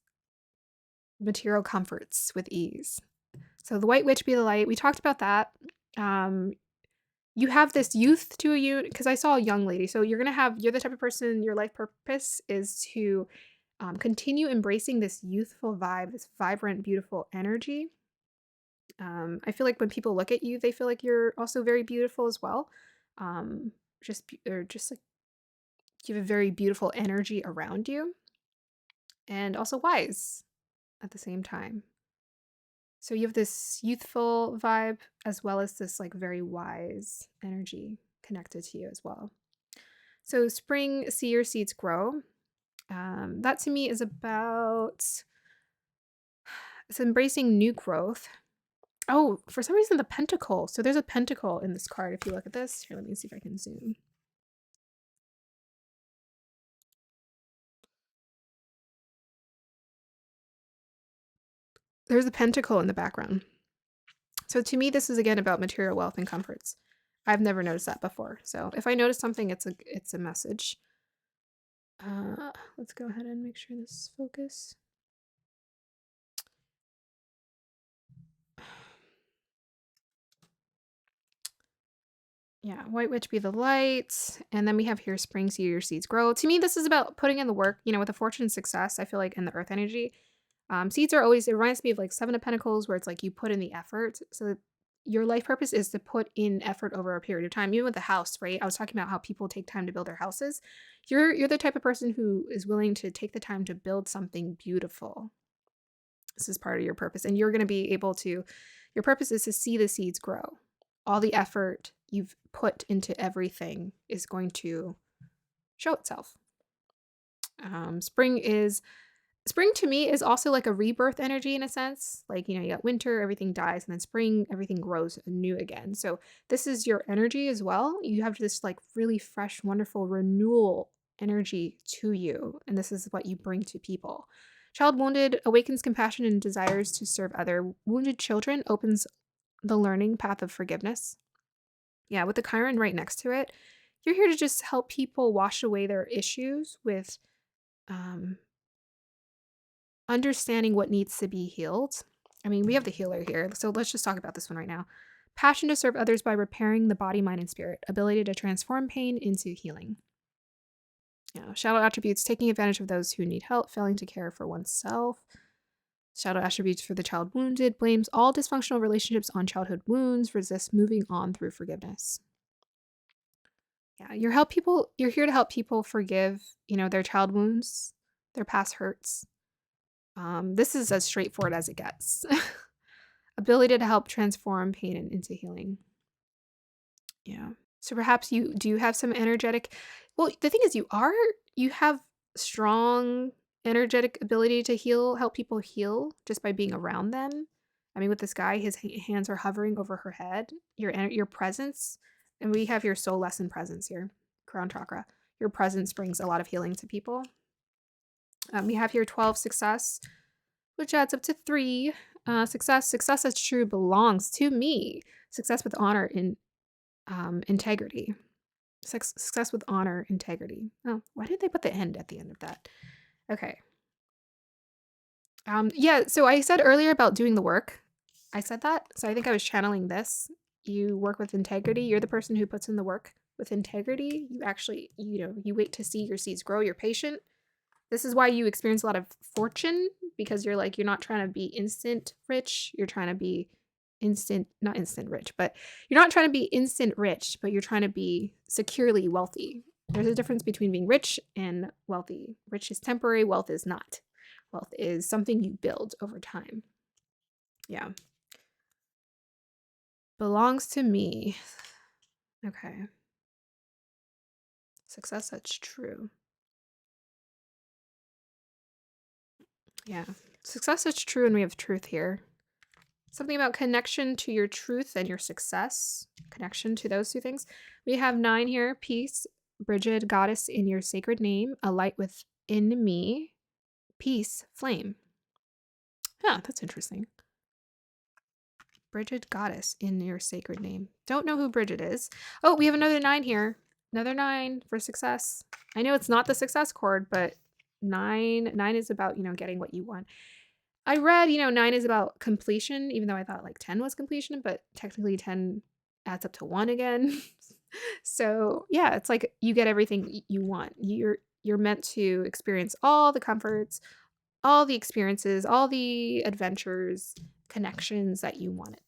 material comforts with ease. So the White Witch be the light. We talked about that. You have this youth to you because I saw a young lady. So you're the type of person, your life purpose is to continue embracing this youthful vibe, this vibrant, beautiful energy. I feel like when people look at you, they feel like you're also very beautiful as well. Just like you have a very beautiful energy around you, and also wise at the same time. So you have this youthful vibe as well as this like very wise energy connected to you as well. So spring, see your seeds grow. That to me is about it's embracing new growth. Oh, for some reason the pentacle. So there's a pentacle in this card. If you look at this, here, let me see if I can zoom. There's a pentacle in the background. So to me, this is again about material wealth and comforts. I've never noticed that before. So if I notice something, it's a message. Let's go ahead and make sure this is focus. Yeah, White Witch be the light. And then we have here spring, see your seeds grow. To me, this is about putting in the work, with the fortune and success, I feel like in the earth energy. Seeds are always, it reminds me of like 7 of Pentacles where it's like you put in the effort. So your life purpose is to put in effort over a period of time. Even with the house, right? I was talking about how people take time to build their houses. You're the type of person who is willing to take the time to build something beautiful. This is part of your purpose. And you're going to be able to, your purpose is to see the seeds grow. All the effort you've put into everything is going to show itself. Spring to me is also like a rebirth energy in a sense. Like, you got winter, everything dies, and then spring, everything grows anew again. So this is your energy as well. You have this like really fresh, wonderful renewal energy to you. And this is what you bring to people. Child wounded awakens compassion and desires to serve other. Wounded children opens the learning path of forgiveness. Yeah, with the Chiron right next to it, you're here to just help people wash away their issues with understanding what needs to be healed. I mean, we have the healer here, so let's just talk about this one right now. Passion to serve others by repairing the body, mind, and spirit. Ability to transform pain into healing. Shadow attributes, taking advantage of those who need help, failing to care for oneself. Shadow attributes for the child wounded, blames all dysfunctional relationships on childhood wounds, resists moving on through forgiveness. Yeah, you're here to help people forgive, their child wounds, their past hurts. This is as straightforward as it gets. Ability to help transform pain into healing. Yeah. So perhaps you do have some energetic. Well, the thing is, you have strong energetic ability to help people heal just by being around them. I mean, with this guy, his hands are hovering over her head. Your presence, and we have your soul lesson presence here, crown chakra. Your presence brings a lot of healing to people. We have here 12 success, which adds up to 3. Success as true belongs to me. Success with honor in integrity. Success with honor, integrity. Oh, why did they put the end at the end of that? Okay. Yeah, so I said earlier about doing the work. I said that, so I think I was channeling this. You work with integrity. You're the person who puts in the work with integrity. You actually, you wait to see your seeds grow. You're patient. This is why you experience a lot of fortune, because you're not trying to be instant rich. You're trying to be not instant rich, but you're not trying to be instant rich, but you're trying to be securely wealthy. There's a difference between being rich and wealthy. Rich is temporary, wealth is not. Wealth is something you build over time. Yeah. Belongs to me. Okay. Success, that's true. Yeah. Success, that's true, and we have truth here. Something about connection to your truth and your success. Connection to those two things. We have 9 here. Peace, Bridget, goddess in your sacred name, a light within me. Peace, flame. Yeah, that's interesting. Bridget, goddess in your sacred name. Don't know who Bridget is. Oh, we have another 9 here. Another 9 for success. I know it's not the success chord, but 9 is about, getting what you want. I read, 9 is about completion, even though I thought like 10 was completion, but technically 10 adds up to 1 again. So yeah, it's like you get everything you want. You're meant to experience all the comforts, all the experiences, all the adventures, connections that you wanted.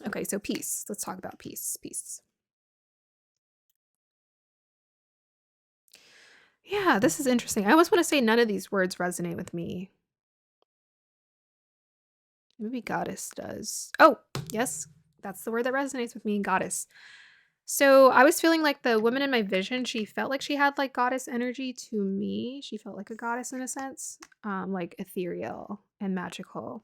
Okay, so peace. Let's talk about peace. Peace. Yeah, this is interesting. I almost want to say none of these words resonate with me. Maybe goddess does. Oh, yes, that's the word that resonates with me, goddess. So I was feeling like the woman in my vision, she felt like she had like goddess energy to me. She felt like a goddess in a sense, like ethereal and magical.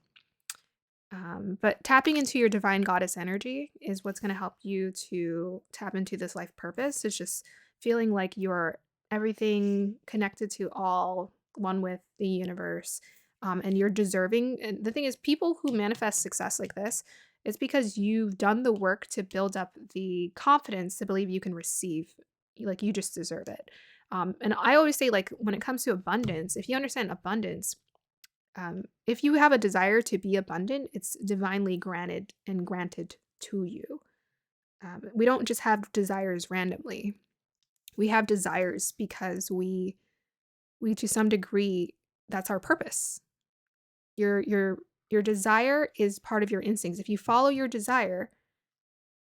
But tapping into your divine goddess energy is what's going to help you to tap into this life purpose. It's just feeling like you're everything connected to all, one with the universe, and you're deserving. And the thing is, people who manifest success like this, it's because you've done the work to build up the confidence to believe you can receive, like you just deserve it. And I always say, like, when it comes to abundance, if you understand abundance, if you have a desire to be abundant, it's divinely granted and granted to you. We don't just have desires randomly. We have desires because we to some degree, that's our purpose. Your desire is part of your instincts. If you follow your desire,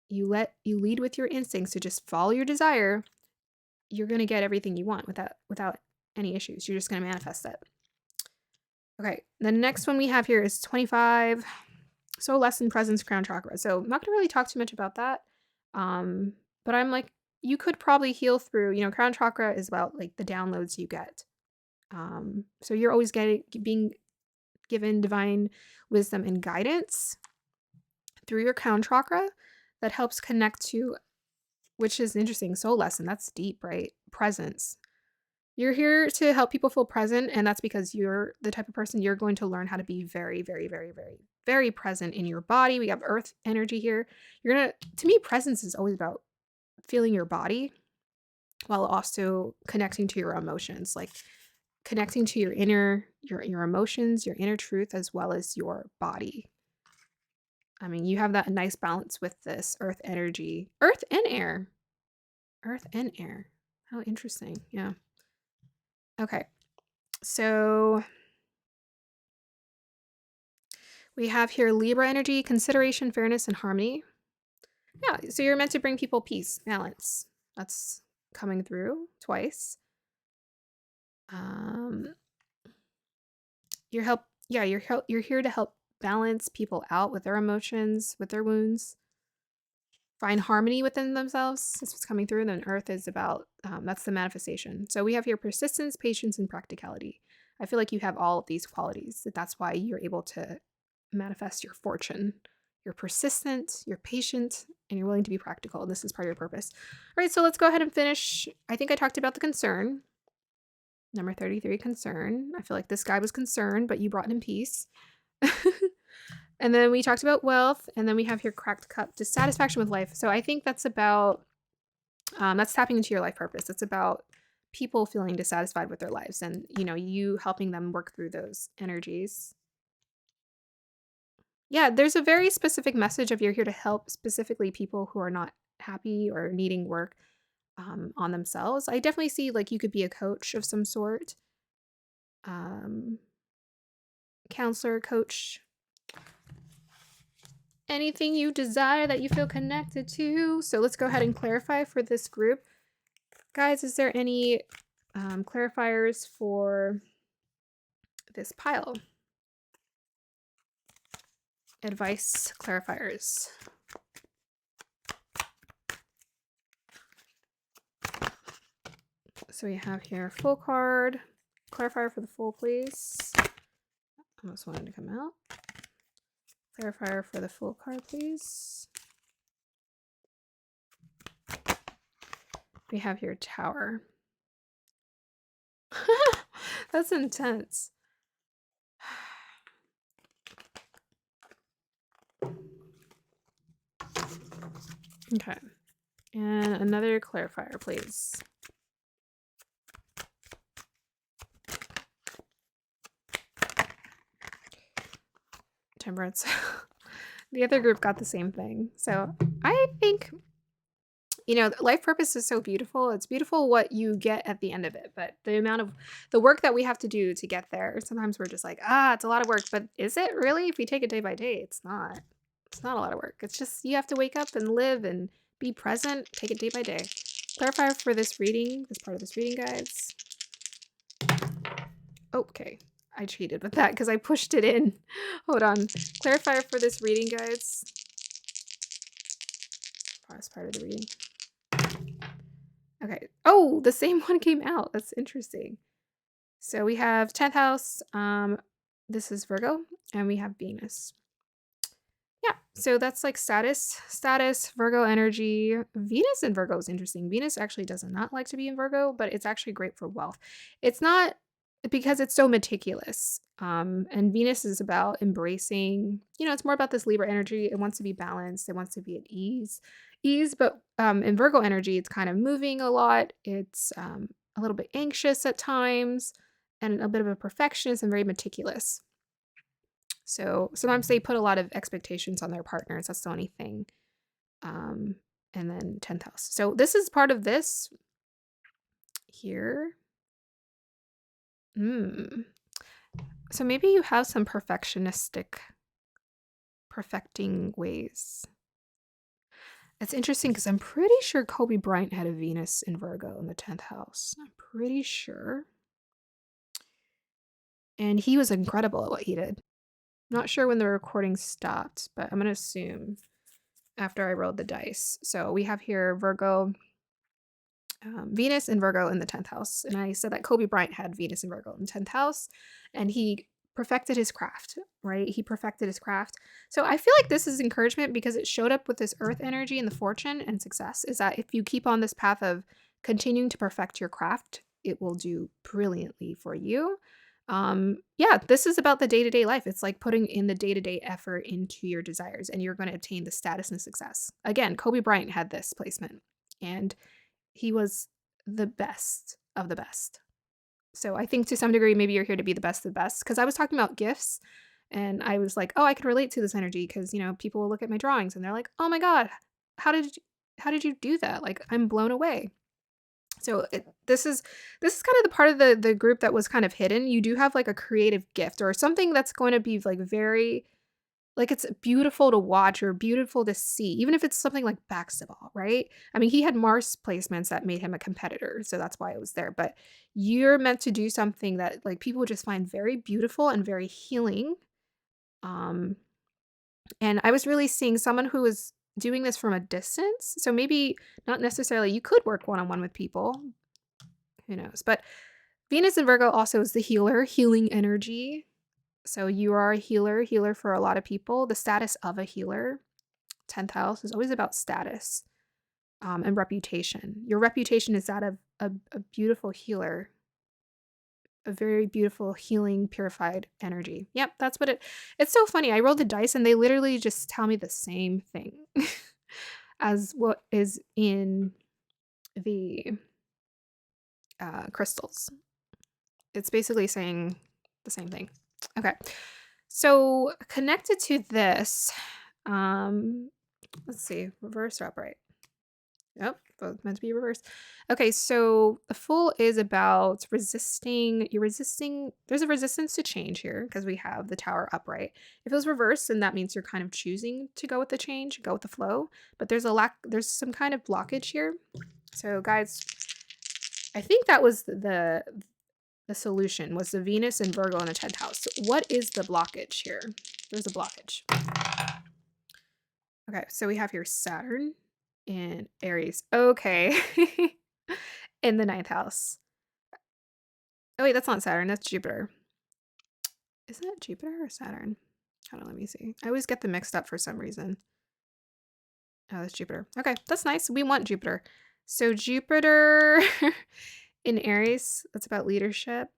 you lead with your instincts to just follow your desire, you're going to get everything you want without any issues. You're just going to manifest it. Okay, the next one we have here is 25. So lesson presence crown chakra. So I'm not gonna really talk too much about that. But I'm like, you could probably heal through, crown chakra is about like the downloads you get. So you're always being given divine wisdom and guidance through your crown chakra that helps connect to, which is interesting, soul lesson. That's deep, right? Presence. You're here to help people feel present, and that's because you're the type of person you're going to learn how to be very, very, very, very, very present in your body. We have earth energy here. To me, presence is always about feeling your body while also connecting to your emotions, like connecting to your your emotions, your inner truth, as well as your body. I mean, you have that nice balance with this earth energy, earth and air, earth and air. How interesting. Yeah. Okay. So we have here Libra energy, consideration, fairness, and harmony. Yeah, so you're meant to bring people peace, balance. That's coming through twice. You're here to help balance people out with their emotions, with their wounds. Find harmony within themselves. That's what's coming through. And then Earth is about, that's the manifestation. So we have here persistence, patience, and practicality. I feel like you have all of these qualities. That's why you're able to manifest your fortune. You're persistent, you're patient, and you're willing to be practical. This is part of your purpose. All right, so let's go ahead and finish. I think I talked about the concern. Number 33, concern. I feel like this guy was concerned, but you brought him peace. And then we talked about wealth, and then we have here cracked cup, dissatisfaction with life. So I think that's about, that's tapping into your life purpose. It's about people feeling dissatisfied with their lives and, you helping them work through those energies. Yeah, there's a very specific message of you're here to help specifically people who are not happy or needing work on themselves. I definitely see like you could be a coach of some sort, counselor, coach, anything you desire that you feel connected to. So let's go ahead and clarify for this group. Guys, is there any clarifiers for this pile? Advice clarifiers. So we have here full card. Clarifier for the full, please. Almost wanted to come out. Clarifier for the full card, please. We have here Tower. That's intense. Okay. And another clarifier, please. Temperance. The other group got the same thing. So I think, you know, life purpose is so beautiful. It's beautiful what you get at the end of it, but the amount of the work that we have to do to get there, sometimes we're just like, it's a lot of work, but is it really? If we take it day by day, it's not a lot of work. It's just, you have to wake up and live and be present, take it day by day. Clarifier for this reading, this part of this reading, guys. Okay. I cheated with that because I pushed it in. Hold on. Clarifier for this reading, guys. Pause part of the reading. Okay. Oh, the same one came out. That's interesting. So we have 10th house. This is Virgo, and we have Venus. Yeah, so that's like status, Virgo energy. Venus in Virgo is interesting. Venus actually does not like to be in Virgo, but it's actually great for wealth. It's not because it's so meticulous. And Venus is about embracing, you know, it's more about this Libra energy. It wants to be balanced. It wants to be at ease, but in Virgo energy, it's kind of moving a lot. It's a little bit anxious at times and a bit of a perfectionist and very meticulous. So sometimes they put a lot of expectations on their partners. That's the only thing. And then 10th house. So this is part of this here. So maybe you have some perfecting ways. It's interesting because I'm pretty sure Kobe Bryant had a Venus in Virgo in the 10th house. I'm pretty sure. And he was incredible at what he did. Not sure when the recording stopped, but I'm going to assume after I rolled the dice. So we have here Virgo, Venus and Virgo in the 10th house. And I said that Kobe Bryant had Venus and Virgo in the 10th house, and he perfected his craft, right? He perfected his craft. So I feel like this is encouragement because it showed up with this earth energy and the fortune and success is that if you keep on this path of continuing to perfect your craft, it will do brilliantly for you. Yeah, this is about the day-to-day life. It's like putting in the day-to-day effort into your desires, and you're going to attain the status and success. Again, Kobe Bryant had this placement, and he was the best of the best. So I think to some degree, maybe you're here to be the best of the best. Because I was talking about gifts, and I was like, oh, I can relate to this energy because, you know, people will look at my drawings and they're like, oh my God, how did you do that? Like, I'm blown away. So this is kind of the part of the group that was kind of hidden. You do have like a creative gift or something that's going to be like very, like it's beautiful to watch or beautiful to see, even if it's something like basketball, right? I mean, he had Mars placements that made him a competitor, so that's why it was there. But you're meant to do something that like people just find very beautiful and very healing. And I was really seeing someone who was doing this from a distance. So maybe not necessarily you could work one-on-one with people. Who knows? But Venus in Virgo also is the healer, healing energy. So you are a healer for a lot of people. The status of a healer, 10th house, is always about status and reputation. Your reputation is that of a beautiful healer, a very beautiful, healing, purified energy. Yep, that's what it's so funny. I rolled the dice and they literally just tell me the same thing as what is in the crystals. It's basically saying the same thing. Okay. So connected to this, let's see, reverse or upright. Yep, both meant to be reversed. Okay, so the Fool is about resisting. There's a resistance to change here because we have the Tower upright. If it was reversed, then that means you're kind of choosing to go with the change, go with the flow. But there's some kind of blockage here. So guys, I think that was the solution was the Venus and Virgo in the 10th house. What is the blockage here? There's a blockage. Okay, so we have here Saturn in Aries. Okay. In the 9th house. Oh, wait, that's not Saturn. That's Jupiter. Isn't it Jupiter or Saturn? Hold on, let me see. I always get them mixed up for some reason. Oh, that's Jupiter. Okay, that's nice. We want Jupiter. So Jupiter in Aries, that's about leadership.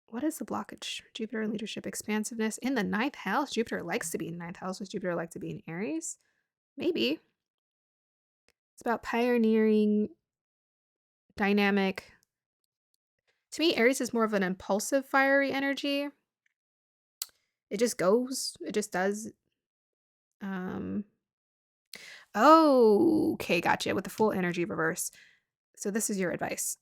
What is the blockage? Jupiter and leadership, expansiveness in the 9th house. Jupiter likes to be in the 9th house. Does Jupiter like to be in Aries? Maybe. It's about pioneering, dynamic. To me, Aries is more of an impulsive, fiery energy. It just goes. It just does. Um. Oh, okay, gotcha. With the full energy reverse. So this is your advice.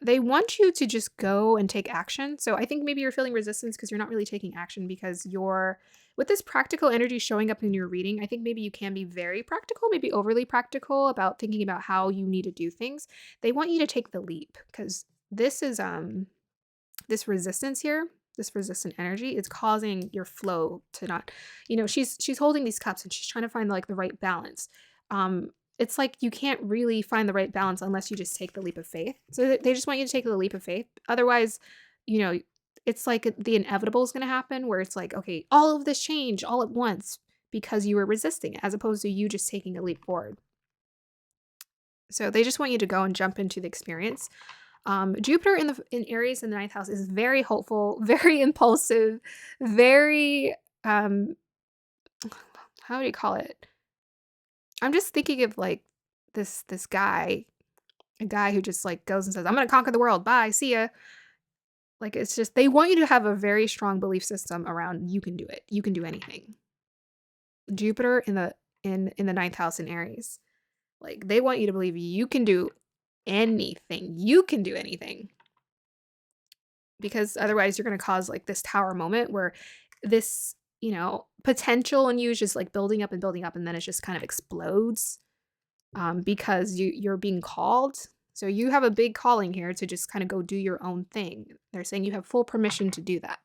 They want you to just go and take action. So I think maybe you're feeling resistance because you're not really taking action because you're with this practical energy showing up in your reading. I think maybe you can be very practical, maybe overly practical about thinking about how you need to do things. They want you to take the leap because this is this resistance here, this resistant energy is causing your flow to not, she's holding these cups and she's trying to find like the right balance. It's like you can't really find the right balance unless you just take the leap of faith. So they just want you to take the leap of faith. Otherwise, you know, it's like the inevitable is going to happen where it's like, okay, all of this change all at once because you were resisting it as opposed to you just taking a leap forward. So they just want you to go and jump into the experience. Jupiter in Aries in the 9th house is very hopeful, very impulsive, very how do you call it? I'm just thinking of like this guy, a guy who just like goes and says, "I'm gonna conquer the world. Bye, see ya." Like it's just they want you to have a very strong belief system around you can do it. You can do anything. Jupiter in the 9th house in Aries. Like they want you to believe you can do anything. You can do anything. Because otherwise you're going to cause like this tower moment where this, potential in you is just like building up and building up and then it just kind of explodes because you're being called. So you have a big calling here to just kind of go do your own thing. They're saying you have full permission to do that.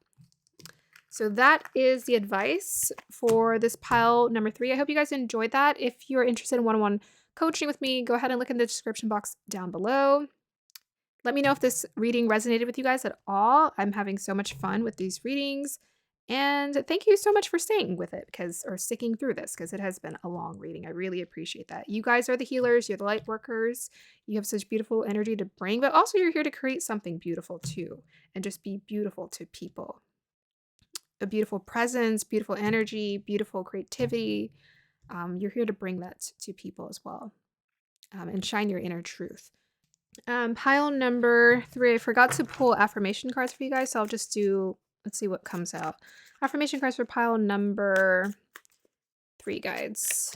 So that is the advice for this pile number 3. I hope you guys enjoyed that. If you're interested in one-on-one coaching with me, go ahead and look in the description box down below. Let me know if this reading resonated with you guys at all. I'm having so much fun with these readings. And thank you so much for staying with it or sticking through this because it has been a long reading. I really appreciate that. You guys are the healers. You're the light workers. You have such beautiful energy to bring, but also you're here to create something beautiful too and just be beautiful to people. A beautiful presence, beautiful energy, beautiful creativity. You're here to bring that to people as well and shine your inner truth. Pile number 3, I forgot to pull affirmation cards for you guys, so I'll just do, let's see what comes out. Affirmation cards for pile number 3, guides.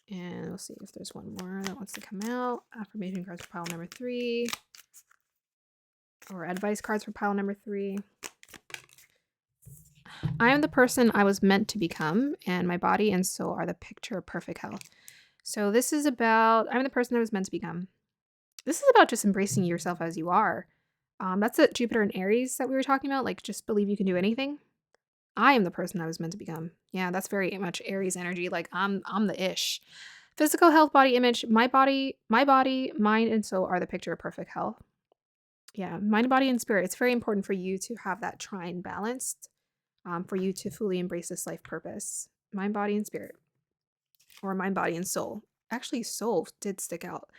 And we'll see if there's one more that wants to come out. Affirmation cards for pile number 3. Or advice cards for pile number 3. I am the person I was meant to become, and my body and soul are the picture of perfect health. So this is about, I'm the person I was meant to become. This is about just embracing yourself as you are. That's a Jupiter and Aries that we were talking about. Like, just believe you can do anything. I am the person I was meant to become. Yeah, that's very much Aries energy. Like, I'm the ish. Physical health, body image. My body, mind, and soul are the picture of perfect health. Yeah, mind, body, and spirit. It's very important for you to have that trine balanced. For you to fully embrace this life purpose. Mind, body, and spirit. Or mind, body, and soul. Actually, soul did stick out.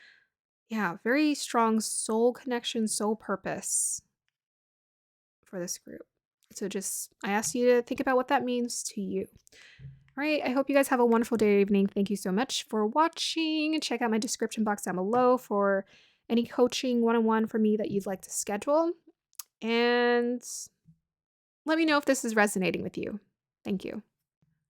Yeah, very strong soul connection, soul purpose for this group. So I ask you to think about what that means to you. All right, I hope you guys have a wonderful day or evening. Thank you so much for watching. Check out my description box down below for any coaching one-on-one for me that you'd like to schedule. And let me know if this is resonating with you. Thank you.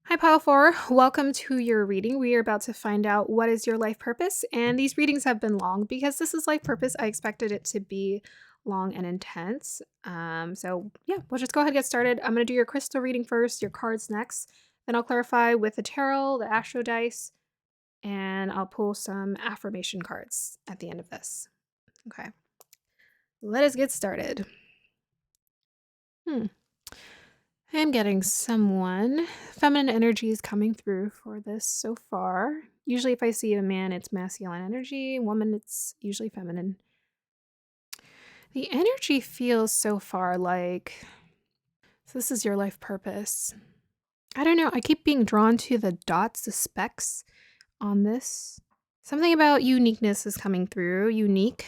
Hi, Pile 4. Welcome to your reading. We are about to find out what is your life purpose. And these readings have been long because this is life purpose. I expected it to be long and intense. So yeah, we'll just go ahead and get started. I'm going to do your crystal reading first, your cards next. Then I'll clarify with the tarot, the astro dice, and I'll pull some affirmation cards at the end of this. Okay. let us get started. I'm getting someone. Feminine energy is coming through for this so far. Usually if I see a man, it's masculine energy. Woman, it's usually feminine. The energy feels so far like, so this is your life purpose. I don't know. I keep being drawn to the dots, the specks on this. Something about uniqueness is coming through. Unique.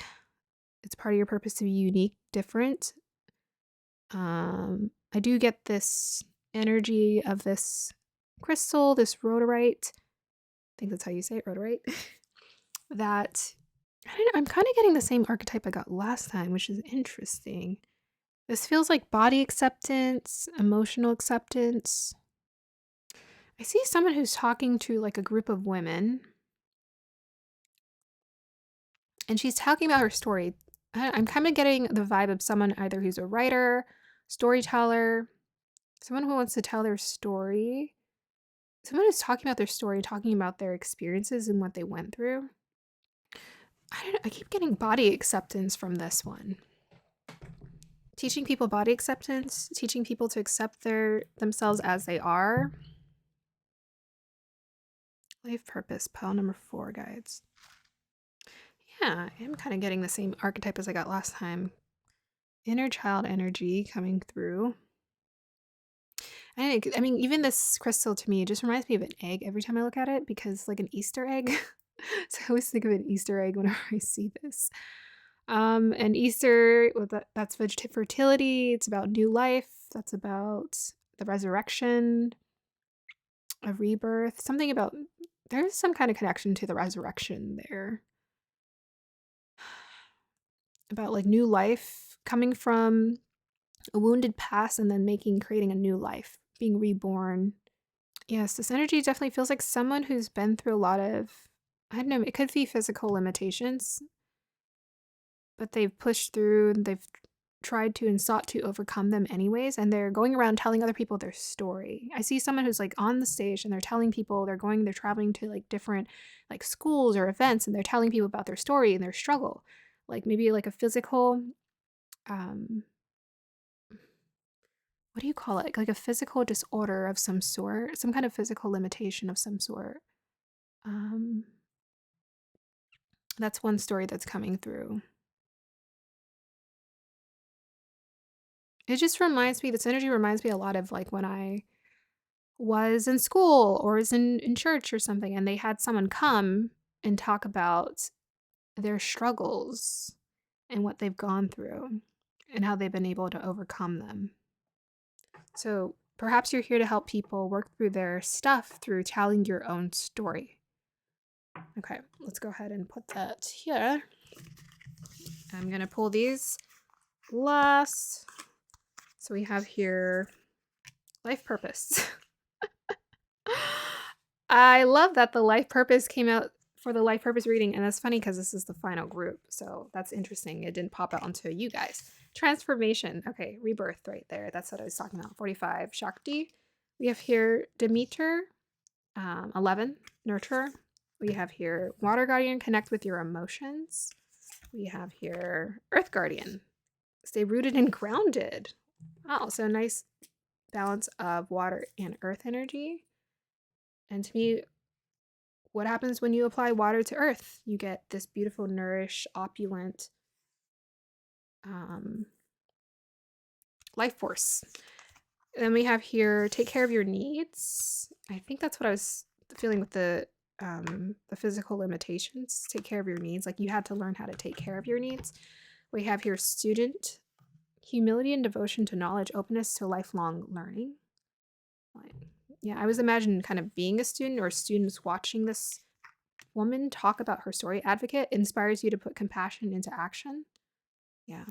It's part of your purpose to be unique, different. I do get this energy of this crystal, this rhodorite. I think that's how you say it, rhodorite. That, I don't know, I'm kind of getting the same archetype I got last time, which is interesting. This feels like body acceptance, emotional acceptance. I see someone who's talking to like a group of women, and she's talking about her story. I'm kind of getting the vibe of someone either who's a writer, storyteller, someone who wants to tell their story, someone who's talking about their story, talking about their experiences and what they went through. I don't know, I keep getting body acceptance from this one. Teaching people body acceptance, teaching people to accept themselves as they are. Life purpose, pile number 4, guides. Yeah, I'm kind of getting the same archetype as I got last time. Inner child energy coming through. I mean, even this crystal to me just reminds me of an egg every time I look at it, because like an Easter egg. So I always think of an Easter egg whenever I see this. And Easter, well, that's fertility. It's about new life. That's about the resurrection, a rebirth. Something about, there's some kind of connection to the resurrection there. About like new life coming from a wounded past and then creating a new life, being reborn. Yes, this energy definitely feels like someone who's been through a lot of, I don't know, it could be physical limitations, but they've pushed through and they've tried to and sought to overcome them anyways, and they're going around telling other people their story. I see someone who's like on the stage and they're telling people, they're traveling to like different like schools or events, and they're telling people about their story and their struggle. Like maybe like a physical, what do you call it? Like a physical disorder of some sort, some kind of physical limitation of some sort. That's one story that's coming through. It just reminds me, this energy reminds me a lot of like when I was in school or was in church or something, and they had someone come and talk about their struggles and what they've gone through and how they've been able to overcome them. So perhaps you're here to help people work through their stuff through telling your own story. Okay, let's go ahead and put that here. I'm going to pull these last. So we have here life purpose. I love that the life purpose came out for the life purpose reading, and that's funny because this is the final group, so that's interesting. It didn't pop out onto you guys. Transformation. Okay, rebirth right there. That's what I was talking about. 45, Shakti. We have here Demeter. 11, Nurture. We have here Water Guardian, connect with your emotions. We have here Earth Guardian, stay rooted and grounded. Oh, so nice balance of water and earth energy. And to me, what happens when you apply water to earth? You get this beautiful, nourished, opulent life force. Then we have here, take care of your needs. I think that's what I was feeling with the physical limitations. Take care of your needs. Like you had to learn how to take care of your needs. We have here student, humility and devotion to knowledge, openness to lifelong learning. Yeah, I was imagining kind of being a student or students watching this woman talk about her story. Advocate inspires you to put compassion into action. Yeah.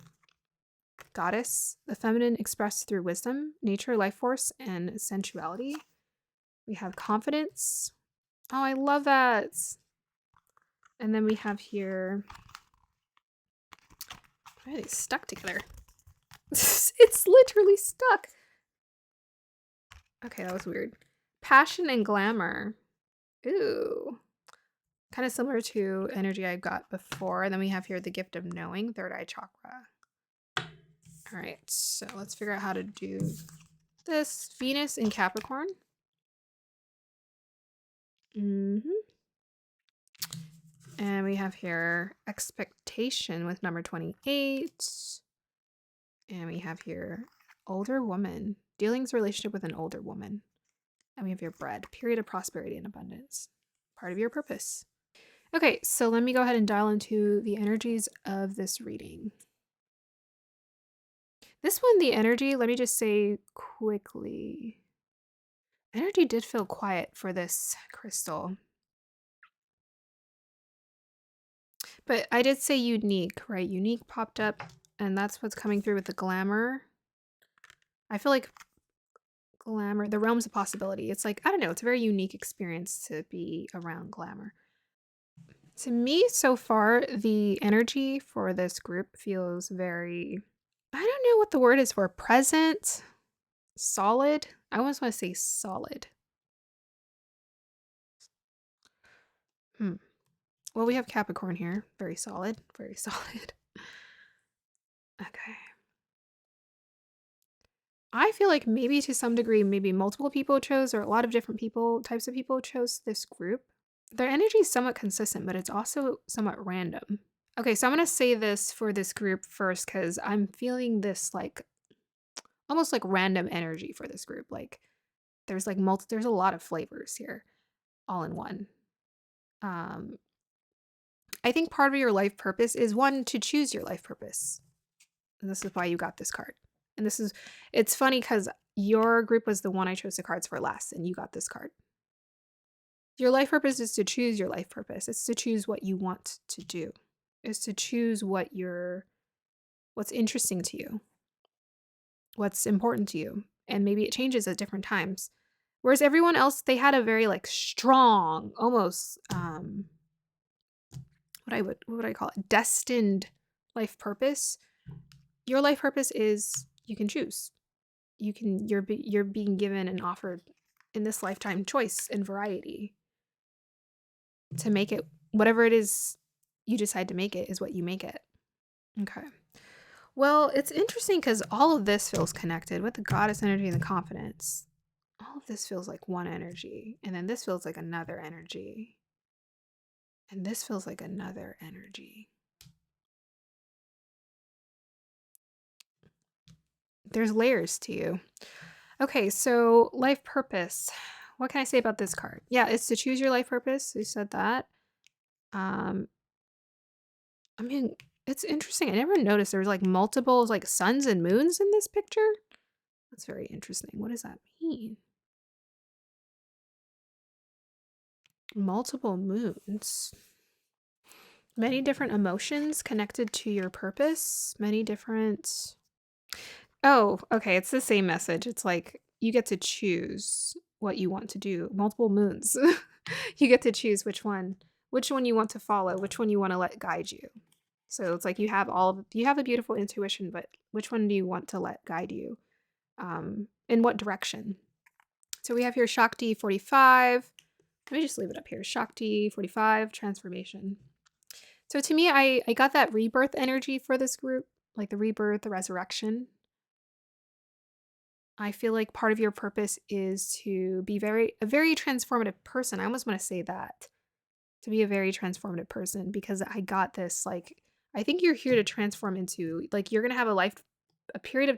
Goddess, the feminine expressed through wisdom, nature, life force, and sensuality. We have confidence. Oh, I love that. And then we have here, why are they stuck together? It's literally stuck. Okay, that was weird. Passion and glamour. Ooh. Kind of similar to energy I got before. And then we have here the gift of knowing, third eye chakra. All right, so let's figure out how to do this. Venus in Capricorn. And we have here expectation with number 28. And we have here older woman, dealings relationship with an older woman. And we have your bread, period of prosperity and abundance, part of your purpose. Okay, so let me go ahead and dial into the energies of this reading. This one, the energy, let me just say quickly, energy did feel quiet for this crystal. But I did say unique, right? Unique popped up, and that's what's coming through with the glamour. I feel like glamour, the realms of possibility. It's like, I don't know, it's a very unique experience to be around glamour. To me, so far, the energy for this group feels very, I don't know what the word is for, present, solid. I almost want to say solid. Well, we have Capricorn here. Very solid, very solid. Okay. I feel like maybe to some degree, maybe multiple people chose, or a lot of different people, types of people chose this group. Their energy is somewhat consistent, but it's also somewhat random. Okay, so I'm going to say this for this group first because I'm feeling this like almost like random energy for this group. Like there's like there's a lot of flavors here all in one. I think part of your life purpose is one to choose your life purpose. And this is why you got this card. And it's funny because your group was the one I chose the cards for last, and you got this card. Your life purpose is to choose your life purpose. It's to choose what you want to do. It's to choose what's interesting to you, what's important to you. And maybe it changes at different times. Whereas everyone else, they had a very like strong, almost what would I call it? Destined life purpose. Your life purpose is you can choose. You're being given and offered in this lifetime choice and variety to make it whatever it is you decide to make it is what you make it. Okay. Well, it's interesting because all of this feels connected with the goddess energy and the confidence. All of this feels like one energy, and then this feels like another energy, and this feels like another energy. There's layers to you. Okay, so life purpose. What can I say about this card? Yeah, it's to choose your life purpose. We said that. I mean, it's interesting. I never noticed there's like multiple like suns and moons in this picture. That's very interesting. What does that mean? Multiple moons. Many different emotions connected to your purpose. Many different. Oh, okay. It's the same message. It's like you get to choose what you want to do. Multiple moons. You get to choose which one you want to follow, which one you want to let guide you. So it's like you have a beautiful intuition, but which one do you want to let guide you? In what direction? So we have here Shakti 45. Let me just leave it up here. Shakti 45, transformation. So to me, I got that rebirth energy for this group, like the rebirth, the resurrection. I feel like part of your purpose is to be a very transformative person. I almost want to say that. To be a very transformative person, because I got this, like, I think you're here to transform into, like, you're going to have a period of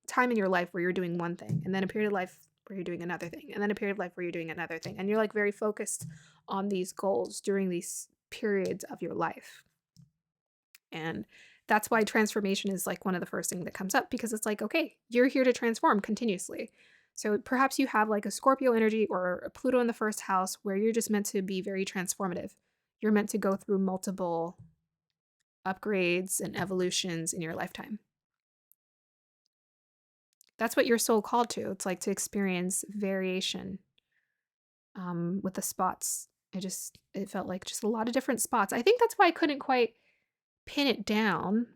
time in your life where you're doing one thing, and then a period of life where you're doing another thing, and then a period of life where you're doing another thing. And you're like very focused on these goals during these periods of your life. And that's why transformation is like one of the first things that comes up, because it's like, okay, you're here to transform continuously. So perhaps you have like a Scorpio energy or a Pluto in the first house where you're just meant to be very transformative. You're meant to go through multiple upgrades and evolutions in your lifetime. That's what your soul called to. It's like to experience variation with the spots. It felt like just a lot of different spots. I think that's why I couldn't quite pin it down.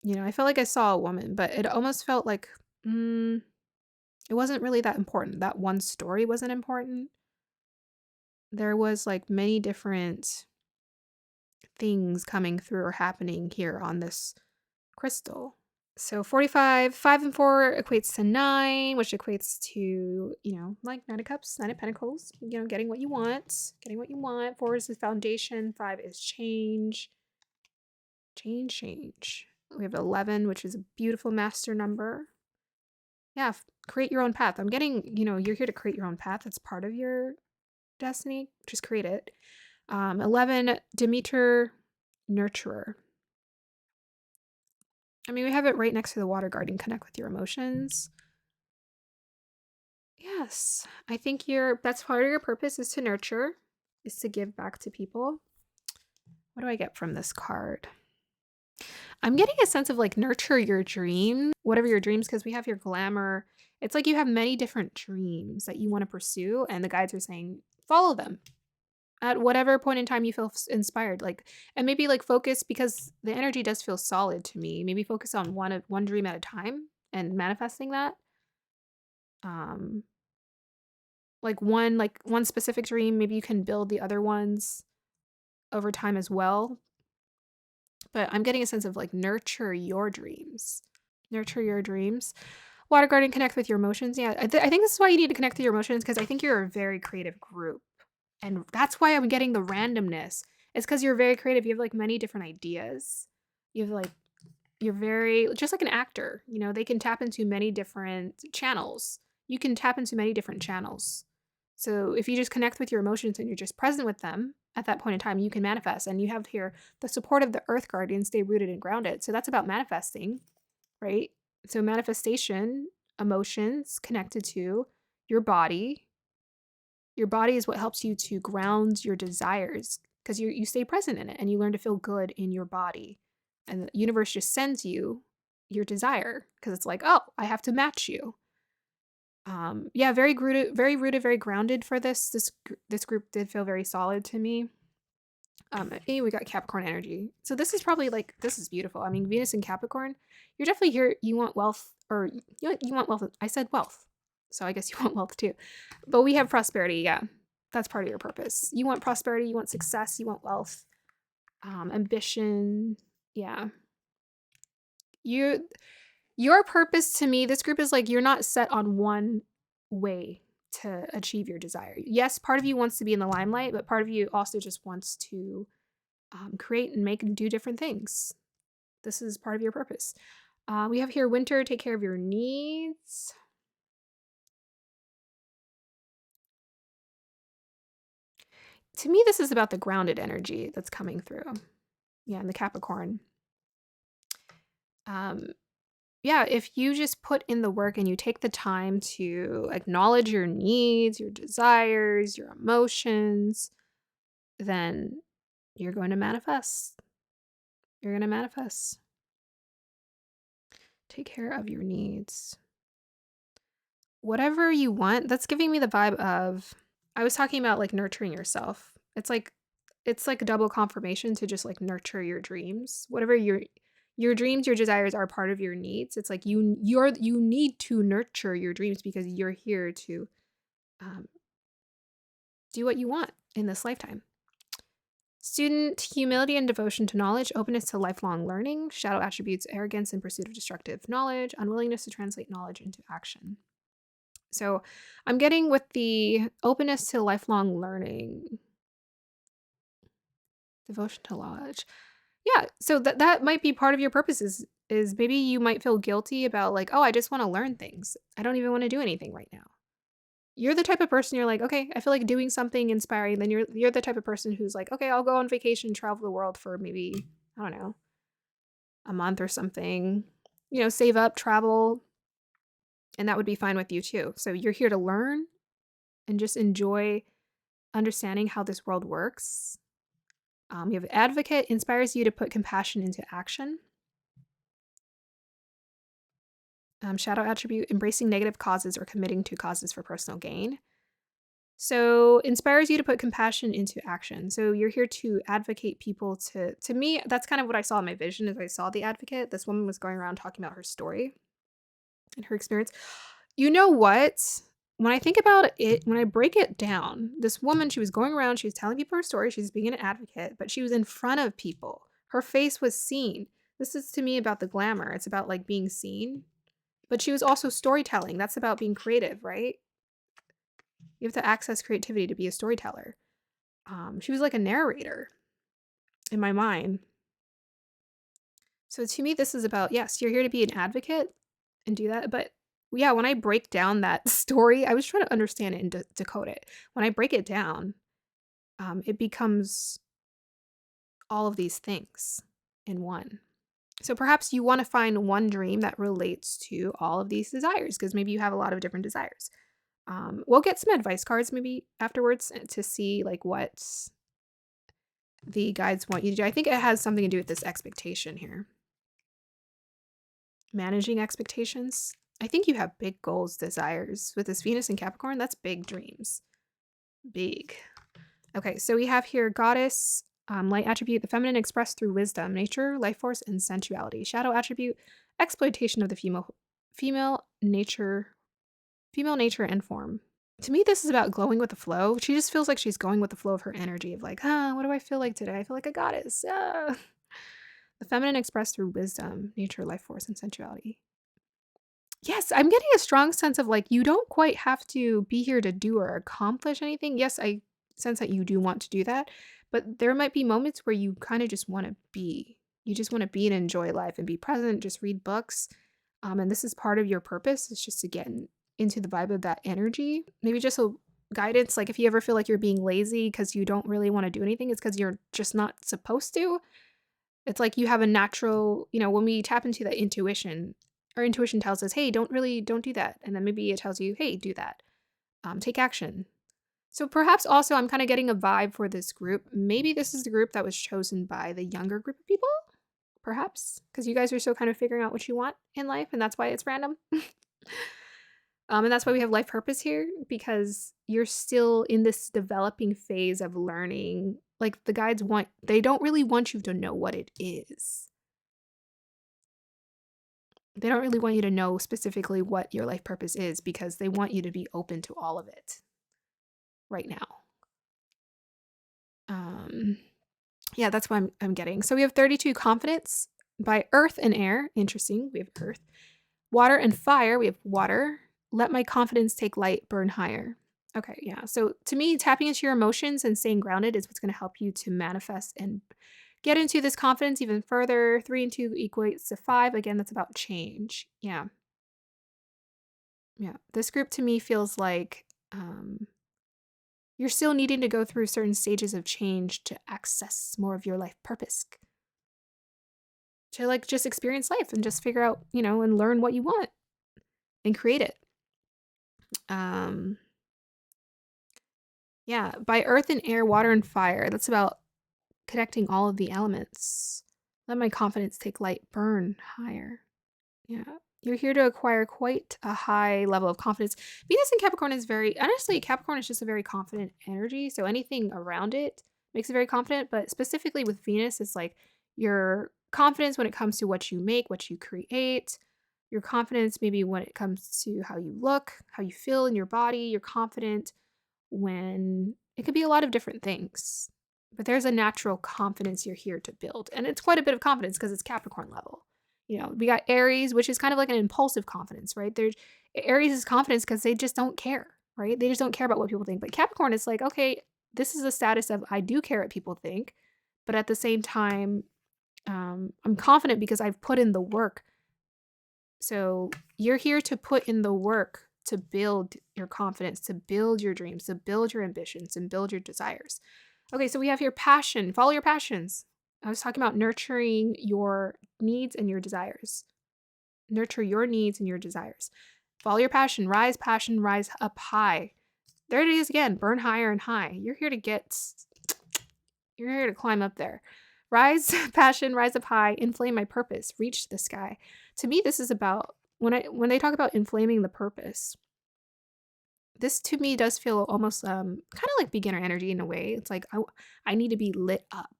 You know, I felt like I saw a woman, but it almost felt like it wasn't really that important. That one story wasn't important. There was like many different things coming through or happening here on this crystal. So 45, 5 and 4 equates to 9, which equates to, like 9 of cups, 9 of pentacles, getting what you want, getting what you want. 4 is the foundation, 5 is change, change, change. We have 11, which is a beautiful master number. Yeah, create your own path. I'm getting, you're here to create your own path. That's part of your destiny. Just create it. 11, Demeter, nurturer. I mean, we have it right next to the water garden. Connect with your emotions. Yes, I think that's part of your purpose, is to nurture, is to give back to people. What do I get from this card? I'm getting a sense of like nurture your dreams, whatever your dreams, because we have your glamour. It's like you have many different dreams that you want to pursue, and the guides are saying follow them at whatever point in time you feel inspired. Like, and maybe like focus, because the energy does feel solid to me. Maybe focus on one dream at a time and manifesting that. Like one specific dream, maybe you can build the other ones over time as well. But I'm getting a sense of like nurture your dreams. Nurture your dreams. Water garden, connect with your emotions. Yeah, I think this is why you need to connect with your emotions, because I think you're a very creative group. And that's why I'm getting the randomness. It's because you're very creative. You have like many different ideas. You have like, you're very, just like an actor, they can tap into many different channels. You can tap into many different channels. So if you just connect with your emotions and you're just present with them at that point in time, you can manifest. And you have here the support of the earth guardian, stay rooted and grounded. So that's about manifesting, right? So manifestation, emotions connected to your body. Your body is what helps you to ground your desires, because you stay present in it and you learn to feel good in your body. And the universe just sends you your desire, because it's like, oh, I have to match you. Yeah, very rooted, very grounded for this. This group did feel very solid to me. We got Capricorn energy. So this is probably like, this is beautiful. I mean, Venus and Capricorn, you're definitely here. You want wealth, or you want wealth. I said wealth. So I guess you want wealth too. But we have prosperity. Yeah, that's part of your purpose. You want prosperity, you want success, you want wealth, ambition. Yeah. Your purpose to me, this group is like, you're not set on one way to achieve your desire. Yes, part of you wants to be in the limelight, but part of you also just wants to create and make and do different things. This is part of your purpose. We have here winter, take care of your needs. To me, this is about the grounded energy that's coming through. Yeah, and the Capricorn. Yeah, if you just put in the work and you take the time to acknowledge your needs, your desires, your emotions, then you're going to manifest. You're going to manifest. Take care of your needs. Whatever you want, that's giving me the vibe of, I was talking about like nurturing yourself. It's like a double confirmation to just like nurture your dreams. Whatever your dreams, your desires are part of your needs. It's like you need to nurture your dreams, because you're here to do what you want in this lifetime. Student, humility and devotion to knowledge, openness to lifelong learning, shadow attributes, arrogance and pursuit of destructive knowledge, unwillingness to translate knowledge into action. So I'm getting with the openness to lifelong learning, devotion to knowledge. Yeah, so that might be part of your purpose, is maybe you might feel guilty about like, oh, I just want to learn things. I don't even want to do anything right now. You're the type of person, you're like, okay, I feel like doing something inspiring. Then you're the type of person who's like, okay, I'll go on vacation, travel the world for maybe, I don't know, a month or something. Save up, travel, and that would be fine with you too. So you're here to learn and just enjoy understanding how this world works. You have advocate, inspires you to put compassion into action. Shadow attribute, embracing negative causes or committing to causes for personal gain. So inspires you to put compassion into action. So you're here to advocate people to me, that's kind of what I saw in my vision as I saw the advocate. This woman was going around talking about her story and her experience. You know what? When I think about it, when I break it down, this woman, she was going around, she was telling people her story, she was being an advocate, but she was in front of people. Her face was seen. This is to me about the glamour. It's about like being seen. But she was also storytelling. That's about being creative, right? You have to access creativity to be a storyteller. She was like a narrator in my mind. So to me, this is about, yes, you're here to be an advocate and do that. But yeah, when I break down that story, I was trying to understand it and decode it. When I break it down, it becomes all of these things in one. So perhaps you want to find one dream that relates to all of these desires, because maybe you have a lot of different desires. We'll get some advice cards maybe afterwards to see like what the guides want you to do. I think it has something to do with this expectation here. Managing expectations. I think you have big goals, desires. With this Venus and Capricorn, that's big dreams. Big. Okay, so we have here goddess, light attribute, the feminine expressed through wisdom, nature, life force, and sensuality. Shadow attribute, exploitation of the female nature and form. To me, this is about glowing with the flow. She just feels like she's going with the flow of her energy of like, what do I feel like today? I feel like a goddess. The feminine expressed through wisdom, nature, life force, and sensuality. Yes, I'm getting a strong sense of like, you don't quite have to be here to do or accomplish anything. Yes, I sense that you do want to do that, but there might be moments where you kind of just want to be. You just want to be and enjoy life and be present, just read books. And this is part of your purpose. It's just to get into the vibe of that energy. Maybe just a guidance, like if you ever feel like you're being lazy because you don't really want to do anything, it's because you're just not supposed to. It's like you have a natural, when we tap into that intuition, our intuition tells us, hey, don't do that. And then maybe it tells you, hey, do that. Take action. So perhaps also I'm kind of getting a vibe for this group. Maybe this is the group that was chosen by the younger group of people, perhaps, because you guys are still kind of figuring out what you want in life, and that's why it's random. And that's why we have life purpose here, because you're still in this developing phase of learning. Like the guides they don't really want you to know what it is. They don't really want you to know specifically what your life purpose is, because they want you to be open to all of it right now. Yeah, that's what I'm getting. So we have 32 confidence by earth and air. Interesting. We have earth. Water and fire. We have water. Let my confidence take light, burn higher. Okay, yeah. So to me, tapping into your emotions and staying grounded is what's going to help you to manifest and get into this confidence even further. 3 and 2 equates to 5. Again, that's about change. Yeah. Yeah. This group to me feels like you're still needing to go through certain stages of change to access more of your life purpose. To like just experience life and just figure out, and learn what you want and create it. Yeah, by earth and air, water and fire. That's about connecting all of the elements. Let my confidence take light, burn higher. Yeah. You're here to acquire quite a high level of confidence. Venus in Capricorn is honestly, Capricorn is just a very confident energy. So anything around it makes it very confident. But specifically with Venus, it's like your confidence when it comes to what you make, what you create, your confidence maybe when it comes to how you look, how you feel in your body. You're confident when it could be a lot of different things. But there's a natural confidence you're here to build. And it's quite a bit of confidence because it's Capricorn level. We got Aries, which is kind of like an impulsive confidence, right? Aries is confidence because they just don't care, right? They just don't care about what people think. But Capricorn is like, okay, this is a status of I do care what people think, but at the same time, I'm confident because I've put in the work. So you're here to put in the work to build your confidence, to build your dreams, to build your ambitions, and build your desires. Okay, so we have here passion. Follow your passions. I was talking about nurturing your needs and your desires. Nurture your needs and your desires. Follow your passion, rise up high. There it is again, burn higher and high. You're here to climb up there. Rise, passion, rise up high, inflame my purpose, reach the sky. To me, this is about, when they talk about inflaming the purpose, this to me does feel almost kind of like beginner energy in a way. It's like, I need to be lit up.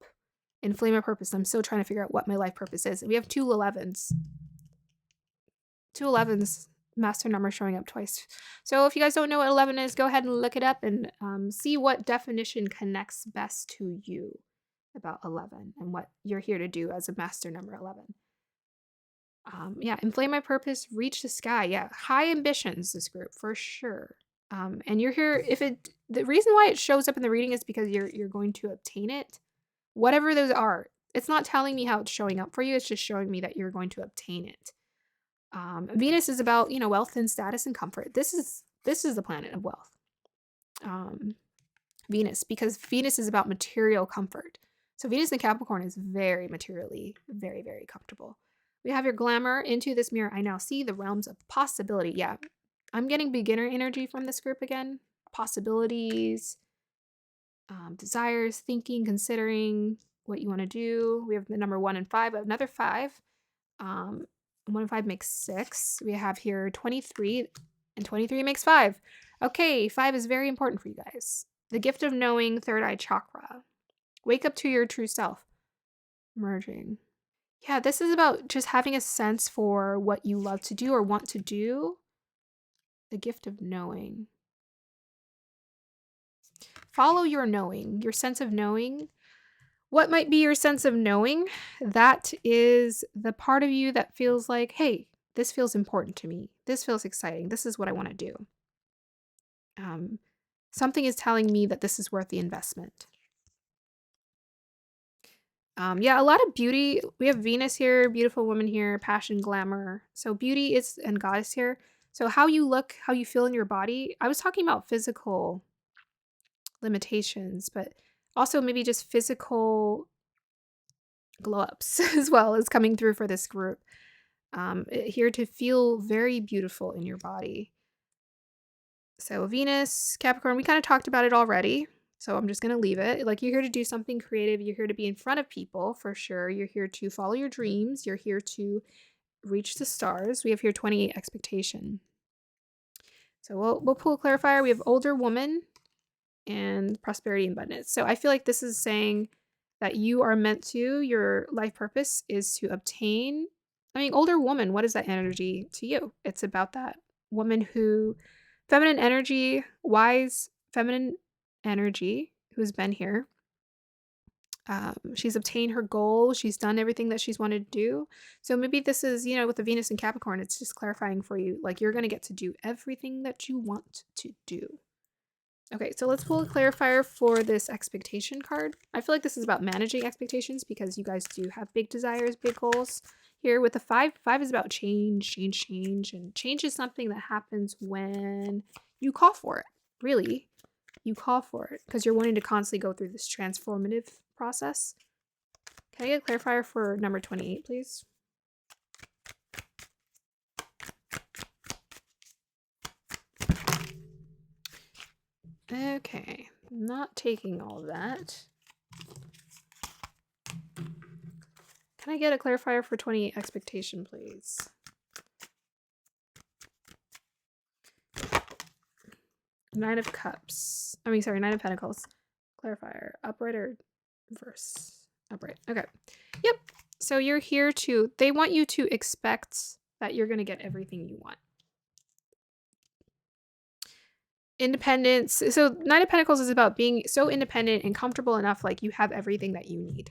Inflame my purpose. I'm still trying to figure out what my life purpose is. And we have 2 11s. 2 11s, master number showing up twice. So if you guys don't know what 11 is, go ahead and look it up and see what definition connects best to you about 11 and what you're here to do as a master number 11. Yeah, inflame my purpose, reach the sky. Yeah, high ambitions, this group for sure. And you're here if the reason why it shows up in the reading is because you're going to obtain it. Whatever those are. It's not telling me how it's showing up for you. It's just showing me that you're going to obtain it. Venus is about, wealth and status and comfort. This is the planet of wealth. Venus, because Venus is about material comfort. So Venus in Capricorn is very materially, very, very comfortable. We have your glamour. Into this mirror, I now see the realms of possibility. Yeah, I'm getting beginner energy from this group again. Possibilities, desires, thinking, considering what you want to do. We have the number 1 and 5. Another 5. 1 and 5 makes 6. We have here 23, and 23 makes 5. Okay, 5 is very important for you guys. The gift of knowing, third eye chakra. Wake up to your true self. Merging. Yeah, this is about just having a sense for what you love to do or want to do. The gift of knowing. Follow your knowing, your sense of knowing. What might be your sense of knowing? That is the part of you that feels like, hey, this feels important to me. This feels exciting. This is what I want to do. Something is telling me that this is worth the investment. Yeah, a lot of beauty. We have Venus here, beautiful woman here, passion, glamour. So beauty is, and goddess here. So how you look, how you feel in your body. I was talking about physical limitations, but also maybe just physical glow ups as well is coming through for this group. Here to feel very beautiful in your body. So Venus, Capricorn, we kind of talked about it already. So I'm just going to leave it. Like, you're here to do something creative. You're here to be in front of people for sure. You're here to follow your dreams. You're here to reach the stars. We have here 28 expectation. So we'll pull a clarifier. We have older woman and prosperity and abundance. So I feel like this is saying that you are meant to, your life purpose is to obtain. I mean, older woman, what is that energy to you? It's about that woman who, feminine energy, wise, feminine energy, who's been here. She's obtained her goal. She's done everything that she's wanted to do. So maybe this is, with the Venus and Capricorn, it's just clarifying for you, like, you're going to get to do everything that you want to do. Okay, so let's pull a clarifier for this expectation card. I feel like this is about managing expectations because you guys do have big desires, big goals. Here with the 5, 5 is about change. And change is something that happens when you call for it. Really, you call for it because you're wanting to constantly go through this transformative process. Can I get a clarifier for number 28, please? Okay, not taking all of that. Can I get a clarifier for 28 expectation, please? Nine of Cups. Nine of Pentacles. Clarifier. Upright or reverse? Upright. Okay. Yep. So you're here to, they want you to expect that you're going to get everything you want. Independence. So Nine of Pentacles is about being so independent and comfortable enough, like you have everything that you need.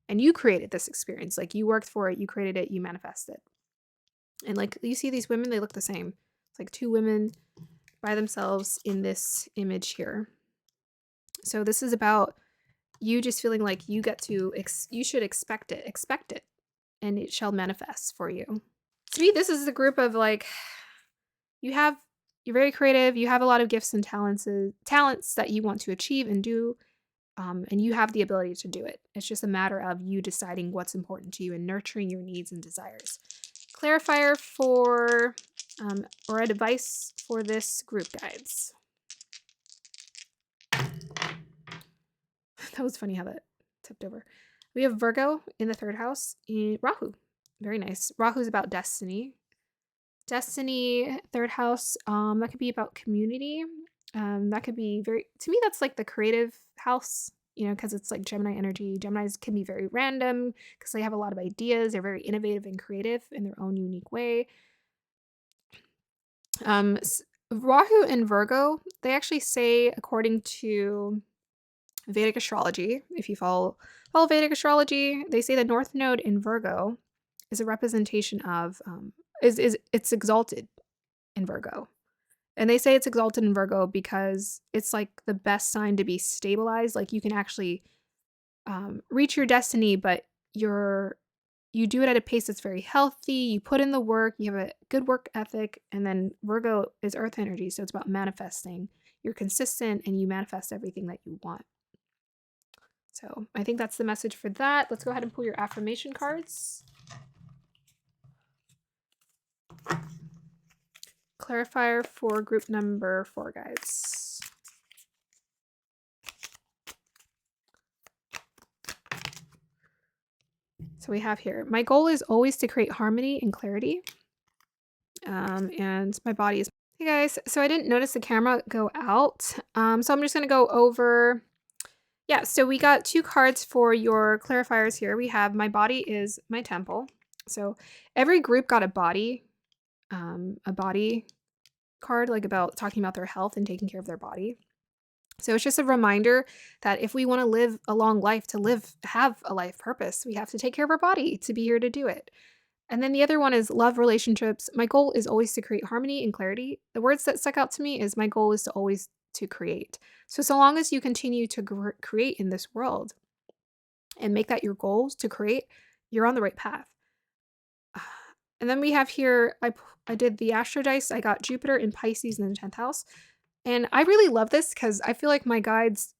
And you created this experience. Like, you worked for it, you created it, you manifested. And like, you see these women, they look the same. It's like 2 women by themselves in this image here. So this is about you just feeling like you get to, you should expect it, and it shall manifest for you. To me, this is the group of like, you're very creative, you have a lot of gifts and talents that you want to achieve and do, and you have the ability to do it. It's just a matter of you deciding what's important to you and nurturing your needs and desires. Clarifier for, or advice for this group, guides. That was funny how that tipped over. We have Virgo in the 3rd house, in Rahu. Very nice. Rahu's about destiny. Destiny, 3rd house, that could be about community. That could be to me, that's like the creative house, because it's like Gemini energy. Geminis can be very random because they have a lot of ideas. They're very innovative and creative in their own unique way. Rahu and Virgo, they actually say, according to Vedic astrology, if you follow Vedic astrology, they say the North Node in Virgo is a representation of, is it's exalted in Virgo. And they say it's exalted in Virgo because it's like the best sign to be stabilized. Like you can actually reach your destiny, but you do it at a pace that's very healthy. You put in the work, you have a good work ethic, and then Virgo is earth energy, so it's about manifesting. You're consistent and you manifest everything that you want. So I think that's the message for that. Let's go ahead and pull your affirmation cards. Clarifier for group number 4, guys. So we have here, my goal is always to create harmony and clarity. And my body is, hey guys, so I didn't notice the camera go out. So I'm just gonna go over, yeah, so we got 2 cards for your clarifiers here. We have my body is my temple. So every group got a body card, like about talking about their health and taking care of their body. So it's just a reminder that if we want to live a long life, have a life purpose, we have to take care of our body to be here to do it. And then the other one is love relationships. My goal is always to create harmony and clarity. The words that stuck out to me is my goal is to always to create. So long as you continue to create in this world and make that your goals to create, you're on the right path. And then we have here, I did the Astro Dice. I got Jupiter in Pisces in the 10th house. And I really love this because I feel like my guides,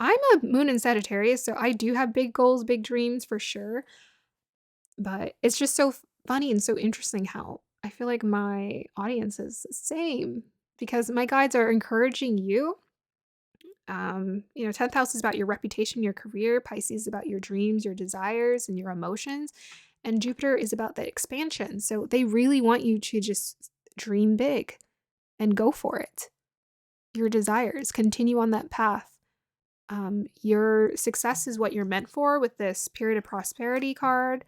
I'm a moon in Sagittarius, so I do have big goals, big dreams for sure. But it's just so funny and so interesting how I feel like my audience is the same because my guides are encouraging you. 10th house is about your reputation, your career. Pisces is about your dreams, your desires, and your emotions. And Jupiter is about the expansion. So they really want you to just dream big and go for it. Your desires, continue on that path. Your success is what you're meant for with this period of prosperity card.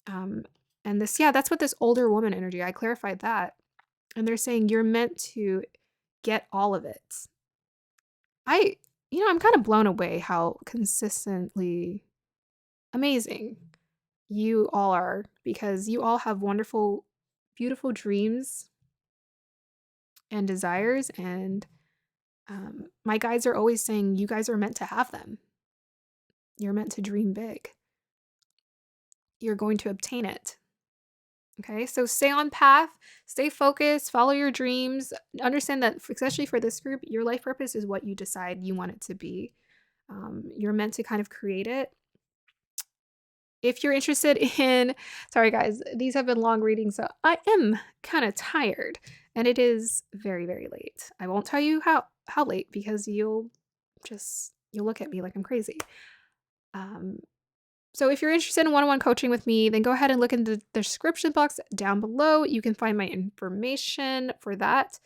And this, yeah, that's what this older woman energy, I clarified that. And they're saying you're meant to get all of it. I'm kind of blown away how consistently amazing you all are because you all have wonderful, beautiful dreams and desires. And my guides are always saying you guys are meant to have them. You're meant to dream big. You're going to obtain it. Okay, so stay on path, stay focused, follow your dreams. Understand that, especially for this group, your life purpose is what you decide you want it to be. You're meant to kind of create it. If you're interested in, sorry guys, these have been long readings, so I am kind of tired, and it is very, very late. I won't tell you how late because you'll look at me like I'm crazy. So if you're interested in one-on-one coaching with me, then go ahead and look in the description box down below. You can find my information for that.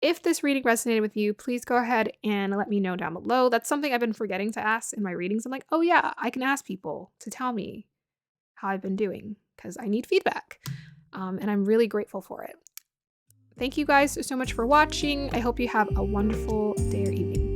If this reading resonated with you, please go ahead and let me know down below. That's something I've been forgetting to ask in my readings. I'm like, oh yeah, I can ask people to tell me how I've been doing because I need feedback. And I'm really grateful for it. Thank you guys so much for watching. I hope you have a wonderful day or evening.